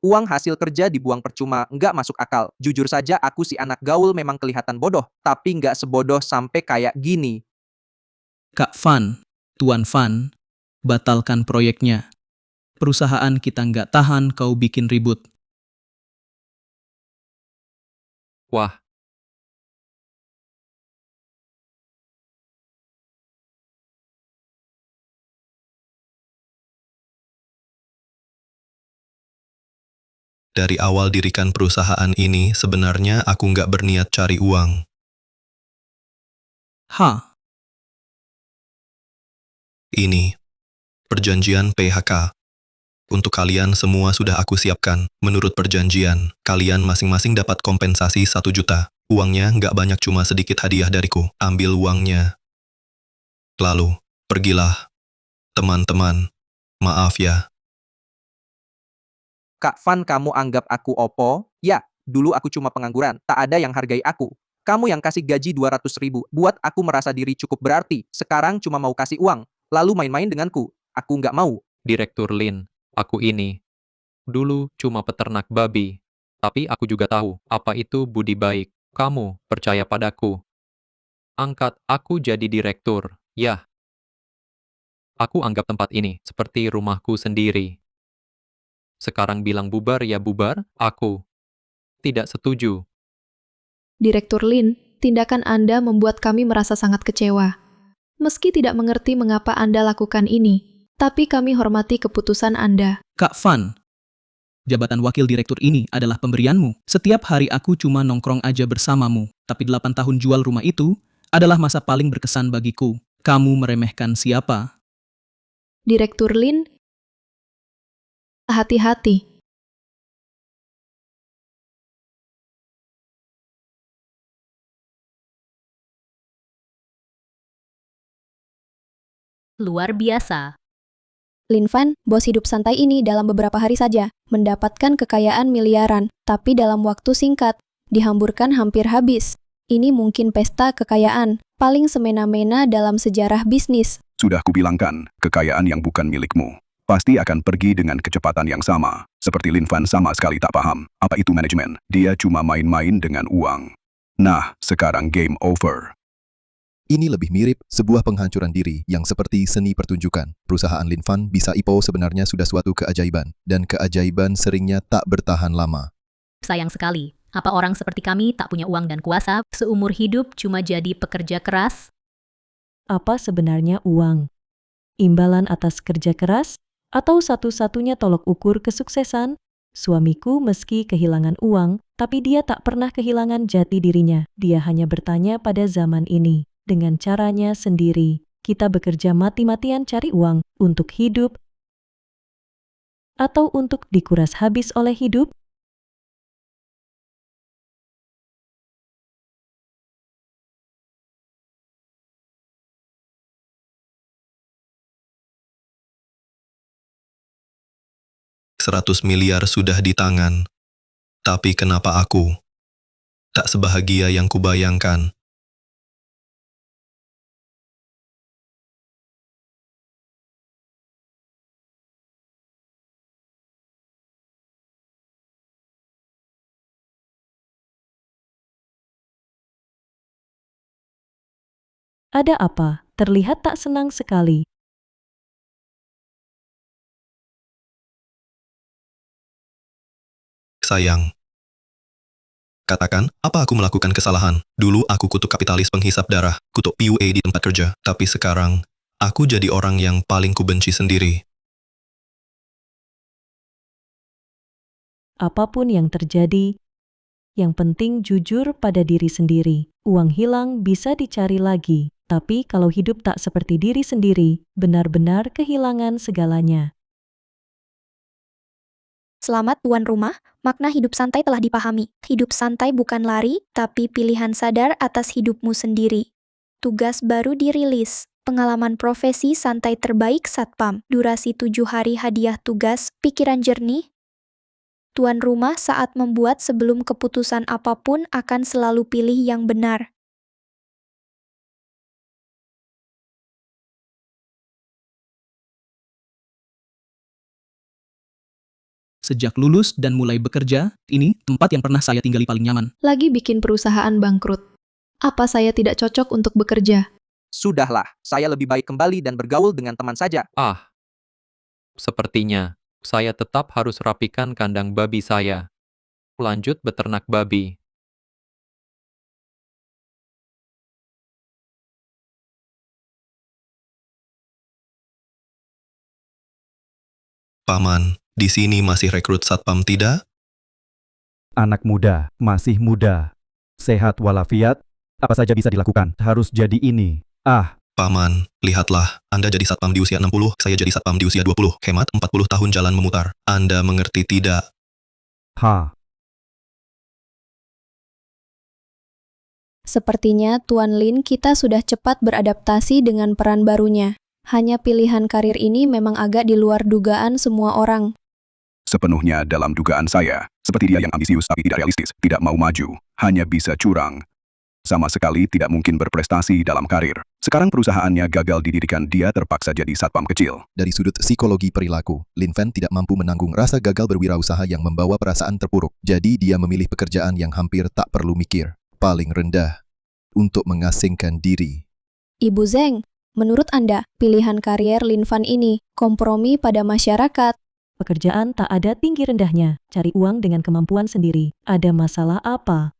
Uang hasil kerja dibuang percuma, nggak masuk akal. Jujur saja aku si anak gaul memang kelihatan bodoh, tapi nggak sebodoh sampai kayak gini.
Kak Fan, Tuan Fan, batalkan proyeknya. Perusahaan kita nggak tahan, kau bikin ribut.
Wah,
Dari awal dirikan perusahaan ini, sebenarnya aku nggak berniat cari uang. Ini perjanjian PHK. Untuk kalian semua sudah aku siapkan. Menurut perjanjian, kalian masing-masing dapat kompensasi 1 juta. Uangnya nggak banyak, cuma sedikit hadiah dariku. Ambil uangnya. Lalu, pergilah. Teman-teman, maaf ya.
Kak Fan, kamu anggap aku opo? Ya, dulu aku cuma pengangguran, tak ada yang hargai aku. Kamu yang kasih gaji 200.000, buat aku merasa diri cukup berarti. Sekarang cuma mau kasih uang, lalu main-main denganku. Aku nggak mau.
Direktur Lin, aku ini dulu cuma peternak babi. Tapi aku juga tahu apa itu budi baik. Kamu percaya padaku. Angkat aku jadi direktur, ya. Aku anggap tempat ini seperti rumahku sendiri. Sekarang bilang bubar ya bubar, aku tidak setuju.
Direktur Lin, tindakan Anda membuat kami merasa sangat kecewa. Meski tidak mengerti mengapa Anda lakukan ini, tapi kami hormati keputusan Anda.
Kak Fan, jabatan wakil direktur ini adalah pemberianmu. Setiap hari aku cuma nongkrong aja bersamamu, tapi 8 tahun jual rumah itu adalah masa paling berkesan bagiku. Kamu meremehkan siapa?
Direktur Lin, hati-hati.
Luar biasa.
Lin Fan, bos hidup santai ini dalam beberapa hari saja mendapatkan kekayaan miliaran, tapi dalam waktu singkat, dihamburkan hampir habis. Ini mungkin pesta kekayaan paling semena-mena dalam sejarah bisnis.
Sudah kubilangkan, kekayaan yang bukan milikmu pasti akan pergi dengan kecepatan yang sama. Seperti Lin Fan sama sekali tak paham apa itu manajemen. Dia cuma main-main dengan uang. Nah, sekarang game over.
Ini lebih mirip sebuah penghancuran diri yang seperti seni pertunjukan. Perusahaan Lin Fan bisa IPO sebenarnya sudah suatu keajaiban, dan keajaiban seringnya tak bertahan lama.
Sayang sekali, apa orang seperti kami tak punya uang dan kuasa, seumur hidup cuma jadi pekerja keras?
Apa sebenarnya uang? Imbalan atas kerja keras? Atau satu-satunya tolok ukur kesuksesan? Suamiku meski kehilangan uang, tapi dia tak pernah kehilangan jati dirinya. Dia hanya bertanya pada zaman ini. Dengan caranya sendiri, kita bekerja mati-matian cari uang untuk hidup atau untuk dikuras habis oleh hidup?
$100 miliar sudah di tangan. Tapi kenapa aku tak sebahagia yang kubayangkan?
Ada apa? Terlihat tak senang sekali.
Sayang. Katakan, apa aku melakukan kesalahan? Dulu aku kutuk kapitalis penghisap darah, kutuk PUA di tempat kerja. Tapi sekarang, aku jadi orang yang paling kubenci sendiri.
Apapun yang terjadi, yang penting jujur pada diri sendiri. Uang hilang bisa dicari lagi, tapi kalau hidup tak seperti diri sendiri, benar-benar kehilangan segalanya.
Selamat tuan rumah, makna hidup santai telah dipahami. Hidup santai bukan lari, tapi pilihan sadar atas hidupmu sendiri. Tugas baru dirilis. Pengalaman profesi santai terbaik Satpam. Durasi 7 hari hadiah tugas, pikiran jernih. Tuan rumah saat membuat sebelum keputusan apapun akan selalu pilih yang benar.
Sejak lulus dan mulai bekerja, ini tempat yang pernah saya tinggali paling nyaman.
Lagi bikin perusahaan bangkrut. Apa saya tidak cocok untuk bekerja?
Sudahlah, saya lebih baik kembali dan bergaul dengan teman saja.
Sepertinya saya tetap harus rapikan kandang babi saya. Lanjut beternak babi.
Paman, di sini masih rekrut satpam tidak?
Anak muda, masih muda. Sehat walafiat, apa saja bisa dilakukan. Harus jadi ini.
Paman, lihatlah, Anda jadi satpam di usia 60, saya jadi satpam di usia 20. Hemat 40 tahun jalan memutar. Anda mengerti tidak?
Sepertinya Tuan Lin kita sudah cepat beradaptasi dengan peran barunya. Hanya pilihan karir ini memang agak di luar dugaan semua orang.
Sepenuhnya dalam dugaan saya. Seperti dia yang ambisius tapi tidak realistis, tidak mau maju, hanya bisa curang. Sama sekali tidak mungkin berprestasi dalam karir. Sekarang perusahaannya gagal didirikan, dia terpaksa jadi satpam kecil.
Dari sudut psikologi perilaku, Lin Fan tidak mampu menanggung rasa gagal berwirausaha yang membawa perasaan terpuruk. Jadi dia memilih pekerjaan yang hampir tak perlu mikir, paling rendah, untuk mengasingkan diri.
Ibu Zeng, menurut Anda, pilihan karier Lin Fan ini kompromi pada masyarakat?
Pekerjaan tak ada tinggi rendahnya, cari uang dengan kemampuan sendiri. Ada masalah apa?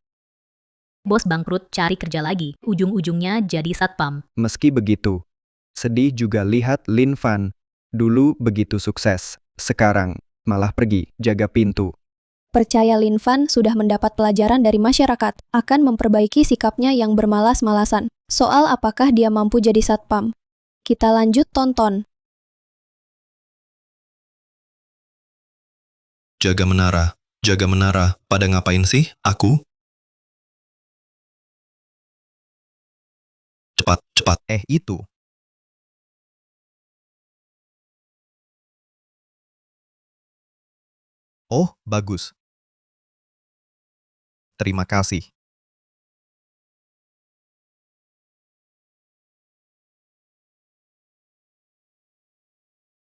Bos bangkrut cari kerja lagi, ujung-ujungnya jadi satpam.
Meski begitu, sedih juga lihat Lin Fan. Dulu begitu sukses, sekarang malah pergi jaga pintu.
Percaya Lin Fan sudah mendapat pelajaran dari masyarakat, akan memperbaiki sikapnya yang bermalas-malasan. Soal apakah dia mampu jadi satpam. Kita lanjut tonton.
Jaga menara, pada ngapain sih aku? Cepat.
Itu. Oh, bagus. Terima kasih.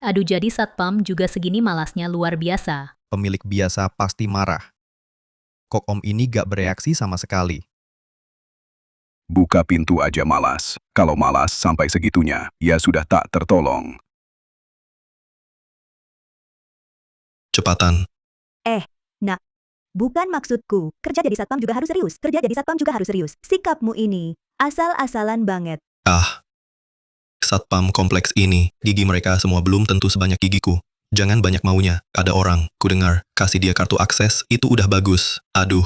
Aduh, jadi satpam juga segini malasnya, luar biasa.
Pemilik biasa pasti marah. Kok Om ini gak bereaksi sama sekali?
Buka pintu aja malas. Kalau malas sampai segitunya, ya sudah tak tertolong.
Cepatan.
Nak. Bukan maksudku. Kerja jadi satpam juga harus serius. Kerja jadi satpam juga harus serius. Sikapmu ini asal-asalan banget.
Satpam kompleks ini, gigi mereka semua belum tentu sebanyak gigiku. Jangan banyak maunya, ada orang, ku dengar, kasih dia kartu akses, itu udah bagus. Aduh.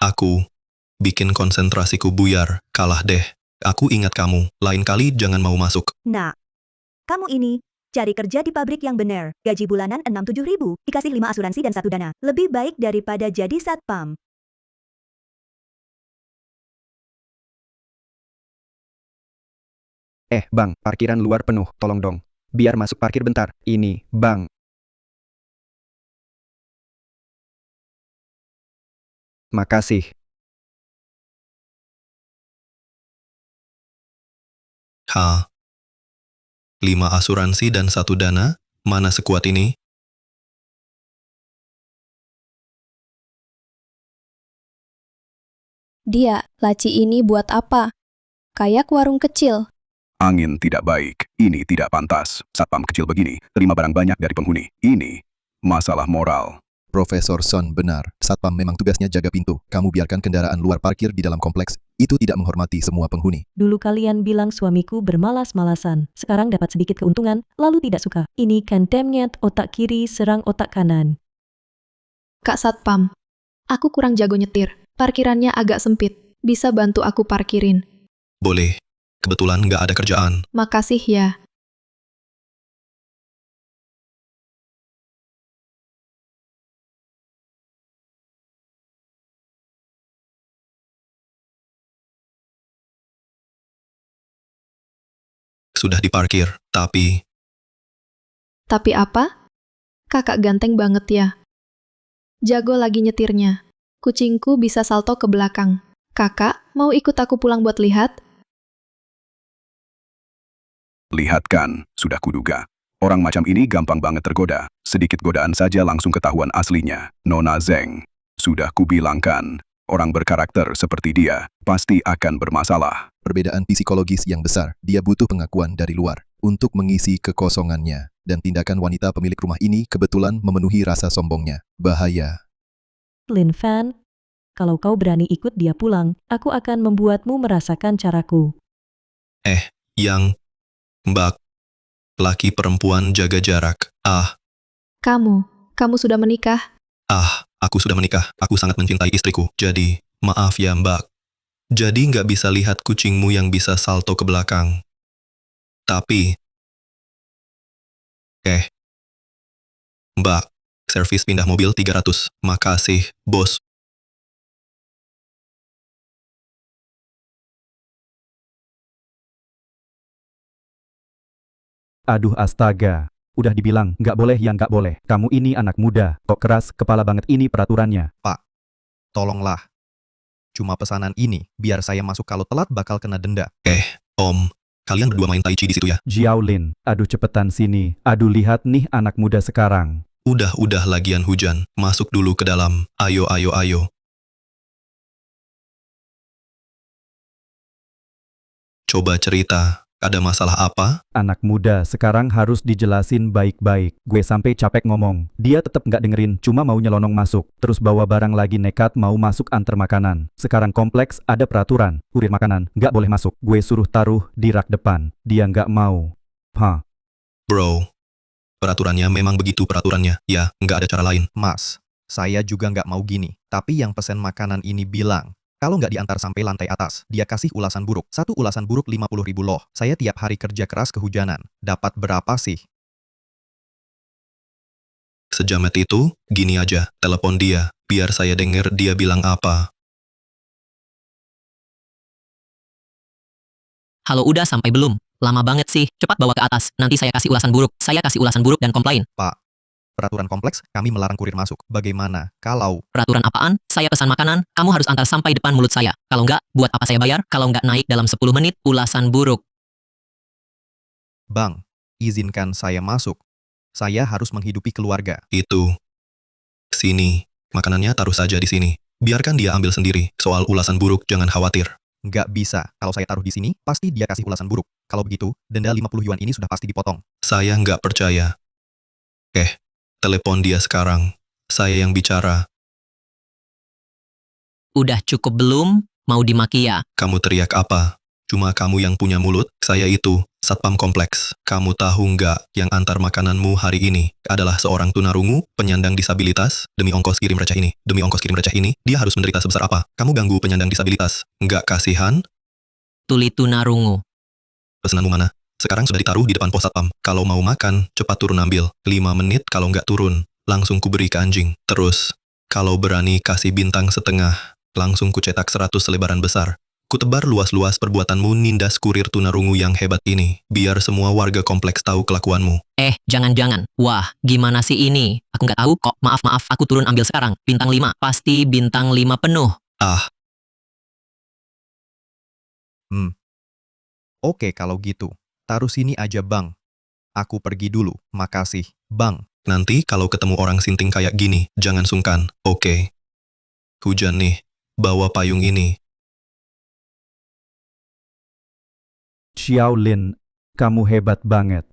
Aku bikin konsentrasiku buyar, kalah deh. Aku ingat kamu, lain kali jangan mau masuk.
Nak, kamu ini cari kerja di pabrik yang benar. Gaji bulanan 6-7 ribu, dikasih 5 asuransi dan 1 dana. Lebih baik daripada jadi satpam.
Bang, parkiran luar penuh, tolong dong. Biar masuk parkir bentar. Ini, Bang. Makasih.
Ha. 5 asuransi dan 1 dana, mana sekuat ini?
Dia, laci ini buat apa? Kayak warung kecil.
Angin tidak baik, ini tidak pantas. Satpam kecil begini, terima barang banyak dari penghuni. Ini masalah moral.
Profesor Son benar, satpam memang tugasnya jaga pintu. Kamu biarkan kendaraan luar parkir di dalam kompleks, itu tidak menghormati semua penghuni.
Dulu kalian bilang suamiku bermalas-malasan, sekarang dapat sedikit keuntungan, lalu tidak suka. Ini kan temnyet otak kiri serang otak kanan.
Kak Satpam, aku kurang jago nyetir. Parkirannya agak sempit. Bisa bantu aku parkirin?
Boleh. Kebetulan nggak ada kerjaan.
Makasih ya.
Sudah diparkir, tapi...
Tapi apa? Kakak ganteng banget ya. Jago lagi nyetirnya. Kucingku bisa salto ke belakang. Kakak, mau ikut aku pulang buat lihat?
Lihat kan, sudah kuduga. Orang macam ini gampang banget tergoda. Sedikit godaan saja langsung ketahuan aslinya. Nona Zeng, sudah kubilangkan, orang berkarakter seperti dia pasti akan bermasalah.
Perbedaan psikologis yang besar, dia butuh pengakuan dari luar untuk mengisi kekosongannya. Dan tindakan wanita pemilik rumah ini kebetulan memenuhi rasa sombongnya. Bahaya.
Lin Fan, kalau kau berani ikut dia pulang, aku akan membuatmu merasakan caraku.
Yang... Mbak, laki perempuan jaga jarak.
Kamu sudah menikah?
Aku sudah menikah. Aku sangat mencintai istriku. Jadi, maaf ya Mbak. Jadi nggak bisa lihat kucingmu yang bisa salto ke belakang. Tapi... Mbak, servis pindah mobil 300. Makasih, bos.
Aduh astaga, udah dibilang nggak boleh yang nggak boleh. Kamu ini anak muda, kok keras kepala banget ini peraturannya.
Pak, tolonglah. cuma pesanan ini. Biar saya masuk, kalau telat bakal kena denda.
Om, kalian berdua main tai chi di situ ya?
Xiaolin, aduh cepetan sini. Aduh lihat nih anak muda sekarang.
Udah lagian hujan. Masuk dulu ke dalam. Ayo. Coba cerita, ada masalah apa?
Anak muda sekarang harus dijelasin baik-baik. Gue sampai capek ngomong. Dia tetap nggak dengerin, cuma mau nyelonong masuk. Terus bawa barang lagi, nekat mau masuk antar makanan. Sekarang kompleks ada peraturan. Kurir makanan nggak boleh masuk. Gue suruh taruh di rak depan. Dia nggak mau.
Bro, peraturannya memang begitu peraturannya. Ya, nggak ada cara lain.
Mas, saya juga nggak mau gini. Tapi yang pesen makanan ini bilang, kalau nggak diantar sampai lantai atas, dia kasih ulasan buruk. 1 ulasan buruk 50.000 loh. Saya tiap hari kerja keras kehujanan. Dapat berapa sih?
Sejamet itu, gini aja, telepon dia, biar saya denger dia bilang apa.
Halo, udah sampai belum? Lama banget sih, cepat bawa ke atas. Nanti saya kasih ulasan buruk. Saya kasih ulasan buruk dan komplain.
Pak, peraturan kompleks, kami melarang kurir masuk. Bagaimana kalau...
Peraturan apaan? Saya pesan makanan, kamu harus antar sampai depan mulut saya. Kalau nggak, buat apa saya bayar? Kalau nggak naik dalam 10 menit, ulasan buruk.
Bang, izinkan saya masuk. Saya harus menghidupi keluarga.
Itu. Sini, makanannya taruh saja di sini. Biarkan dia ambil sendiri. Soal ulasan buruk, jangan khawatir.
Nggak bisa. Kalau saya taruh di sini, pasti dia kasih ulasan buruk. Kalau begitu, denda 50 yuan ini sudah pasti dipotong.
Saya nggak percaya. Telepon dia sekarang. Saya yang bicara.
Udah cukup belum? Mau dimaki ya?
Kamu teriak apa? Cuma kamu yang punya mulut. Saya itu, satpam kompleks. Kamu tahu nggak, yang antar makananmu hari ini adalah seorang tunarungu, penyandang disabilitas. Demi ongkos kirim receh ini, dia harus menderita sebesar apa? Kamu ganggu penyandang disabilitas. Nggak kasihan?
Tuli tunarungu.
Pesananmu mana? Sekarang sudah ditaruh di depan pos satpam. Kalau mau makan, cepat turun ambil. 5 menit, kalau nggak turun, langsung kuberi ke anjing. Terus, kalau berani kasih bintang setengah, langsung kucetak 100 selebaran besar. Kutebar luas-luas perbuatanmu nindas kurir tunarungu yang hebat ini. Biar semua warga kompleks tahu kelakuanmu.
Jangan-jangan. Wah, gimana sih ini? Aku nggak tahu kok. Maaf, aku turun ambil sekarang. Bintang 5. Pasti bintang 5 penuh.
Oke kalau gitu. Taruh sini aja bang. Aku pergi dulu, makasih, bang.
Nanti kalau ketemu orang sinting kayak gini, jangan sungkan, oke? Hujan nih, bawa payung ini.
Xiaolin, kamu hebat banget.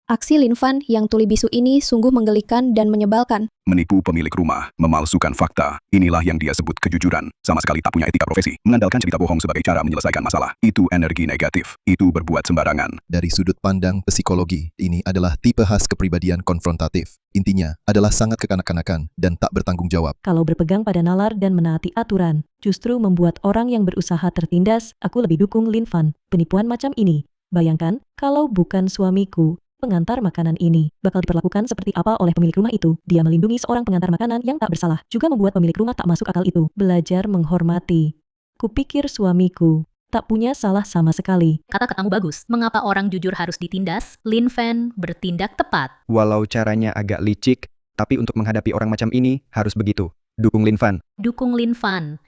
Aksi Lin Fan yang tuli bisu ini sungguh menggelikan dan menyebalkan.
Menipu pemilik rumah, memalsukan fakta. Inilah yang dia sebut kejujuran. Sama sekali tak punya etika profesi. Mengandalkan cerita bohong sebagai cara menyelesaikan masalah. Itu energi negatif. Itu berbuat sembarangan.
Dari sudut pandang psikologi, ini adalah tipe khas kepribadian konfrontatif. Intinya adalah sangat kekanak-kanakan dan tak bertanggung jawab.
Kalau berpegang pada nalar dan menaati aturan, justru membuat orang yang berusaha tertindas. Aku lebih dukung Lin Fan. Penipuan macam ini. Bayangkan, kalau bukan suamiku, pengantar makanan ini bakal diperlakukan seperti apa oleh pemilik rumah itu. Dia melindungi seorang pengantar makanan yang tak bersalah, juga membuat pemilik rumah tak masuk akal itu. Belajar menghormati. Kupikir suamiku tak punya salah sama sekali.
Kata-katamu bagus. Mengapa orang jujur harus ditindas? Lin Fan bertindak tepat.
Walau caranya agak licik, tapi untuk menghadapi orang macam ini harus begitu. Dukung Lin Fan.
Dukung Lin Fan.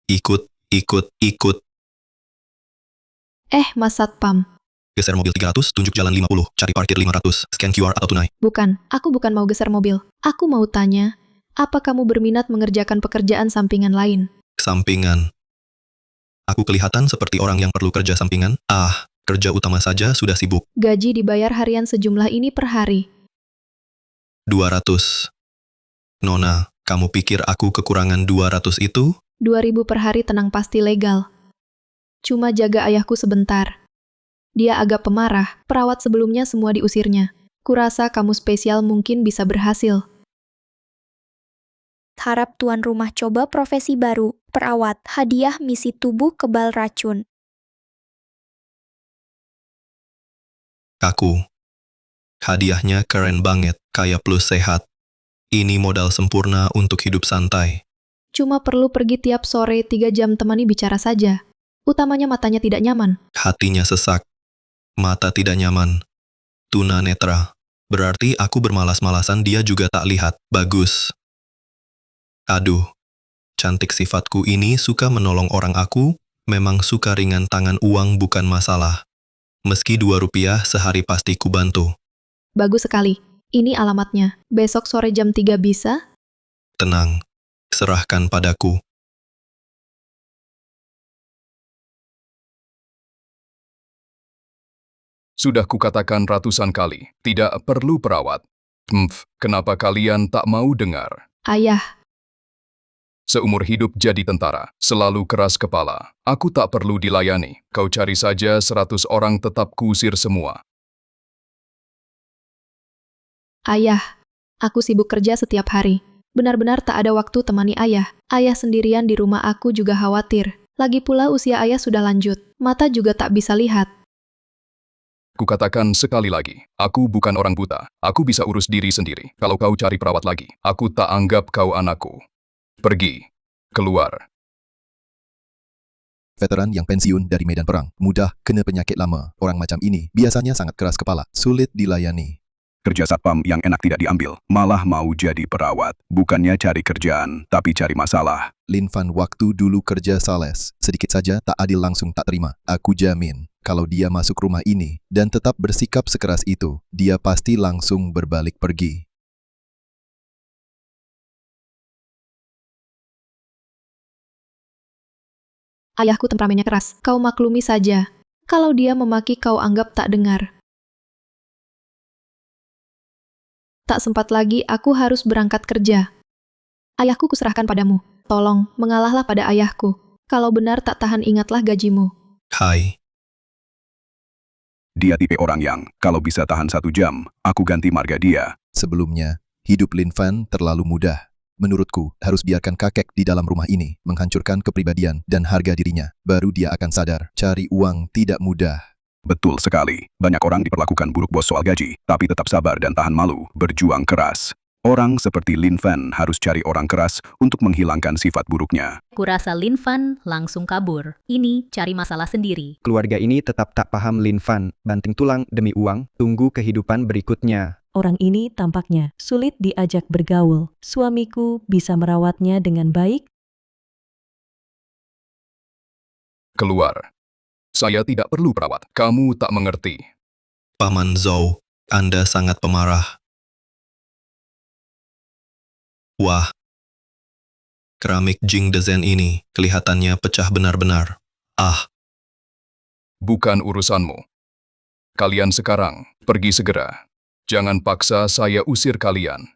Ikut.
Mas Satpam.
Geser mobil 300, tunjuk jalan 50, cari parkir 500, scan QR atau tunai.
Bukan, aku bukan mau geser mobil. Aku mau tanya, apa kamu berminat mengerjakan pekerjaan sampingan lain?
Sampingan. Aku kelihatan seperti orang yang perlu kerja sampingan? Kerja utama saja sudah sibuk.
Gaji dibayar harian sejumlah ini per hari.
200. Nona, kamu pikir aku kekurangan 200 itu?
2.000 per hari tenang pasti legal. Cuma jaga ayahku sebentar. Dia agak pemarah, perawat sebelumnya semua diusirnya. Kurasa kamu spesial mungkin bisa berhasil.
Harap tuan rumah coba profesi baru, perawat, hadiah misi tubuh kebal racun.
Kaku. Hadiahnya keren banget, kaya plus sehat. Ini modal sempurna untuk hidup santai.
Cuma perlu pergi tiap sore 3 jam temani bicara saja. Utamanya matanya tidak nyaman.
Hatinya sesak. Mata tidak nyaman. Tuna netra. Berarti aku bermalas-malasan dia juga tak lihat. Bagus. Aduh. Cantik sifatku ini suka menolong orang aku, memang suka ringan tangan uang bukan masalah. Meski 2 rupiah sehari pasti ku bantu.
Bagus sekali. Ini alamatnya. Besok sore jam 3 bisa?
Tenang. Serahkan padaku.
Sudah kukatakan ratusan kali, tidak perlu perawat. Kenapa kalian tak mau dengar?
Ayah,
Seumur hidup jadi tentara, selalu keras kepala. Aku tak perlu dilayani. Kau cari saja 100 orang tetap kuusir semua.
ayah. Aku sibuk kerja setiap hari. Benar-benar tak ada waktu temani ayah. Ayah sendirian di rumah aku juga khawatir. Lagi pula usia ayah sudah lanjut. Mata juga tak bisa lihat.
Kukatakan sekali lagi, aku bukan orang buta. Aku bisa urus diri sendiri. Kalau kau cari perawat lagi, aku tak anggap kau anakku. Pergi. Keluar.
Veteran yang pensiun dari medan perang, mudah kena penyakit lama. Orang macam ini biasanya sangat keras kepala, sulit dilayani.
Kerja satpam yang enak tidak diambil, malah mau jadi perawat. Bukannya cari kerjaan, tapi cari masalah.
Lin Fan waktu dulu kerja sales, sedikit saja tak adil langsung tak terima. Aku jamin, kalau dia masuk rumah ini dan tetap bersikap sekeras itu, dia pasti langsung berbalik pergi.
Ayahku temperamennya keras. Kau maklumi saja. Kalau dia memaki kau anggap tak dengar. Tak sempat lagi aku harus berangkat kerja. Ayahku kuserahkan padamu. Tolong, mengalahlah pada ayahku. Kalau benar tak tahan ingatlah gajimu.
Hai.
Dia tipe orang yang, kalau bisa tahan 1 jam, aku ganti marga dia.
Sebelumnya, hidup Lin Fan terlalu mudah. Menurutku, harus biarkan kakek di dalam rumah ini, menghancurkan kepribadian dan harga dirinya. Baru dia akan sadar, cari uang tidak mudah.
Betul sekali. Banyak orang diperlakukan buruk bos soal gaji, tapi tetap sabar dan tahan malu, berjuang keras. Orang seperti Lin Fan harus cari orang keras untuk menghilangkan sifat buruknya.
Kurasa Lin Fan langsung kabur. Ini cari masalah sendiri.
Keluarga ini tetap tak paham Lin Fan, banting tulang demi uang, tunggu kehidupan berikutnya.
Orang ini tampaknya sulit diajak bergaul. Suamiku bisa merawatnya dengan baik.
Keluar. Saya tidak perlu perawat. Kamu tak mengerti.
Paman Zhou, Anda sangat pemarah. Wah. Keramik Jing Dezen ini kelihatannya pecah benar-benar. Ah.
Bukan urusanmu. Kalian sekarang, pergi segera. Jangan paksa saya usir kalian.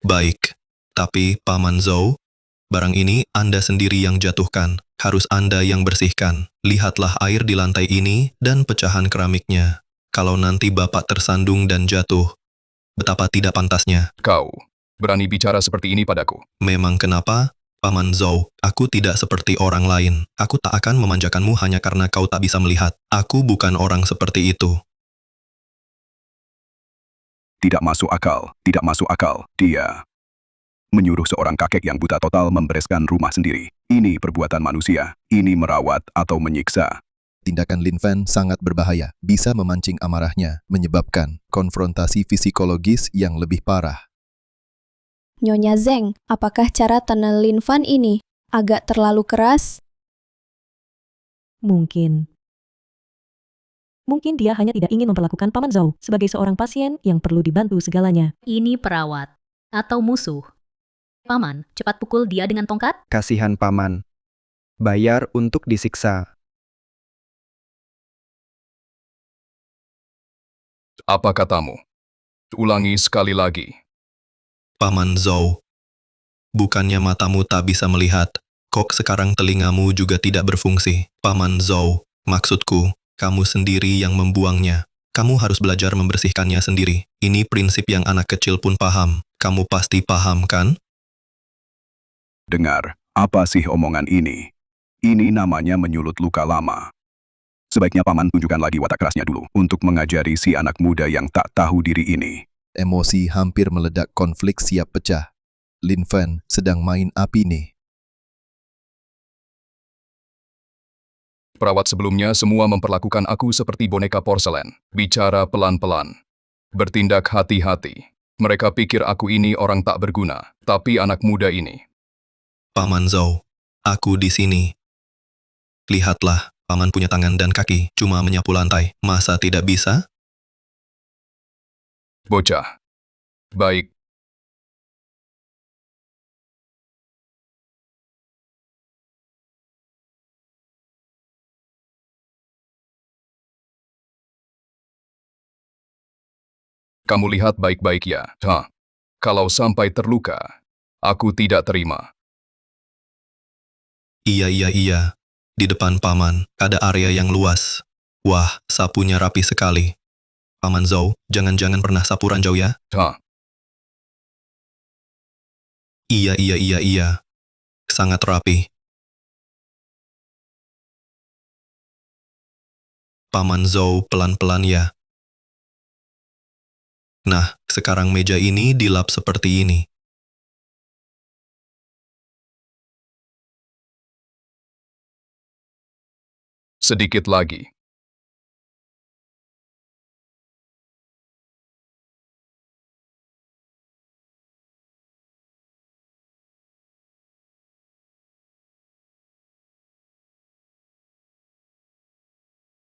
Baik. Tapi, Paman Zhou, barang ini Anda sendiri yang jatuhkan. Harus Anda yang bersihkan. Lihatlah air di lantai ini dan pecahan keramiknya. Kalau nanti Bapak tersandung dan jatuh, betapa tidak pantasnya.
Kau berani bicara seperti ini padaku?
Memang kenapa? Paman Zhou, aku tidak seperti orang lain. Aku tak akan memanjakanmu hanya karena kau tak bisa melihat. Aku bukan orang seperti itu.
Tidak masuk akal, tidak masuk akal. Dia menyuruh seorang kakek yang buta total membereskan rumah sendiri. Ini perbuatan manusia. Ini merawat atau menyiksa.
Tindakan Lin Fan sangat berbahaya, bisa memancing amarahnya, menyebabkan konfrontasi psikologis yang lebih parah.
Nyonya Zeng, apakah cara tenel Lin Fan ini agak terlalu keras?
Mungkin dia hanya tidak ingin memperlakukan Paman Zhou sebagai seorang pasien yang perlu dibantu segalanya.
Ini perawat atau musuh. Paman, cepat pukul dia dengan tongkat.
Kasihan Paman. Bayar untuk disiksa.
Apa katamu? Ulangi sekali lagi.
Paman Zhou, bukannya matamu tak bisa melihat, kok sekarang telingamu juga tidak berfungsi. Paman Zhou, maksudku, kamu sendiri yang membuangnya. Kamu harus belajar membersihkannya sendiri. Ini prinsip yang anak kecil pun paham. Kamu pasti paham, kan?
Dengar, apa sih omongan ini? Ini namanya menyulut luka lama. Sebaiknya Paman tunjukkan lagi watak kerasnya dulu untuk mengajari si anak muda yang tak tahu diri ini.
Emosi hampir meledak, konflik siap pecah. Lin Fan sedang main api nih.
Perawat sebelumnya semua memperlakukan aku seperti boneka porselen. Bicara pelan-pelan. Bertindak hati-hati. Mereka pikir aku ini orang tak berguna. Tapi anak muda ini.
Paman Zhou, aku di sini. Lihatlah, Paman punya tangan dan kaki, cuma menyapu lantai. Masa tidak bisa?
Bocah. Baik. Kamu lihat baik-baik ya. Kalau sampai terluka, aku tidak terima.
Iya. Di depan Paman, ada area yang luas. Wah, sapunya rapi sekali. Paman Zhou, jangan-jangan pernah sapu ranjau ya? Iya. Sangat rapi. Paman Zhou pelan-pelan ya. Nah, sekarang meja ini dilap seperti ini.
Sedikit lagi.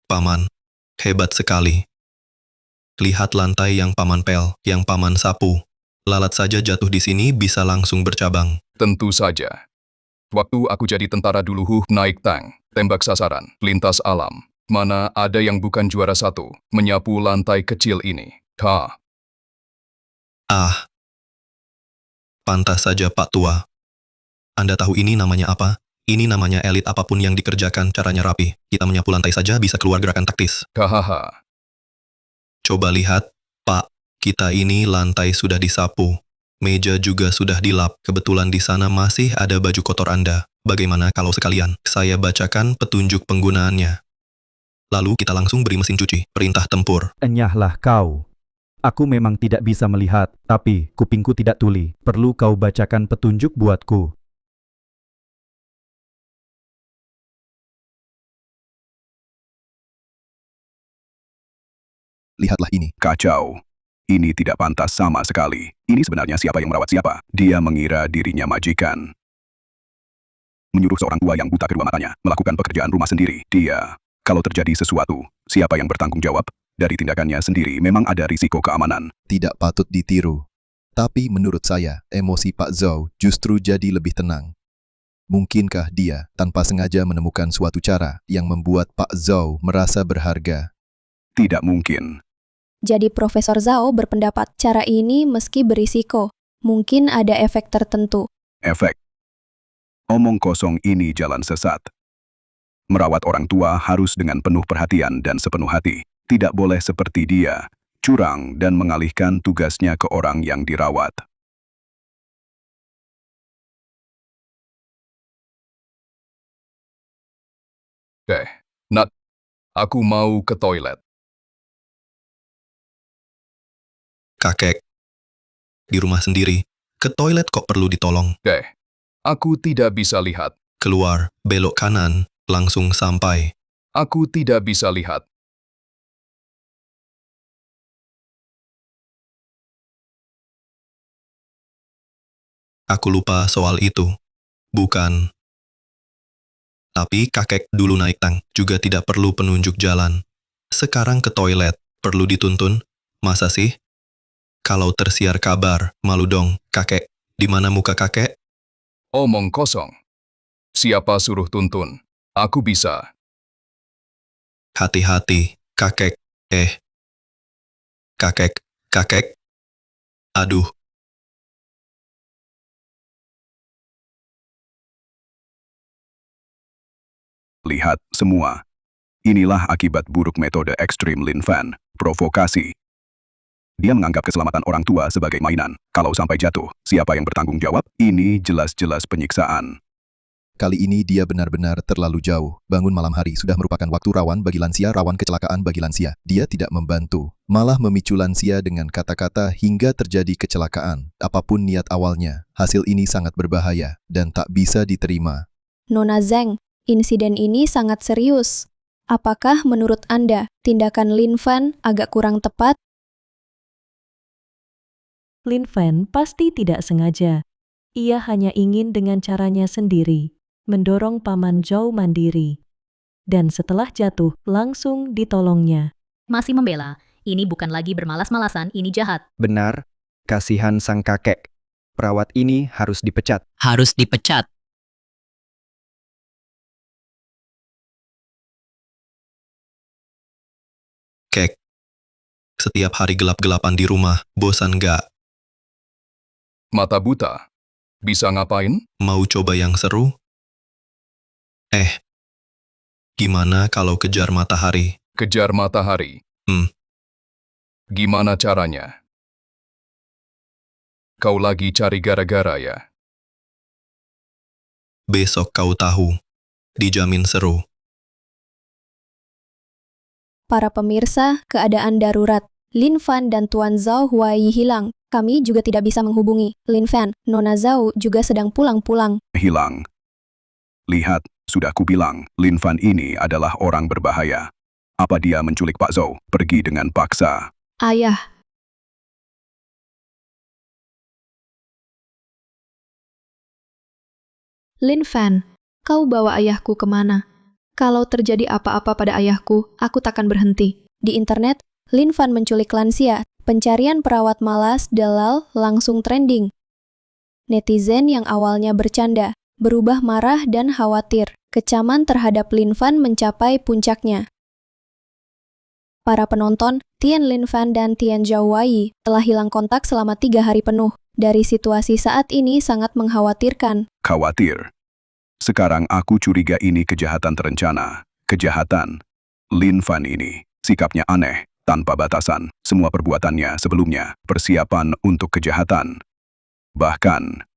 Paman, hebat sekali. Lihat lantai yang Paman pel, yang Paman sapu. Lalat saja jatuh di sini bisa langsung bercabang.
Tentu saja. Waktu aku jadi tentara dulu naik tank, tembak sasaran, lintas alam. Mana ada yang bukan juara 1, menyapu lantai kecil ini.
Pantas saja Pak Tua. Anda tahu ini namanya apa? Ini namanya elit, apapun yang dikerjakan caranya rapi. Kita menyapu lantai saja bisa keluar gerakan taktis. Coba lihat, Pak. Kita ini lantai sudah disapu. Meja juga sudah dilap. Kebetulan di sana masih ada baju kotor Anda. Bagaimana kalau sekalian saya bacakan petunjuk penggunaannya? Lalu kita langsung beri mesin cuci. Perintah tempur.
Enyahlah kau. Aku memang tidak bisa melihat, tapi kupingku tidak tuli. Perlu kau bacakan petunjuk buatku.
Lihatlah ini.
Kacau. Ini tidak pantas sama sekali. Ini sebenarnya siapa yang merawat siapa? Dia mengira dirinya majikan. Menyuruh seorang tua yang buta kedua matanya melakukan pekerjaan rumah sendiri. Dia, kalau terjadi sesuatu, siapa yang bertanggung jawab? Dari tindakannya sendiri memang ada risiko keamanan.
Tidak patut ditiru. Tapi menurut saya, emosi Pak Zhou justru jadi lebih tenang. Mungkinkah dia tanpa sengaja menemukan suatu cara yang membuat Pak Zhou merasa berharga?
Tidak mungkin.
Jadi Profesor Zhao berpendapat cara ini meski berisiko, mungkin ada efek tertentu.
Efek. Omong kosong ini jalan sesat. Merawat orang tua harus dengan penuh perhatian dan sepenuh hati. Tidak boleh seperti dia, curang dan mengalihkan tugasnya ke orang yang dirawat.
Nat, aku mau ke toilet.
Kakek, di rumah sendiri, ke toilet kok perlu ditolong?
Aku tidak bisa lihat.
Keluar, belok kanan, langsung sampai.
Aku tidak bisa lihat.
Aku lupa soal itu. Bukan. Tapi kakek dulu naik tang, juga tidak perlu penunjuk jalan. Sekarang ke toilet, perlu dituntun? Masa sih? Kalau tersiar kabar, malu dong, kakek. Di mana muka kakek?
Omong kosong. Siapa suruh tuntun? Aku bisa.
Hati-hati, kakek. Kakek. Aduh.
Lihat semua. Inilah akibat buruk metode ekstrim Lin Fan, provokasi. Dia menganggap keselamatan orang tua sebagai mainan. Kalau sampai jatuh, siapa yang bertanggung jawab? Ini jelas-jelas penyiksaan.
Kali ini dia benar-benar terlalu jauh. Bangun malam hari sudah merupakan waktu rawan bagi lansia, rawan kecelakaan bagi lansia. Dia tidak membantu, malah memicu lansia dengan kata-kata hingga terjadi kecelakaan. Apapun niat awalnya, hasil ini sangat berbahaya dan tak bisa diterima.
Nona Zeng, Insiden ini sangat serius. Apakah menurut Anda, tindakan Lin Fan agak kurang tepat?
Lin Fan pasti tidak sengaja. Ia hanya ingin dengan caranya sendiri, mendorong Paman Zhou mandiri. Dan setelah jatuh, langsung ditolongnya.
Masih membela. Ini bukan lagi bermalas-malasan, ini jahat.
Benar, kasihan sang kakek. Perawat ini harus dipecat.
Harus dipecat.
Kek. Setiap hari gelap-gelapan di rumah, bosan nggak?
Mata buta. Bisa ngapain?
Mau coba yang seru? Gimana kalau kejar matahari?
Kejar matahari. Gimana caranya? Kau lagi cari gara-gara ya?
Besok kau tahu. Dijamin seru.
Para pemirsa, keadaan darurat. Lin Fan dan Tuan Zhao Huai hilang. Kami juga tidak bisa menghubungi. Lin Fan, Nona Zhao juga sedang pulang-pulang.
Hilang. Lihat, sudah kubilang, Lin Fan ini adalah orang berbahaya. Apa dia menculik Pak Zhou? Pergi dengan paksa.
Ayah, Lin Fan, kau bawa ayahku kemana? Kalau terjadi apa-apa pada ayahku, aku takkan berhenti.
Di internet, Lin Fan menculik lansia. Pencarian perawat malas Delal langsung trending. Netizen yang awalnya bercanda, berubah marah dan khawatir. Kecaman terhadap Lin Fan mencapai puncaknya. Para penonton, Tian Lin Fan dan Tian Zhao Wei telah hilang kontak selama 3 hari penuh. Dari situasi saat ini sangat mengkhawatirkan.
Khawatir. Sekarang aku curiga ini kejahatan terencana. Kejahatan. Lin Fan ini, sikapnya aneh, tanpa batasan. Semua perbuatannya sebelumnya, persiapan untuk kejahatan. Bahkan,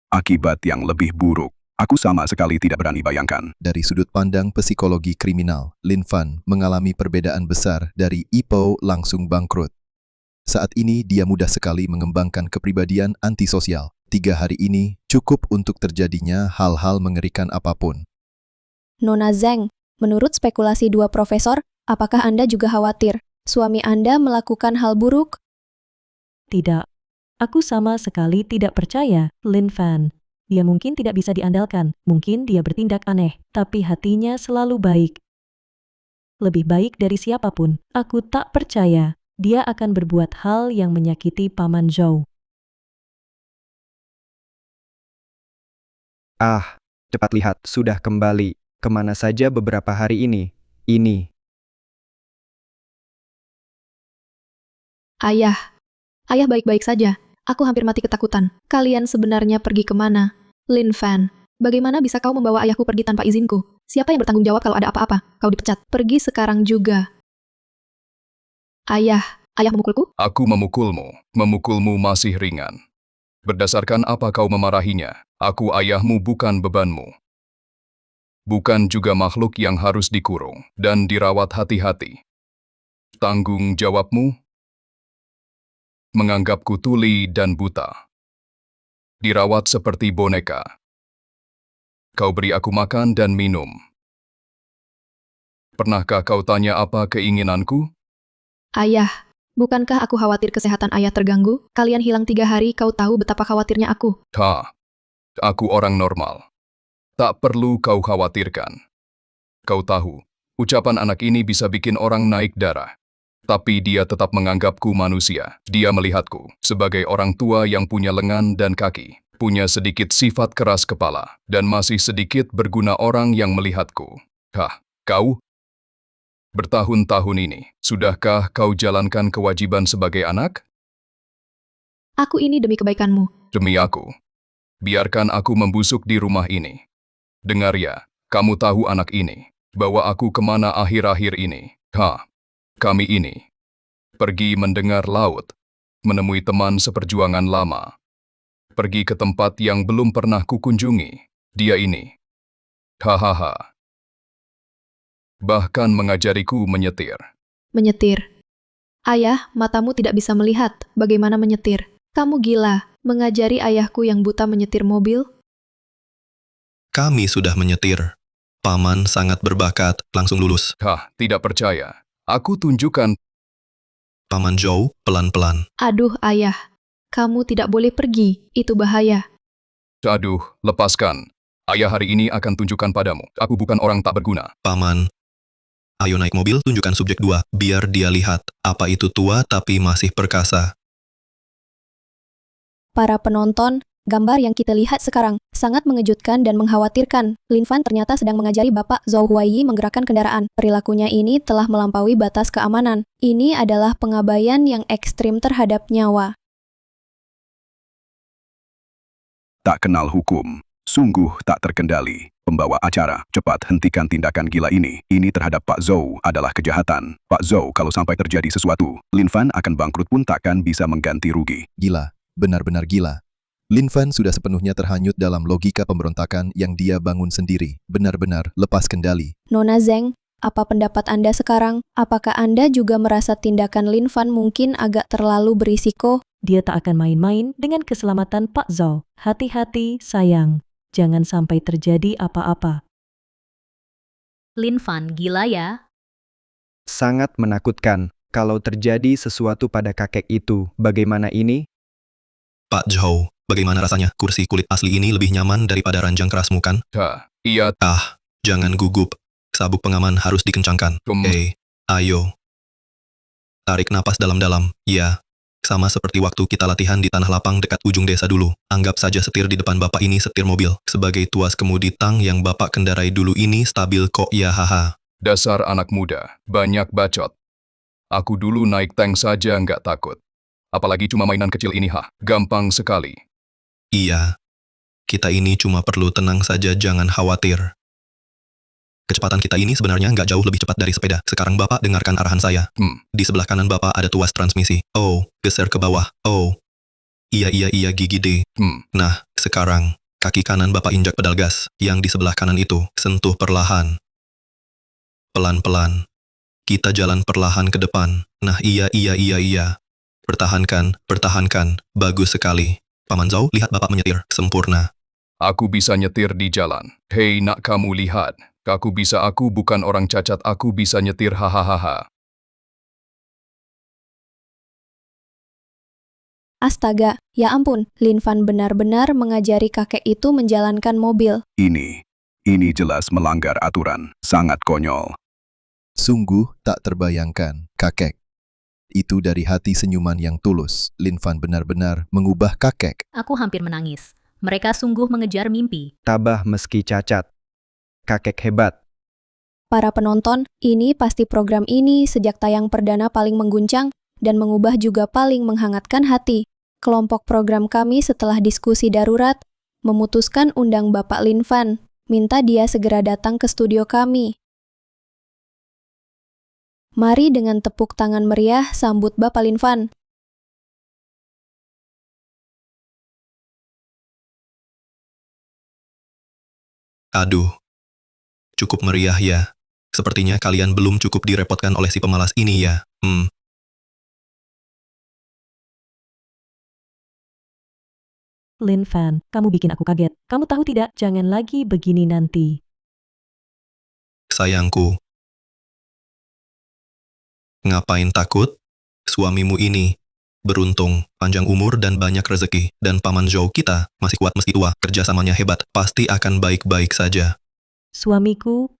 akibat yang lebih buruk, aku sama sekali tidak berani bayangkan.
Dari sudut pandang psikologi kriminal, Lin Fan mengalami perbedaan besar dari Ipo langsung bangkrut. Saat ini dia mudah sekali mengembangkan kepribadian antisosial. 3 hari ini cukup untuk terjadinya hal-hal mengerikan apapun.
Nona Zheng, menurut spekulasi 2 profesor, apakah Anda juga khawatir suami Anda melakukan hal buruk?
Tidak. Aku sama sekali tidak percaya, Lin Fan. Dia mungkin tidak bisa diandalkan, mungkin dia bertindak aneh, tapi hatinya selalu baik. Lebih baik dari siapapun, aku tak percaya dia akan berbuat hal yang menyakiti Paman Zhou.
Cepat lihat, sudah kembali. Kemana saja beberapa hari ini?
Ayah baik-baik saja. Aku hampir mati ketakutan. Kalian sebenarnya pergi kemana? Lin Fan, bagaimana bisa kau membawa ayahku pergi tanpa izinku? Siapa yang bertanggung jawab kalau ada apa-apa? Kau dipecat. Pergi sekarang juga. Ayah memukulku?
Aku memukulmu. Memukulmu masih ringan. Berdasarkan apa kau memarahinya? Aku ayahmu bukan bebanmu. Bukan juga makhluk yang harus dikurung dan dirawat hati-hati. Tanggung jawabmu? Menganggapku tuli dan buta. Dirawat seperti boneka. Kau beri aku makan dan minum. Pernahkah kau tanya apa keinginanku?
Ayah, bukankah aku khawatir kesehatan ayah terganggu? Kalian hilang 3 hari, kau tahu betapa khawatirnya aku.
Aku orang normal. Tak perlu kau khawatirkan. Kau tahu, ucapan anak ini bisa bikin orang naik darah. Tapi dia tetap menganggapku manusia. Dia melihatku sebagai orang tua yang punya lengan dan kaki, punya sedikit sifat keras kepala, dan masih sedikit berguna orang yang melihatku. Kau? Bertahun-tahun ini, sudahkah kau jalankan kewajiban sebagai anak?
Aku ini demi kebaikanmu.
Demi aku. Biarkan aku membusuk di rumah ini. Dengar ya, kamu tahu anak ini, bawa aku kemana akhir-akhir ini. Kami ini pergi mendengar laut, menemui teman seperjuangan lama, pergi ke tempat yang belum pernah kukunjungi. Dia ini. Bahkan mengajariku menyetir.
Menyetir? Ayah, matamu tidak bisa melihat bagaimana menyetir. Kamu gila, mengajari ayahku yang buta menyetir mobil?
Kami sudah menyetir. Paman sangat berbakat, langsung lulus.
Tidak percaya. Aku tunjukkan.
Paman Zhou, pelan-pelan.
Aduh, ayah. Kamu tidak boleh pergi. Itu bahaya.
Aduh, lepaskan. Ayah hari ini akan tunjukkan padamu. Aku bukan orang tak berguna.
Paman, ayo naik mobil, tunjukkan subjek 2, biar dia lihat apa itu tua tapi masih perkasa.
Para penonton, gambar yang kita lihat sekarang sangat mengejutkan dan mengkhawatirkan. Lin Fan ternyata sedang mengajari Bapak Zhou Huaiyi menggerakkan kendaraan. Perilakunya ini telah melampaui batas keamanan. Ini adalah pengabaian yang ekstrim terhadap nyawa.
Tak kenal hukum, sungguh tak terkendali. Pembawa acara, cepat hentikan tindakan gila ini. Ini terhadap Pak Zhou adalah kejahatan. Pak Zhou, kalau sampai terjadi sesuatu, Lin Fan akan bangkrut pun takkan bisa mengganti rugi.
Gila, benar-benar gila. Lin Fan sudah sepenuhnya terhanyut dalam logika pemberontakan yang dia bangun sendiri. Benar-benar lepas kendali.
Nona Zeng, apa pendapat Anda sekarang? Apakah Anda juga merasa tindakan Lin Fan mungkin agak terlalu berisiko?
Dia tak akan main-main dengan keselamatan Pak Zhou. Hati-hati, sayang. Jangan sampai terjadi apa-apa.
Lin Fan gila ya?
Sangat menakutkan. Kalau terjadi sesuatu pada kakek itu, bagaimana ini?
Pak Zhou, bagaimana rasanya? Kursi kulit asli ini lebih nyaman daripada ranjang kerasmu kan?
Iya.
Jangan gugup. Sabuk pengaman harus dikencangkan. Ayo. Tarik napas dalam-dalam. Ya. Sama seperti waktu kita latihan di tanah lapang dekat ujung desa dulu. Anggap saja setir di depan bapak ini setir mobil. Sebagai tuas kemudi tang yang bapak kendarai dulu ini stabil kok ya haha.
Dasar anak muda, banyak bacot. Aku dulu naik tank saja nggak takut. Apalagi cuma mainan kecil ini gampang sekali.
Iya. Kita ini cuma perlu tenang saja, jangan khawatir. Kecepatan kita ini sebenarnya nggak jauh lebih cepat dari sepeda. Sekarang Bapak dengarkan arahan saya. Di sebelah kanan Bapak ada tuas transmisi. Geser ke bawah. Iya gigi D. Nah, sekarang, kaki kanan Bapak injak pedal gas. Yang di sebelah kanan itu, sentuh perlahan. Pelan-pelan. Kita jalan perlahan ke depan. Nah, iya. Pertahankan. Bagus sekali. Paman Zhou, lihat Bapak menyetir. Sempurna.
Aku bisa nyetir di jalan. Hei nak, kamu lihat. Aku bukan orang cacat, aku bisa nyetir hahaha.
Astaga, ya ampun, Lin Fan benar-benar mengajari kakek itu menjalankan mobil.
Ini jelas melanggar aturan, sangat konyol.
Sungguh tak terbayangkan, kakek. Itu dari hati senyuman yang tulus. Lin Fan benar-benar mengubah kakek.
Aku hampir menangis. Mereka sungguh mengejar mimpi.
Tabah meski cacat. Kakek hebat.
Para penonton, ini pasti program ini sejak tayang perdana paling mengguncang dan mengubah juga paling menghangatkan hati. Kelompok program kami setelah diskusi darurat memutuskan undang Bapak Lin Fan, minta dia segera datang ke studio kami. Mari dengan tepuk tangan meriah sambut Bapak Lin Fan.
Aduh. Cukup meriah ya. Sepertinya kalian belum cukup direpotkan oleh si pemalas ini ya.
Lin Fan, kamu bikin aku kaget. Kamu tahu tidak, jangan lagi begini nanti.
Sayangku. Ngapain takut? Suamimu ini beruntung, panjang umur dan banyak rezeki. Dan Paman Zhou kita masih kuat meski tua. Kerjasamanya hebat, pasti akan baik-baik saja.
Suamiku,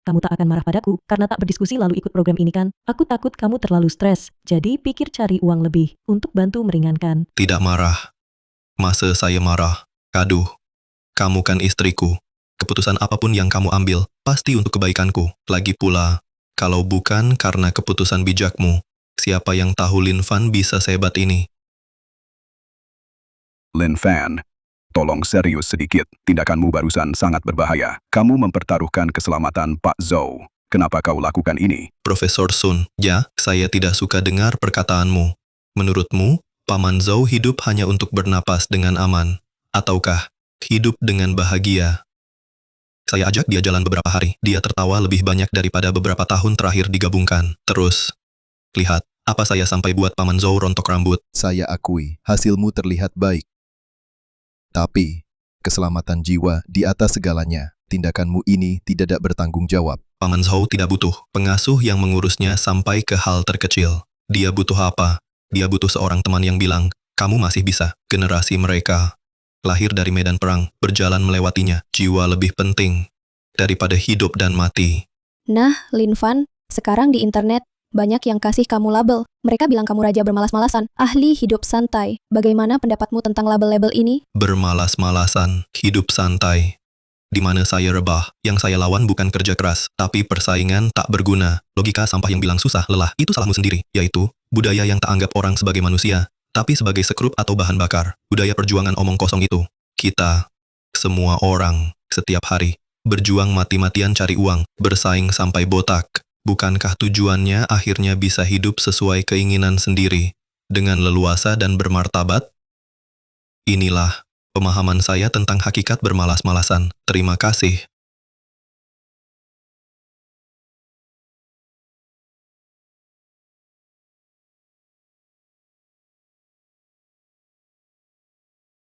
kamu tak akan marah padaku karena tak berdiskusi lalu ikut program ini kan? Aku takut kamu terlalu stres, jadi pikir cari uang lebih untuk bantu meringankan.
Tidak marah. Masa saya marah? Aduh, kamu kan istriku. Keputusan apapun yang kamu ambil, pasti untuk kebaikanku. Lagi pula, kalau bukan karena keputusan bijakmu, siapa yang tahu Lin Fan bisa sehebat ini?
Lin Fan, tolong serius sedikit, tindakanmu barusan sangat berbahaya. Kamu mempertaruhkan keselamatan Pak Zhou. Kenapa kau lakukan ini?
Profesor Sun, ya, saya tidak suka dengar perkataanmu. Menurutmu, Paman Zhou hidup hanya untuk bernapas dengan aman? Ataukah hidup dengan bahagia? Saya ajak dia jalan beberapa hari. Dia tertawa lebih banyak daripada beberapa tahun terakhir digabungkan. Terus, lihat, apa saya sampai buat Paman Zhou rontok rambut.
Saya akui, hasilmu terlihat baik. Tapi, Keselamatan jiwa di atas segalanya. Tindakanmu ini tidak bertanggung jawab.
Paman Zhou tidak butuh pengasuh yang mengurusnya sampai ke hal terkecil. Dia butuh apa? Dia butuh seorang teman yang bilang, kamu masih bisa. Generasi mereka lahir dari medan perang, berjalan melewatinya. Jiwa lebih penting daripada hidup dan mati.
Nah, Lin Fan, sekarang di internet, banyak yang kasih kamu label. Mereka bilang kamu raja bermalas-malasan, ahli hidup santai. Bagaimana pendapatmu tentang label-label ini?
Bermalas-malasan, hidup santai. Di mana saya rebah, yang saya lawan bukan kerja keras, tapi persaingan tak berguna. Logika sampah yang bilang susah, lelah, itu salahmu sendiri, yaitu budaya yang tak anggap orang sebagai manusia, tapi sebagai sekrup atau bahan bakar. Budaya perjuangan omong kosong itu. Kita, semua orang, setiap hari, berjuang mati-matian cari uang, bersaing sampai botak. Bukankah tujuannya akhirnya bisa hidup sesuai keinginan sendiri, dengan leluasa dan bermartabat? Inilah pemahaman saya tentang hakikat bermalas-malasan. Terima kasih.